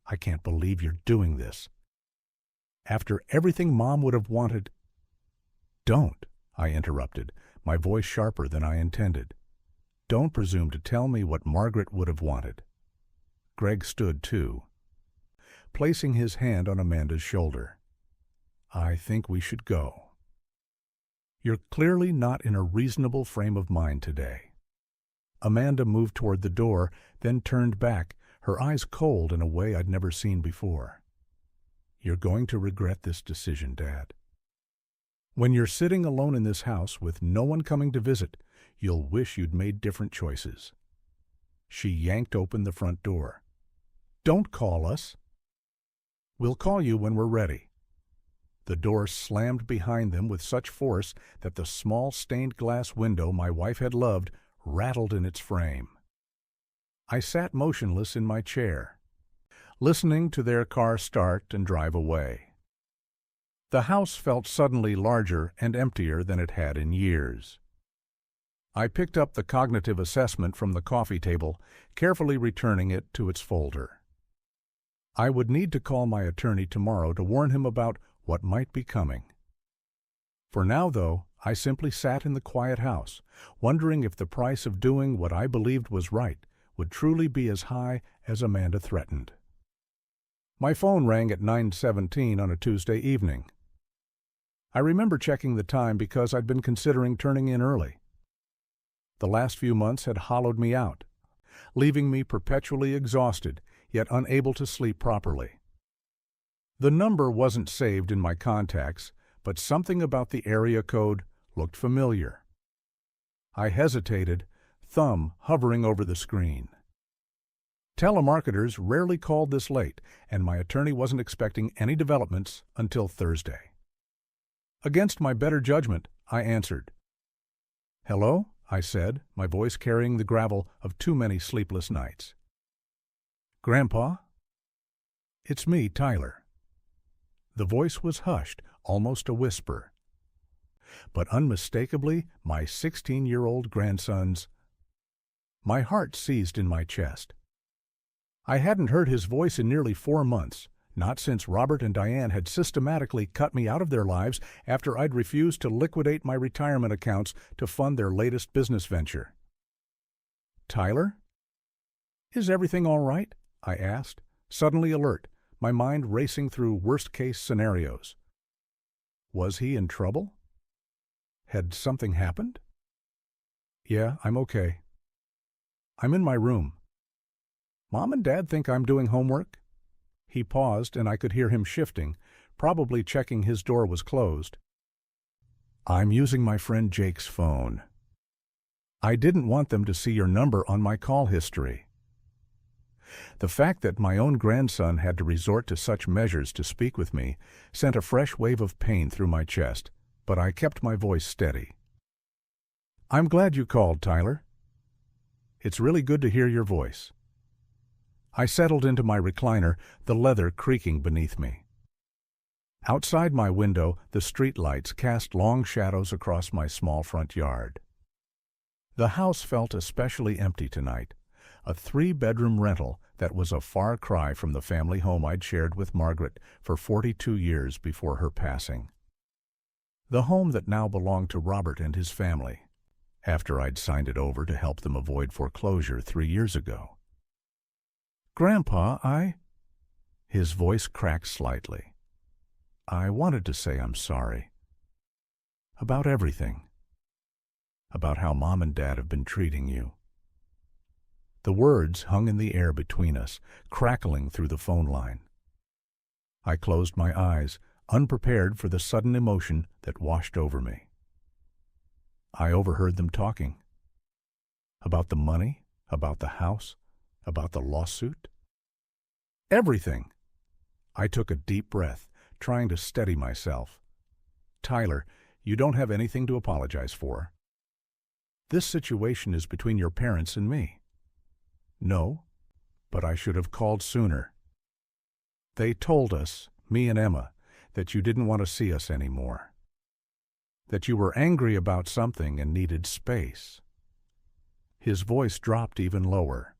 I can't believe you're doing this. After everything Mom would have wanted. Don't, I interrupted, my voice sharper than I intended. Don't presume to tell me what Margaret would have wanted. Greg stood too, placing his hand on Amanda's shoulder. I think we should go. You're clearly not in a reasonable frame of mind today. Amanda moved toward the door, then turned back, her eyes cold in a way I'd never seen before. You're going to regret this decision, Dad. When you're sitting alone in this house with no one coming to visit, you'll wish you'd made different choices. She yanked open the front door. Don't call us. We'll call you when we're ready. The door slammed behind them with such force that the small stained glass window my wife had loved rattled in its frame. I sat motionless in my chair, listening to their car start and drive away. The house felt suddenly larger and emptier than it had in years. I picked up the cognitive assessment from the coffee table, carefully returning it to its folder. I would need to call my attorney tomorrow to warn him about what might be coming. For now, though, I simply sat in the quiet house, wondering if the price of doing what I believed was right would truly be as high as Amanda threatened. My phone rang at 9:17 on a Tuesday evening. I remember checking the time because I'd been considering turning in early. The last few months had hollowed me out, leaving me perpetually exhausted, yet unable to sleep properly. The number wasn't saved in my contacts, but something about the area code looked familiar. I hesitated, thumb hovering over the screen. Telemarketers rarely called this late, and my attorney wasn't expecting any developments until Thursday. Against my better judgment, I answered. "Hello?" I said, my voice carrying the gravel of too many sleepless nights. "Grandpa?" "It's me, Tyler." The voice was hushed, almost a whisper. But unmistakably, my 16-year-old grandson's. My heart seized in my chest. I hadn't heard his voice in nearly 4 months, not since Robert and Diane had systematically cut me out of their lives after I'd refused to liquidate my retirement accounts to fund their latest business venture. "Tyler? Is everything all right?" I asked, suddenly alert, my mind racing through worst-case scenarios. Was he in trouble? Had something happened? "Yeah, I'm okay." "I'm in my room." "Mom and Dad think I'm doing homework?" He paused, and I could hear him shifting, probably checking his door was closed. "I'm using my friend Jake's phone. I didn't want them to see your number on my call history." The fact that my own grandson had to resort to such measures to speak with me sent a fresh wave of pain through my chest, but I kept my voice steady. "I'm glad you called, Tyler. It's really good to hear your voice." I settled into my recliner, the leather creaking beneath me. Outside my window, the street lights cast long shadows across my small front yard. The house felt especially empty tonight, a 3-bedroom rental that was a far cry from the family home I'd shared with Margaret for 42 years before her passing. The home that now belonged to Robert and his family, after I'd signed it over to help them avoid foreclosure 3 years ago. "Grandpa, His voice cracked slightly. "I wanted to say I'm sorry. About everything. About how Mom and Dad have been treating you." The words hung in the air between us, crackling through the phone line. I closed my eyes, unprepared for the sudden emotion that washed over me. I overheard them talking. About the money, about the house, about the lawsuit. Everything. I took a deep breath, trying to steady myself. "Tyler, you don't have anything to apologize for. This situation is between your parents and me." "No, but I should have called sooner. They told us, me and Emma, that you didn't want to see us anymore. That you were angry about something and needed space." His voice dropped even lower.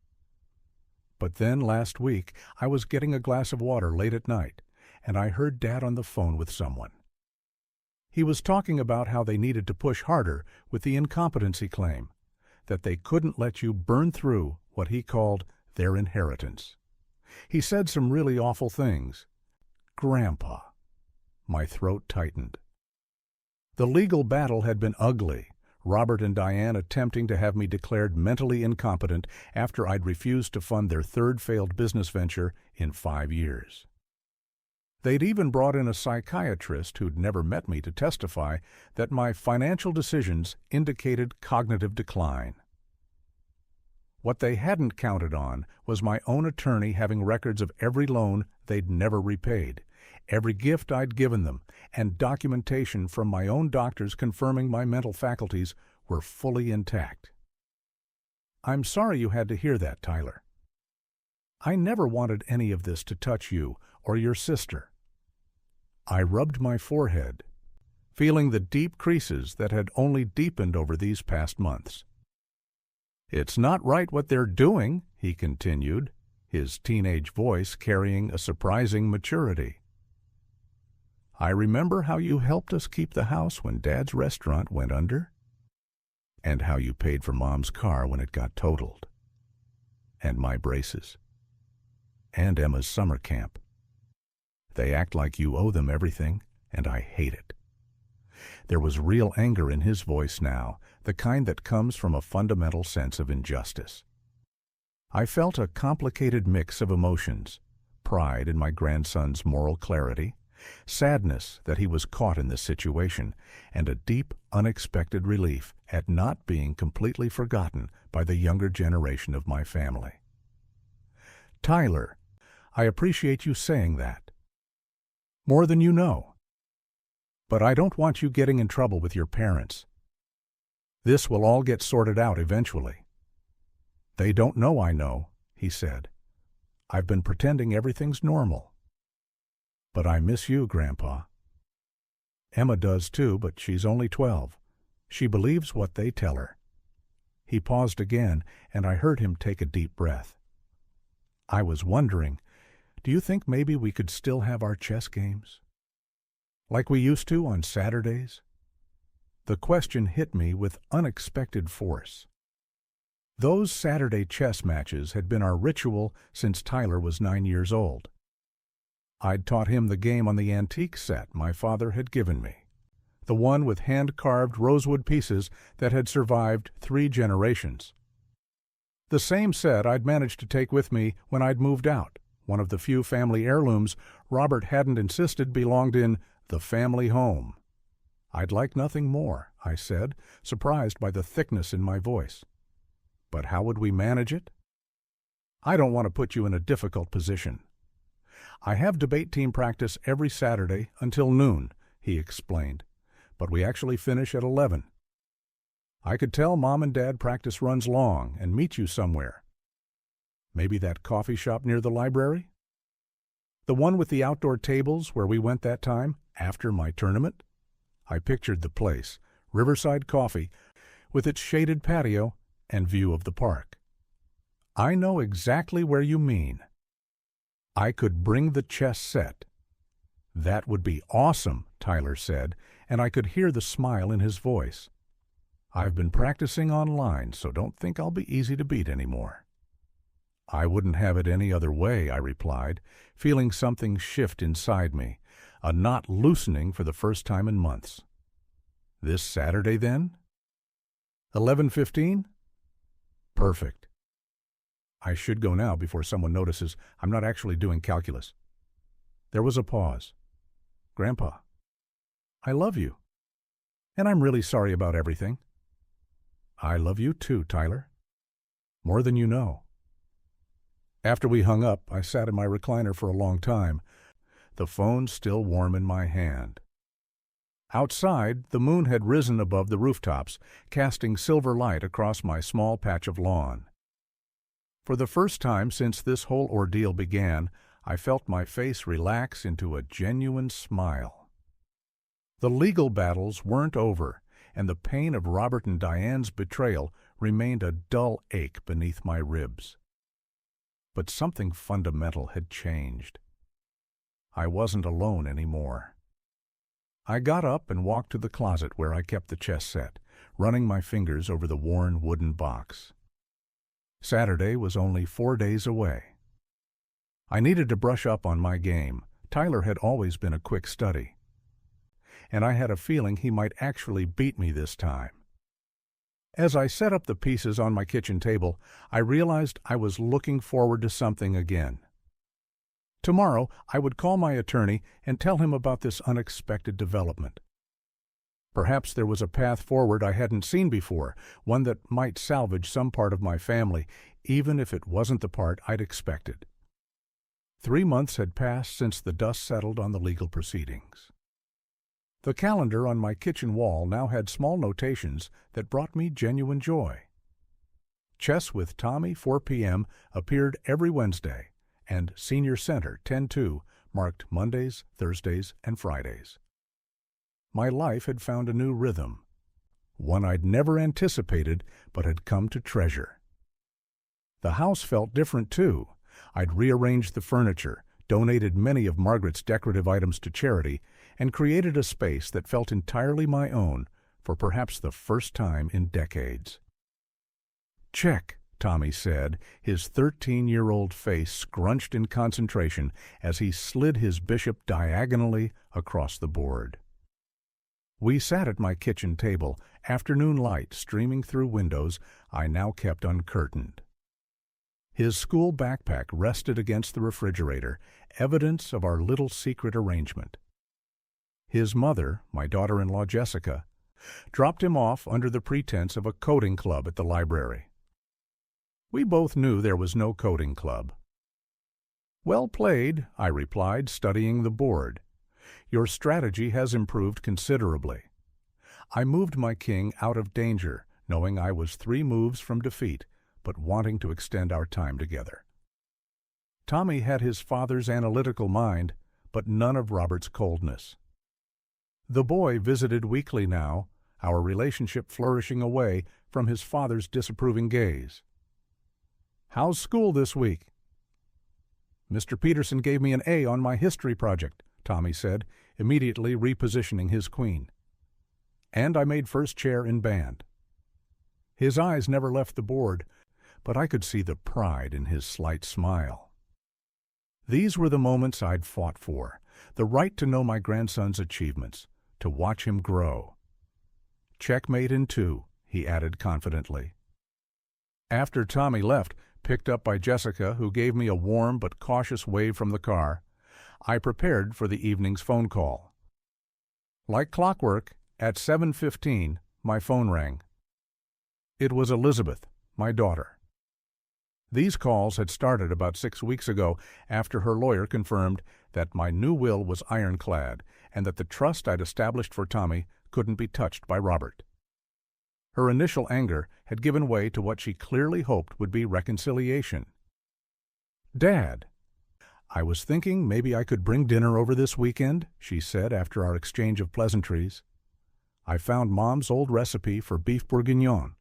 "But then last week I was getting a glass of water late at night, and I heard Dad on the phone with someone. He was talking about how they needed to push harder with the incompetency claim, that they couldn't let you burn through what he called their inheritance. He said some really awful things. Grandpa. My throat tightened. The legal battle had been ugly, Robert and Diane attempting to have me declared mentally incompetent after I'd refused to fund their third failed business venture in 5 years. They'd even brought in a psychiatrist who'd never met me to testify that my financial decisions indicated cognitive decline. What they hadn't counted on was my own attorney having records of every loan they'd never repaid, every gift I'd given them, and documentation from my own doctors confirming my mental faculties were fully intact. I'm sorry you had to hear that, Tyler. I never wanted any of this to touch you or your sister. I rubbed my forehead, feeling the deep creases that had only deepened over these past months. It's not right what they're doing, he continued, his teenage voice carrying a surprising maturity. I remember how you helped us keep the house when Dad's restaurant went under, and how you paid for Mom's car when it got totaled, and my braces, and Emma's summer camp. They act like you owe them everything, and I hate it. There was real anger in his voice now, the kind that comes from a fundamental sense of injustice. I felt a complicated mix of emotions, pride in my grandson's moral clarity, sadness that he was caught in this situation, and a deep, unexpected relief at not being completely forgotten by the younger generation of my family. Tyler, I appreciate you saying that. More than you know. But I don't want you getting in trouble with your parents. This will all get sorted out eventually. They don't know I know, he said. I've been pretending everything's normal. But I miss you, Grandpa. Emma does too, but she's only 12. She believes what they tell her. He paused again, and I heard him take a deep breath. I was wondering, do you think maybe we could still have our chess games? Like we used to on Saturdays? The question hit me with unexpected force. Those Saturday chess matches had been our ritual since Tyler was 9 years old. I'd taught him the game on the antique set my father had given me, the one with hand-carved rosewood pieces that had survived 3 generations. The same set I'd managed to take with me when I'd moved out, one of the few family heirlooms Robert hadn't insisted belonged in the family home. I'd like nothing more, I said, surprised by the thickness in my voice. But how would we manage it? I don't want to put you in a difficult position. I have debate team practice every Saturday until noon, he explained, but we actually finish at 11. I could tell Mom and Dad practice runs long and meet you somewhere. Maybe that coffee shop near the library? The one with the outdoor tables where we went that time, after my tournament? I pictured the place, Riverside Coffee, with its shaded patio and view of the park. I know exactly where you mean. I could bring the chess set. That would be awesome, Tyler said, and I could hear the smile in his voice. I've been practicing online, so don't think I'll be easy to beat anymore. I wouldn't have it any other way, I replied, feeling something shift inside me, a knot loosening for the first time in months. This Saturday, then? 11:15? Perfect. I should go now before someone notices I'm not actually doing calculus. There was a pause. Grandpa, I love you. And I'm really sorry about everything. I love you too, Tyler. More than you know. After we hung up, I sat in my recliner for a long time, the phone still warm in my hand. Outside, the moon had risen above the rooftops, casting silver light across my small patch of lawn. For the first time since this whole ordeal began, I felt my face relax into a genuine smile. The legal battles weren't over, and the pain of Robert and Diane's betrayal remained a dull ache beneath my ribs. But something fundamental had changed. I wasn't alone anymore. I got up and walked to the closet where I kept the chess set, running my fingers over the worn wooden box. Saturday was only 4 days away. I needed to brush up on my game. Tyler had always been a quick study, and I had a feeling he might actually beat me this time. As I set up the pieces on my kitchen table, I realized I was looking forward to something again. Tomorrow, I would call my attorney and tell him about this unexpected development. Perhaps there was a path forward I hadn't seen before, one that might salvage some part of my family, even if it wasn't the part I'd expected. 3 months had passed since the dust settled on the legal proceedings. The calendar on my kitchen wall now had small notations that brought me genuine joy. Chess with Tommy, 4 p.m., appeared every Wednesday, and Senior Center, 10-2, marked Mondays, Thursdays, and Fridays. My life had found a new rhythm, one I'd never anticipated but had come to treasure. The house felt different, too. I'd rearranged the furniture, donated many of Margaret's decorative items to charity, and created a space that felt entirely my own for perhaps the first time in decades. "Check," Tommy said, his 13-year-old face scrunched in concentration as he slid his bishop diagonally across the board. We sat at my kitchen table, afternoon light streaming through windows I now kept uncurtained. His school backpack rested against the refrigerator, evidence of our little secret arrangement. His mother, my daughter-in-law Jessica, dropped him off under the pretense of a coding club at the library. We both knew there was no coding club. "Well played," I replied, studying the board. "Your strategy has improved considerably." I moved my king out of danger, knowing I was 3 moves from defeat, but wanting to extend our time together. Tommy had his father's analytical mind, but none of Robert's coldness. The boy visited weekly now, our relationship flourishing away from his father's disapproving gaze. "How's school this week?" "Mr. Peterson gave me an A on my history project," Tommy said, immediately repositioning his queen. "And I made first chair in band." His eyes never left the board, but I could see the pride in his slight smile. These were the moments I'd fought for, the right to know my grandson's achievements, to watch him grow. "Checkmate in 2, he added confidently. After Tommy left, picked up by Jessica, who gave me a warm but cautious wave from the car, I prepared for the evening's phone call. Like clockwork, at 7:15, my phone rang. It was Elizabeth, my daughter. These calls had started about 6 weeks ago after her lawyer confirmed that my new will was ironclad and that the trust I'd established for Tommy couldn't be touched by Robert. Her initial anger had given way to what she clearly hoped would be reconciliation. "Dad, I was thinking maybe I could bring dinner over this weekend," she said after our exchange of pleasantries. "I found Mom's old recipe for beef bourguignon.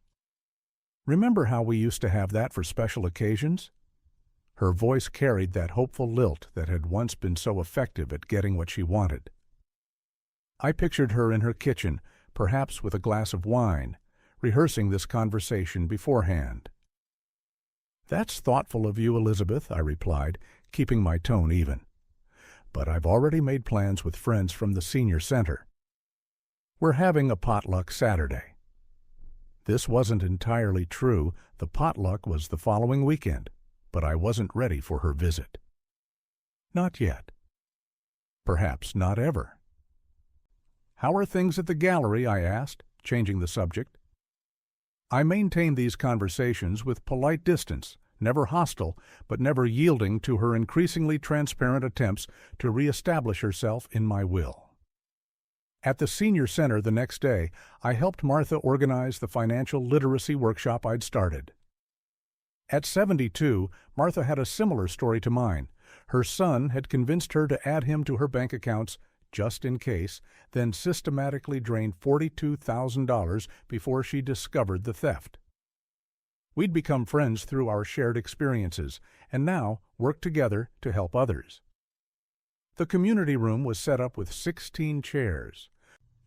Remember how we used to have that for special occasions?" Her voice carried that hopeful lilt that had once been so effective at getting what she wanted. I pictured her in her kitchen, perhaps with a glass of wine, rehearsing this conversation beforehand. "That's thoughtful of you, Elizabeth," I replied, keeping my tone even. "But I've already made plans with friends from the Senior Center. We're having a potluck Saturday." This wasn't entirely true. The potluck was the following weekend, but I wasn't ready for her visit. Not yet. Perhaps not ever. "How are things at the gallery?" I asked, changing the subject. I maintained these conversations with polite distance, never hostile, but never yielding to her increasingly transparent attempts to reestablish herself in my will. At the Senior Center the next day, I helped Martha organize the financial literacy workshop I'd started. At 72, Martha had a similar story to mine. Her son had convinced her to add him to her bank accounts just in case, then systematically drained $42,000 before she discovered the theft. We'd become friends through our shared experiences, and now worked together to help others. The community room was set up with 16 chairs,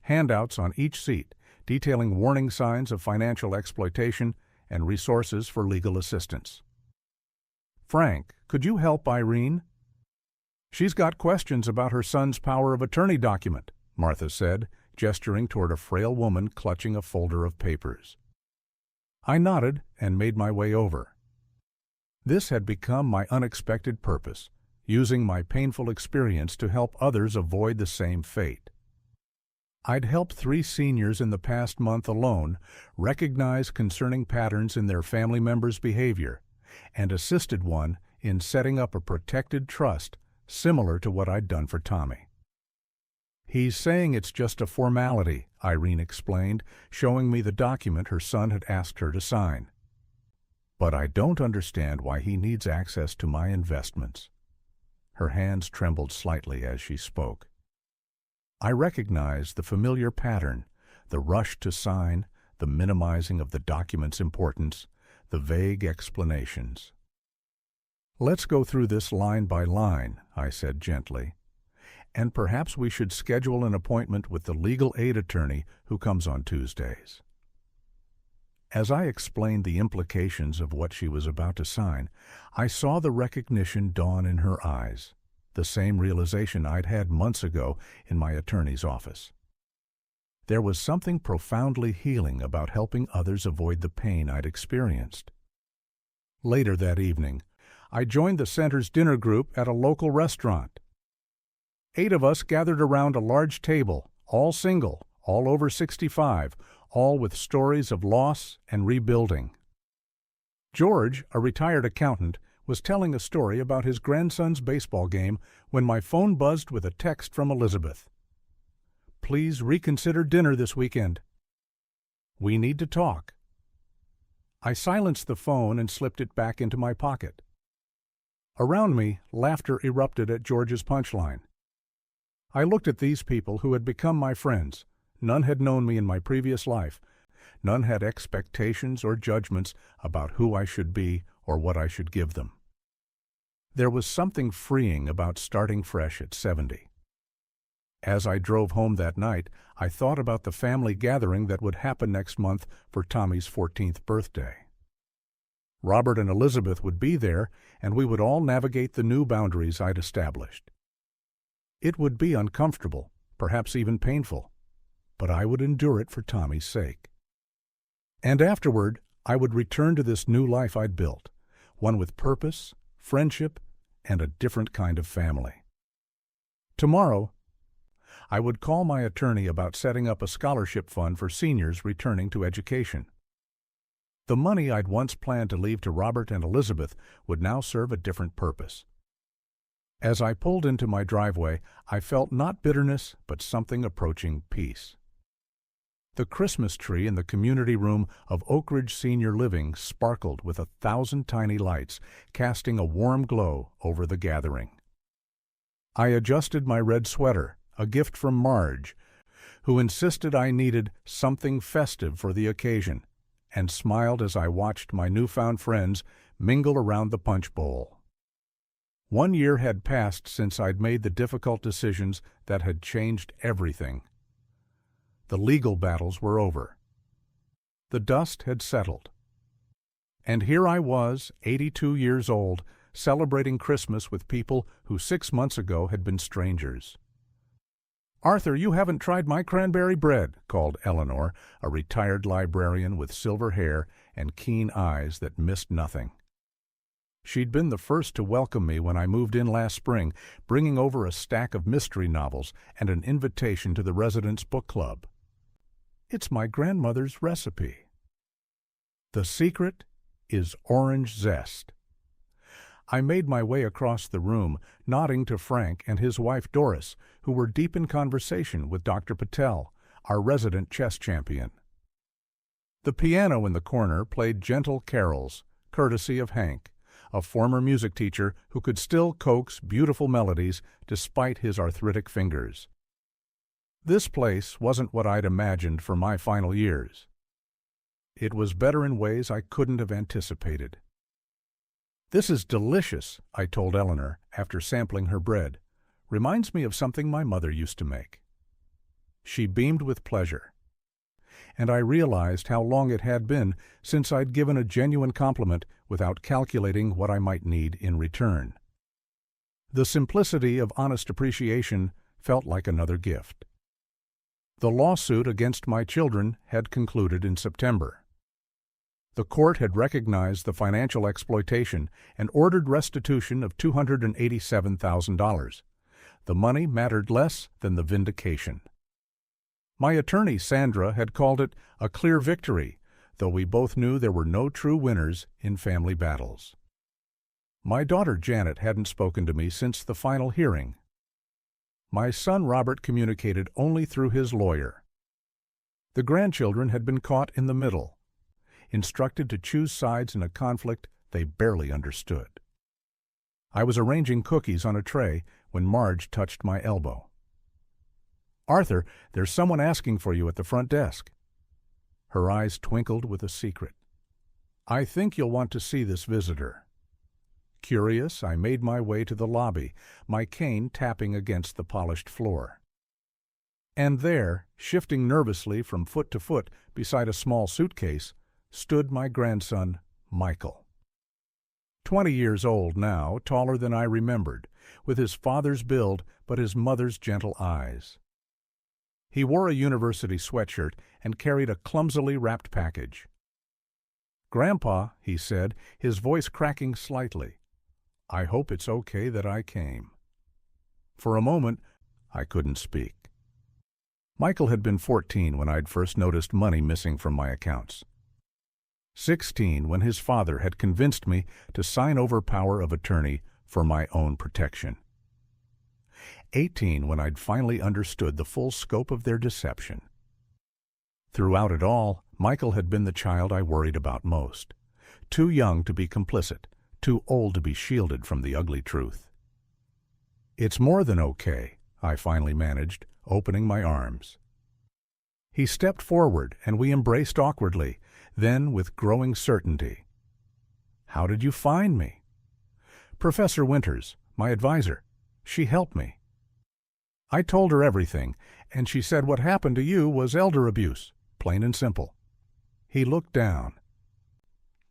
handouts on each seat detailing warning signs of financial exploitation and resources for legal assistance. "Frank, could you help Irene? She's got questions about her son's power of attorney document," Martha said, gesturing toward a frail woman clutching a folder of papers. I nodded and made my way over. This had become my unexpected purpose, using my painful experience to help others avoid the same fate. I'd helped 3 seniors in the past month alone recognize concerning patterns in their family members' behavior, and assisted one in setting up a protected trust similar to what I'd done for Tommy. "He's saying it's just a formality," Irene explained, showing me the document her son had asked her to sign. "But I don't understand why he needs access to my investments." Her hands trembled slightly as she spoke. I recognized the familiar pattern, the rush to sign, the minimizing of the document's importance, the vague explanations. "Let's go through this line by line," I said gently. "And perhaps we should schedule an appointment with the legal aid attorney who comes on Tuesdays." As I explained the implications of what she was about to sign, I saw the recognition dawn in her eyes, the same realization I'd had months ago in my attorney's office. There was something profoundly healing about helping others avoid the pain I'd experienced. Later that evening, I joined the center's dinner group at a local restaurant. 8 of us gathered around a large table, all single, all over 65, all with stories of loss and rebuilding. George, a retired accountant, was telling a story about his grandson's baseball game when my phone buzzed with a text from Elizabeth. "Please reconsider dinner this weekend. We need to talk." I silenced the phone and slipped it back into my pocket. Around me, laughter erupted at George's punchline. I looked at these people who had become my friends. None had known me in my previous life. None had expectations or judgments about who I should be or what I should give them. There was something freeing about starting fresh at 70. As I drove home that night, I thought about the family gathering that would happen next month for Tommy's 14th birthday. Robert and Elizabeth would be there, and we would all navigate the new boundaries I'd established. It would be uncomfortable, perhaps even painful, but I would endure it for Tommy's sake. And afterward, I would return to this new life I'd built, one with purpose, friendship, and a different kind of family. Tomorrow, I would call my attorney about setting up a scholarship fund for seniors returning to education. The money I'd once planned to leave to Robert and Elizabeth would now serve a different purpose. As I pulled into my driveway, I felt not bitterness, but something approaching peace. The Christmas tree in the community room of Oak Ridge Senior Living sparkled with 1,000 tiny lights, casting a warm glow over the gathering. I adjusted my red sweater, a gift from Marge, who insisted I needed something festive for the occasion, and smiled as I watched my newfound friends mingle around the punch bowl. 1 year had passed since I'd made the difficult decisions that had changed everything. The legal battles were over. The dust had settled. And here I was, 82 years old, celebrating Christmas with people who 6 months ago had been strangers. "Arthur, you haven't tried my cranberry bread," called Eleanor, a retired librarian with silver hair and keen eyes that missed nothing. She'd been the first to welcome me when I moved in last spring, bringing over a stack of mystery novels and an invitation to the residents' book club. It's my grandmother's recipe. The secret is orange zest. I made my way across the room, nodding to Frank and his wife Doris, who were deep in conversation with Dr. Patel, our resident chess champion. The piano in the corner played gentle carols, courtesy of Hank, a former music teacher who could still coax beautiful melodies despite his arthritic fingers. This place wasn't what I'd imagined for my final years. It was better in ways I couldn't have anticipated. "This is delicious," I told Eleanor after sampling her bread, reminds me of something my mother used to make." She beamed with pleasure, and I realized how long it had been since I'd given a genuine compliment without calculating what I might need in return. The simplicity of honest appreciation felt like another gift. The lawsuit against my children had concluded in September. The court had recognized the financial exploitation and ordered restitution of $287,000. The money mattered less than the vindication. My attorney, Sandra, had called it a clear victory, though we both knew there were no true winners in family battles. My daughter, Janet, hadn't spoken to me since the final hearing. My son, Robert, communicated only through his lawyer. The grandchildren had been caught in the middle, instructed to choose sides in a conflict they barely understood. I was arranging cookies on a tray when Marge touched my elbow. "Arthur, there's someone asking for you at the front desk." Her eyes twinkled with a secret. "I think you'll want to see this visitor." Curious, I made my way to the lobby, my cane tapping against the polished floor. And there, shifting nervously from foot to foot beside a small suitcase, stood my grandson, Michael. 20 years old now, taller than I remembered, with his father's build but his mother's gentle eyes. He wore a university sweatshirt and carried a clumsily wrapped package. "Grandpa," he said, his voice cracking slightly, "I hope it's okay that I came." For a moment, I couldn't speak. Michael had been 14 when I'd first noticed money missing from my accounts. 16 when his father had convinced me to sign over power of attorney for my own protection. 18 when I'd finally understood the full scope of their deception. Throughout it all, Michael had been the child I worried about most. Too young to be complicit, too old to be shielded from the ugly truth. "It's more than okay," I finally managed, opening my arms. He stepped forward and we embraced awkwardly, then with growing certainty. "How did you find me?" "Professor Winters, my advisor. She helped me." I told her everything, and she said what happened to you was elder abuse, plain and simple. He looked down.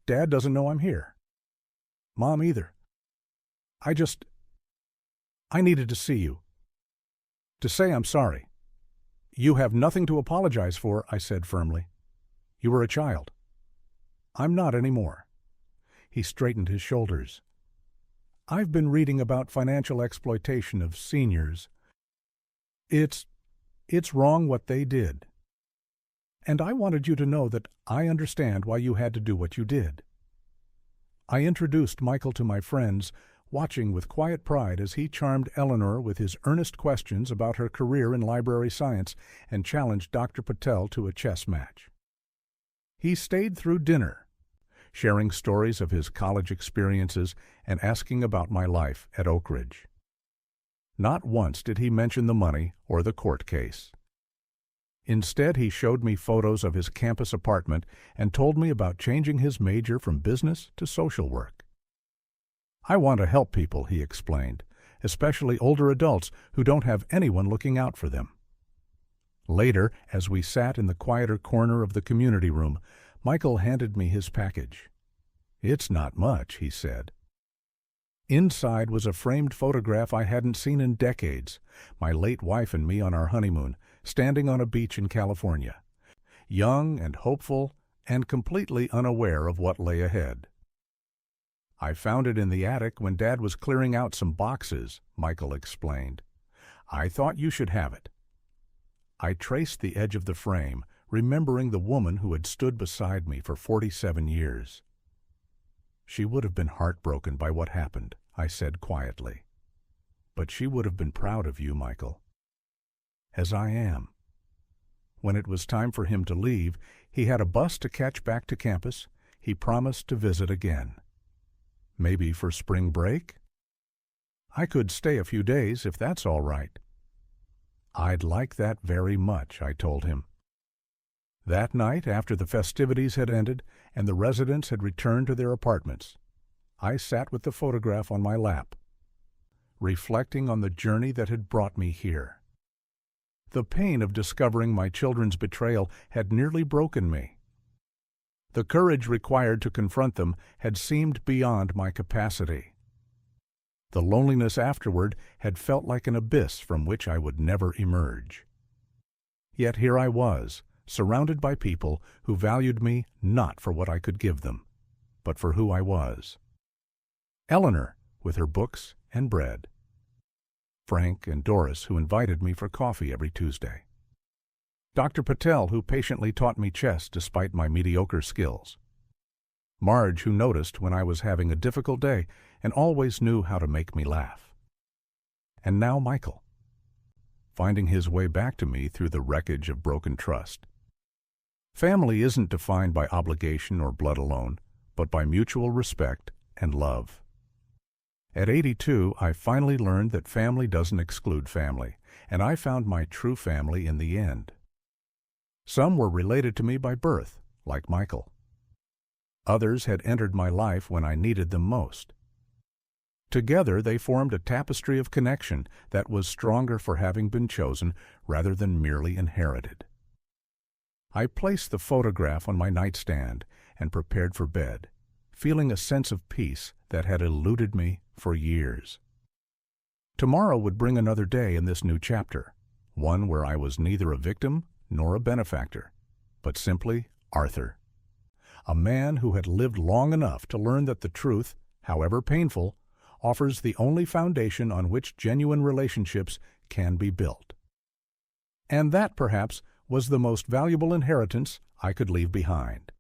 "Dad doesn't know I'm here. Mom either. I needed to see you. To say I'm sorry." "You have nothing to apologize for," I said firmly. "You were a child." "I'm not anymore." He straightened his shoulders. "I've been reading about financial exploitation of seniors. It's wrong what they did. And I wanted you to know that I understand why you had to do what you did." I introduced Michael to my friends, watching with quiet pride as he charmed Eleanor with his earnest questions about her career in library science and challenged Dr. Patel to a chess match. He stayed through dinner, sharing stories of his college experiences and asking about my life at Oak Ridge. Not once did he mention the money or the court case. Instead, he showed me photos of his campus apartment and told me about changing his major from business to social work. "I want to help people," he explained, "especially older adults who don't have anyone looking out for them." Later, as we sat in the quieter corner of the community room, Michael handed me his package. "It's not much," he said. Inside was a framed photograph I hadn't seen in decades, my late wife and me on our honeymoon, standing on a beach in California, young and hopeful and completely unaware of what lay ahead. "I found it in the attic when Dad was clearing out some boxes," Michael explained. "I thought you should have it." I traced the edge of the frame, remembering the woman who had stood beside me for 47 years. "She would have been heartbroken by what happened," I said quietly. "But she would have been proud of you, Michael." "As I am." When it was time for him to leave, he had a bus to catch back to campus. He promised to visit again. "Maybe for spring break?" "I could stay a few days, if that's all right." "I'd like that very much," I told him. That night, after the festivities had ended and the residents had returned to their apartments, I sat with the photograph on my lap. reflecting on the journey that had brought me here. The pain of discovering my children's betrayal had nearly broken me. The courage required to confront them had seemed beyond my capacity. The loneliness afterward had felt like an abyss from which I would never emerge. Yet here I was, surrounded by people who valued me not for what I could give them, but for who I was. Eleanor, with her books and bread. Frank and Doris, who invited me for coffee every Tuesday. Dr. Patel, who patiently taught me chess despite my mediocre skills. Marge, who noticed when I was having a difficult day and always knew how to make me laugh. And now Michael, finding his way back to me through the wreckage of broken trust. Family isn't defined by obligation or blood alone, but by mutual respect and love. At 82, I finally learned that family doesn't exclude family, and I found my true family in the end. Some were related to me by birth, like Michael. Others had entered my life when I needed them most. Together, they formed a tapestry of connection that was stronger for having been chosen rather than merely inherited. I placed the photograph on my nightstand and prepared for bed, feeling a sense of peace that had eluded me for years. Tomorrow would bring another day in this new chapter, one where I was neither a victim nor a benefactor, but simply Arthur, a man who had lived long enough to learn that the truth, however painful, offers the only foundation on which genuine relationships can be built. And that, perhaps, was the most valuable inheritance I could leave behind.